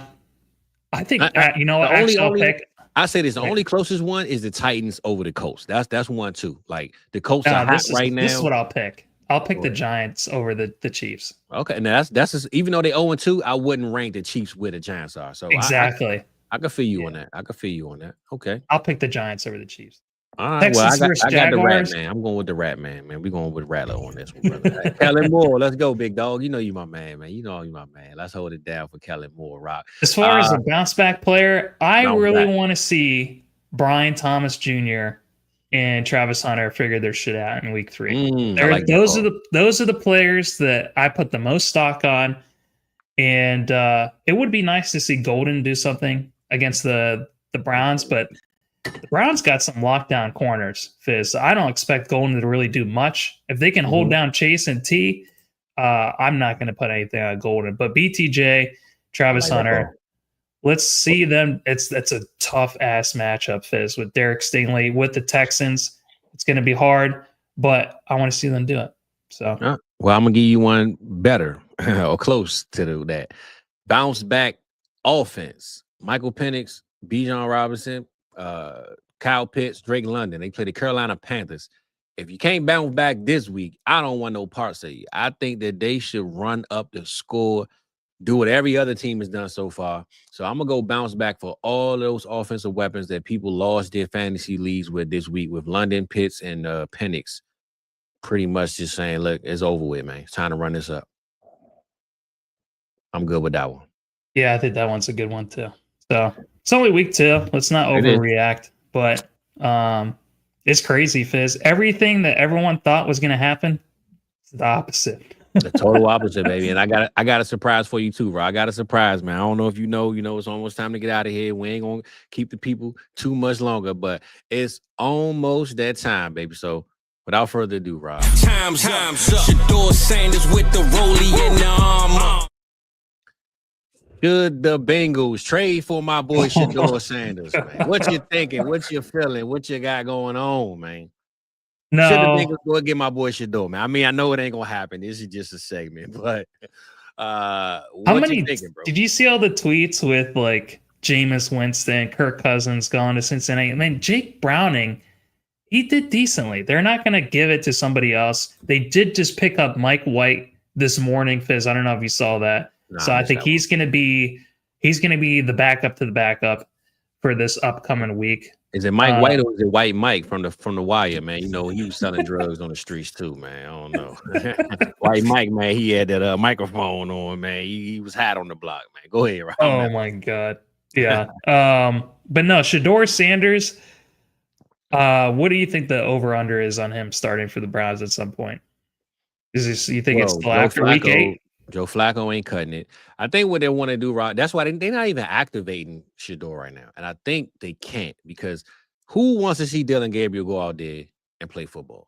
I think you know what? I'll pick.
I say this: the only closest one is the Titans over the Colts. That's one too. Like the Colts are hot right now.
This is what I'll pick. I'll pick the Giants over the Chiefs.
Okay, and that's just, even though they 0-2, I wouldn't rank the Chiefs where the Giants are. So
exactly,
I can feel you on that. I can feel you on that. Okay,
I'll pick the Giants over the Chiefs.
All right, Texas I got the Rat Man. I'm going with the Rat Man, man. We're going with Rattler on this one, brother. Kellen Moore, let's go, big dog. You know you my man, man. You know you my man. Let's hold it down for Kellen Moore, Rock.
As far as a bounce back player, I really want to see Brian Thomas Jr. and Travis Hunter figure their shit out in week 3. Those are the players that I put the most stock on, and it would be nice to see Golden do something against the Browns, but the Browns got some lockdown corners, Fizz. So I don't expect Golden to really do much. If they can hold down Chase and T, I'm not going to put anything on Golden. But BTJ, Travis Hunter, let's see them. That's a tough ass matchup, Fizz, with Derek Stingley with the Texans. It's going to be hard, but I want to see them do it. So,
well, I'm gonna give you one better or close to that. Bounce back offense. Michael Penix, Bijan Robinson, Kyle Pitts, Drake London. They play the Carolina Panthers. If you can't bounce back this week, I don't want no parts of you. I think that they should run up the score, do what every other team has done so far. So I'm going to go bounce back for all those offensive weapons that people lost their fantasy leagues with this week, with London, Pitts, and Penix. Pretty much just saying, look, it's over with, man. It's time to run this up. I'm good with that one.
Yeah, I think that one's a good one too. So it's only week 2. Let's not overreact, but it's crazy, Fizz. Everything that everyone thought was going to happen, it's the opposite.
The total opposite, baby. And I got a surprise for you too, bro. I got a surprise, man. I don't know if you know, it's almost time to get out of here. We ain't gonna keep the people too much longer, but it's almost that time, baby. So without further ado, Rob.
Time's up. Shador Sanders with the rollie in the arm.
Should the Bengals trade for my boy Shador Sanders, man? What you thinking? What you feeling? What you got going on, man?
No.
Should the Bengals go get my boy Shador, man? I mean, I know it ain't gonna happen. This is just a segment, but What you thinking, bro?
Did you see all the tweets with like Jameis Winston, Kirk Cousins going to Cincinnati? I mean, Jake Browning, he did decently. They're not going to give it to somebody else. They did just pick up Mike White this morning, Fizz. I don't know if you saw that. So I think he's going to be the backup to the backup for this upcoming week.
Is it Mike White or is it White Mike from the Wire, man? You know, he was selling drugs on the streets too, man. I don't know. White Mike, man, he had that microphone on, man. He was hot on the block, man. Go ahead, Rob.
Oh my God. Yeah. But no, Shedeur Sanders, what do you think the over-under is on him starting for the Browns at some point? You think it's still after week 8?
Joe Flacco ain't cutting it. I think what they want to do, Rob, that's why they're not even activating Shedeur right now. And I think they can't, because who wants to see Dylan Gabriel go out there and play football?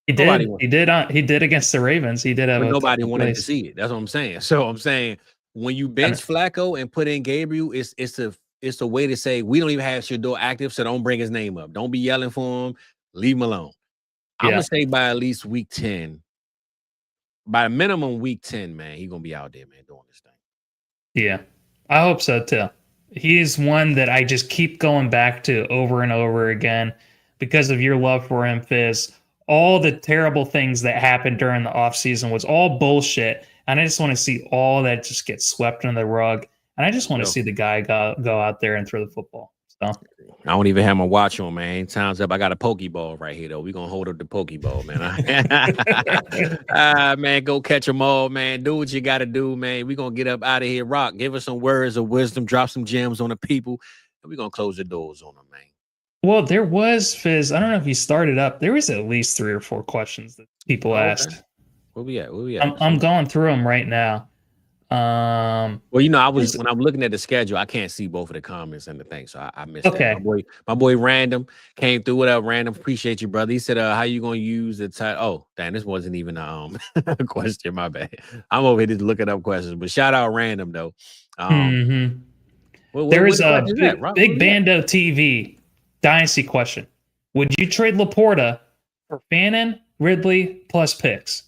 He did against the Ravens. He did have,
but nobody wanted to see it. That's what I'm saying. So I'm saying when you bench Flacco and put in Gabriel, it's a way to say we don't even have Shedeur active, so don't bring his name up. Don't be yelling for him. Leave him alone. I'm gonna say by at least week 10. By minimum week 10, man, he's gonna be out there, man, doing this thing.
Yeah, I hope so too. He's one that I just keep going back to over and over again because of your love for him, Fizz. All the terrible things that happened during the offseason was all bullshit. And I just want to see all that just get swept under the rug. And I just want to see the guy go out there and throw the football. So
I don't even have my watch on, man. Time's up. I got a Pokeball right here, though. We're going to hold up the Pokeball, man. Man, go catch them all, man. Do what you got to do, man. We're going to get up out of here. Rock, give us some words of wisdom. Drop some gems on the people. And we're going to close the doors on them, man.
Well, there was, Fizz, I don't know if you started up. There was at least 3 or 4 questions that people asked.
Where we at?
I'm going through them right now.
Well, you know, when I'm looking at the schedule, I can't see both of the comments and the thing, so I missed that. My boy Random came through. What up, Random? Appreciate you, brother. He said, "How you gonna use the title?" Oh, damn, this wasn't even a question. My bad. I'm over here just looking up questions, but shout out Random though.
There is a big Bando TV Dynasty question. Would you trade Laporta for Fannin, Ridley plus picks?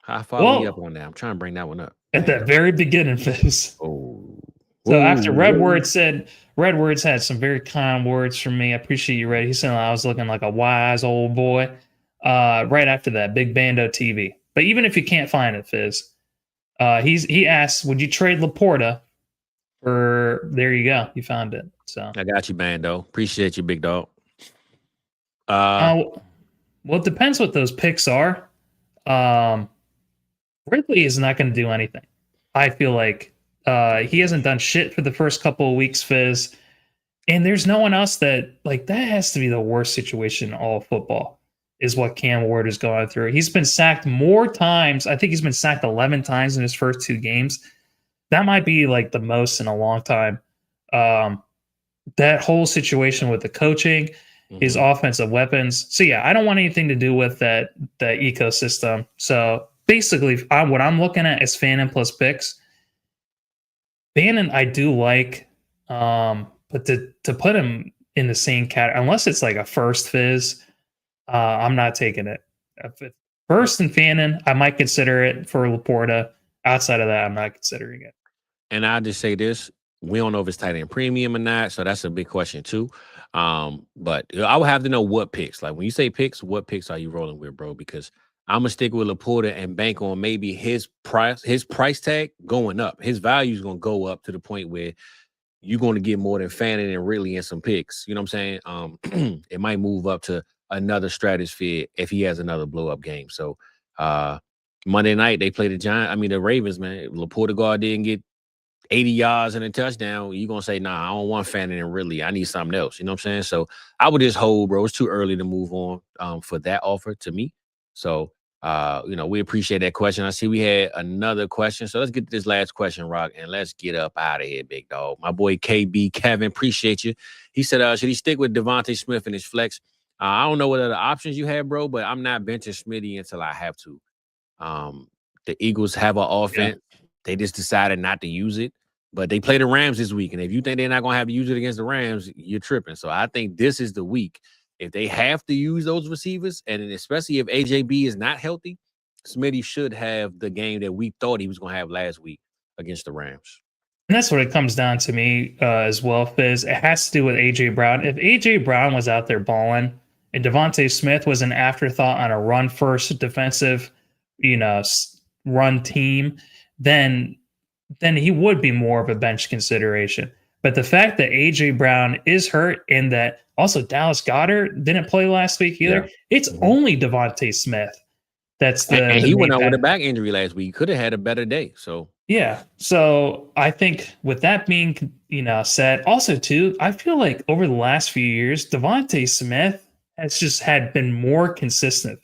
How far up on that? I'm trying to bring that one up.
At the very beginning, Fizz.
Oh.
So after Redwords had some very kind words from me. I appreciate you, Red. He said I was looking like a wise old boy. Right after that, Big Bando TV. But even if you can't find it, Fizz, he asks, would you trade Laporta for? There you go, you found it. So
I got you, Bando. Appreciate you, big dog.
Well, it depends what those picks are. Ridley is not going to do anything. I feel like he hasn't done shit for the first couple of weeks, Fizz. And there's no one else that has to be the worst situation in all of football, is what Cam Ward is going through. He's been sacked more times. I think he's been sacked 11 times in his first 2 games. That might be like the most in a long time. That whole situation with the coaching, his offensive weapons. So yeah, I don't want anything to do with that ecosystem. So basically, what I'm looking at is Fannin plus picks. Fannin, I do like, but to put him in the same category, unless it's like a first, Fizz, I'm not taking it. If it's first and Fannin, I might consider it for Laporta. Outside of that, I'm not considering it.
And I'll just say this. We don't know if it's tight end premium or not, so that's a big question too. But I would have to know what picks. Like when you say picks, what picks are you rolling with, bro? Because I'm gonna stick with Laporta and bank on maybe his price tag going up. His value is gonna go up to the point where you're gonna get more than Fannin and Ridley in some picks. You know what I'm saying? It might move up to another stratosphere if he has another blow up game. So Monday night they play the Ravens, man. Laporta go out there and get 80 yards and a touchdown. You're gonna say, nah, I don't want Fannin and Ridley. I need something else. You know what I'm saying? So I would just hold, bro. It's too early to move on for that offer to me. So we appreciate that question. I see we had another question. So let's get to this last question, Rock, and let's get up out of here, big dog. My boy KB Kevin, appreciate you. He said, should he stick with Devontae Smith in his flex? I don't know what other options you have, bro, but I'm not benching Smitty until I have to. The Eagles have an offense. Yeah. They just decided not to use it, but they play the Rams this week. And if you think they're not going to have to use it against the Rams, you're tripping. So I think this is the week. If they have to use those receivers, and especially if AJB is not healthy, Smitty should have the game that we thought he was going to have last week against the Rams.
And that's what it comes down to me as well, Fizz. It has to do with A.J. Brown. If A.J. Brown was out there balling and Devontae Smith was an afterthought on a run-first defensive, run team, then he would be more of a bench consideration. But the fact that A.J. Brown is hurt and that also Dallas Goedert didn't play last week either, it's only Devontae Smith.
And he went out with a back injury last week. He could have had a better day. So
yeah. So I think with that being said, also too, I feel like over the last few years, Devontae Smith has just been more consistent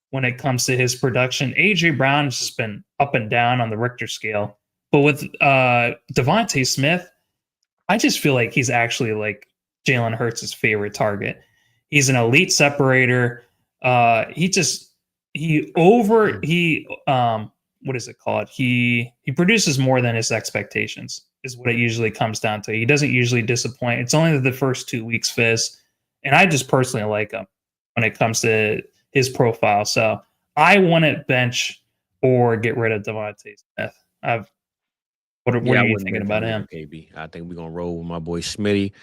when it comes to his production. AJ Brown has just been up and down on the Richter scale. But with Devontae Smith, I just feel like he's actually like Jalen Hurts' favorite target. He's an elite separator. What is it called? He produces more than his expectations is what it usually comes down to. He doesn't usually disappoint. It's only the first 2 weeks, Fizz. And I just personally like him when it comes to his profile. So I wouldn't bench or get rid of Devontae Smith. What are you thinking about him?
KB. I think we're going to roll with my boy Smitty,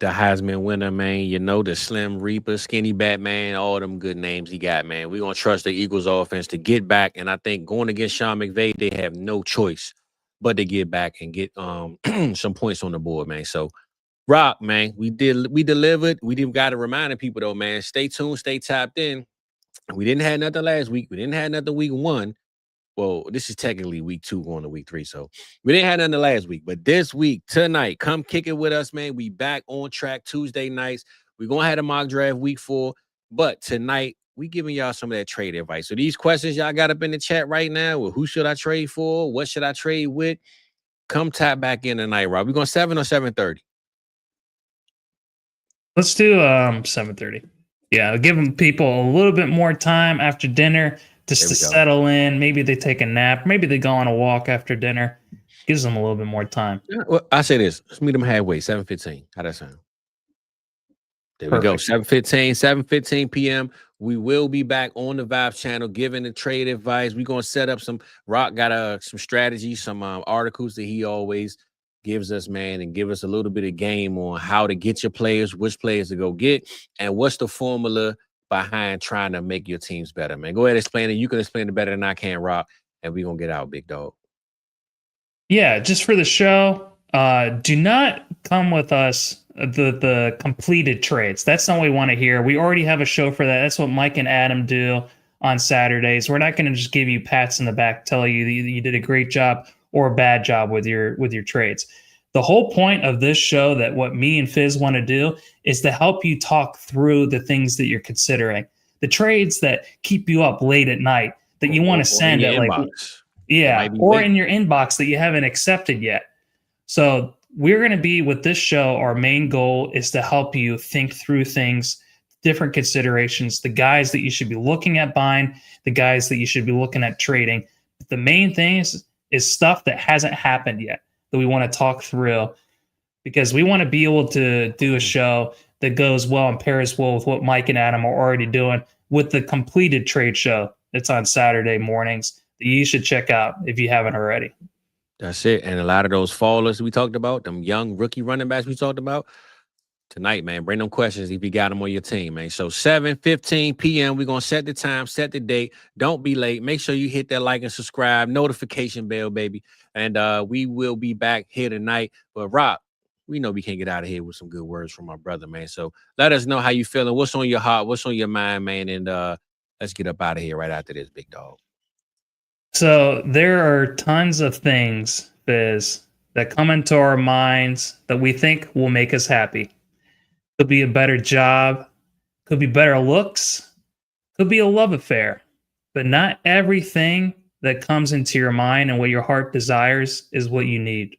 the Heisman winner, man. The Slim Reaper, Skinny Batman, all them good names he got, man. We're going to trust the Eagles offense to get back. And I think going against Sean McVay, they have no choice but to get back and get some points on the board, man. So, Rock, man, we delivered. We didn't got to remind people, though, man. Stay tuned, stay tapped in. We didn't have nothing last week. We didn't have nothing week 1. Well, this is technically week 2 going to week 3. So we didn't have nothing last week. But this week, tonight, come kick it with us, man. We back on track Tuesday nights. We're going to have a mock draft week 4. But tonight, we giving y'all some of that trade advice. So these questions y'all got up in the chat right now. Well, who should I trade for? What should I trade with? Come tap back in tonight, Rob. We going 7 or 7:30?
Let's do 7:30. Yeah, giving people a little bit more time after dinner just to settle in. Maybe they take a nap. Maybe they go on a walk after dinner. Gives them a little bit more time.
Yeah, well, I say this. Let's meet them halfway, 7:15. How that sound? There we go. 7:15 p.m. We will be back on the Vibes channel giving the trade advice. We're going to set up some – Rock got some strategies, some articles that he always gives us, man, and give us a little bit of game on how to get your players, which players to go get, and what's the formula behind trying to make your teams better, man. Go ahead and explain it. You can explain it better than I can, Rock, and we're going to get out, big dog.
Yeah, just for the show, do not come with us the completed trades. That's not what we want to hear. We already have a show for that. That's what Mike and Adam do on Saturdays. We're not going to just give you pats in the back, tell you that you did a great job or a bad job with your trades. The whole point of this show, that what me and Fizz want to do, is to help you talk through the things that you're considering. The trades that keep you up late at night that you want to send at or in your inbox that you haven't accepted yet. So we're going to be, with this show, our main goal is to help you think through things, different considerations, the guys that you should be looking at buying, the guys that you should be looking at trading. But the main thing is stuff that hasn't happened yet that we want to talk through, because we want to be able to do a show that goes well and pairs well with what Mike and Adam are already doing with the completed trade show that's on Saturday mornings that you should check out if you haven't already.
That's it. And a lot of those fallers we talked about, them young rookie running backs we talked about, tonight, man, bring them questions if you got them on your team, man. So 7:15 p.m., we're going to set the time, set the date. Don't be late. Make sure you hit that like and subscribe, notification bell, baby. And we will be back here tonight. But, Rob, we know we can't get out of here with some good words from our brother, man. So let us know how you feeling, what's on your heart, what's on your mind, man. And let's get up out of here right after this, big dog.
So there are tons of things, Fizz, that come into our minds that we think will make us happy. Could be a better job, could be better looks, could be a love affair. But not everything that comes into your mind and what your heart desires is what you need.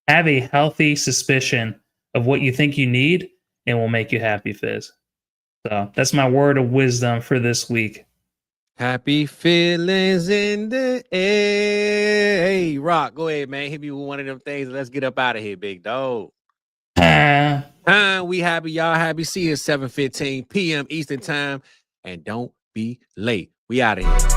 Have a healthy suspicion of what you think you need and will make you happy, Fizz. So that's my word of wisdom for this week.
Happy feelings in the air. Hey, Rock, go ahead, man. Hit me with one of them things. Let's get up out of here, big dog. We happy. Y'all happy. See you at 7:15 p.m. Eastern time. And don't be late. We out of here.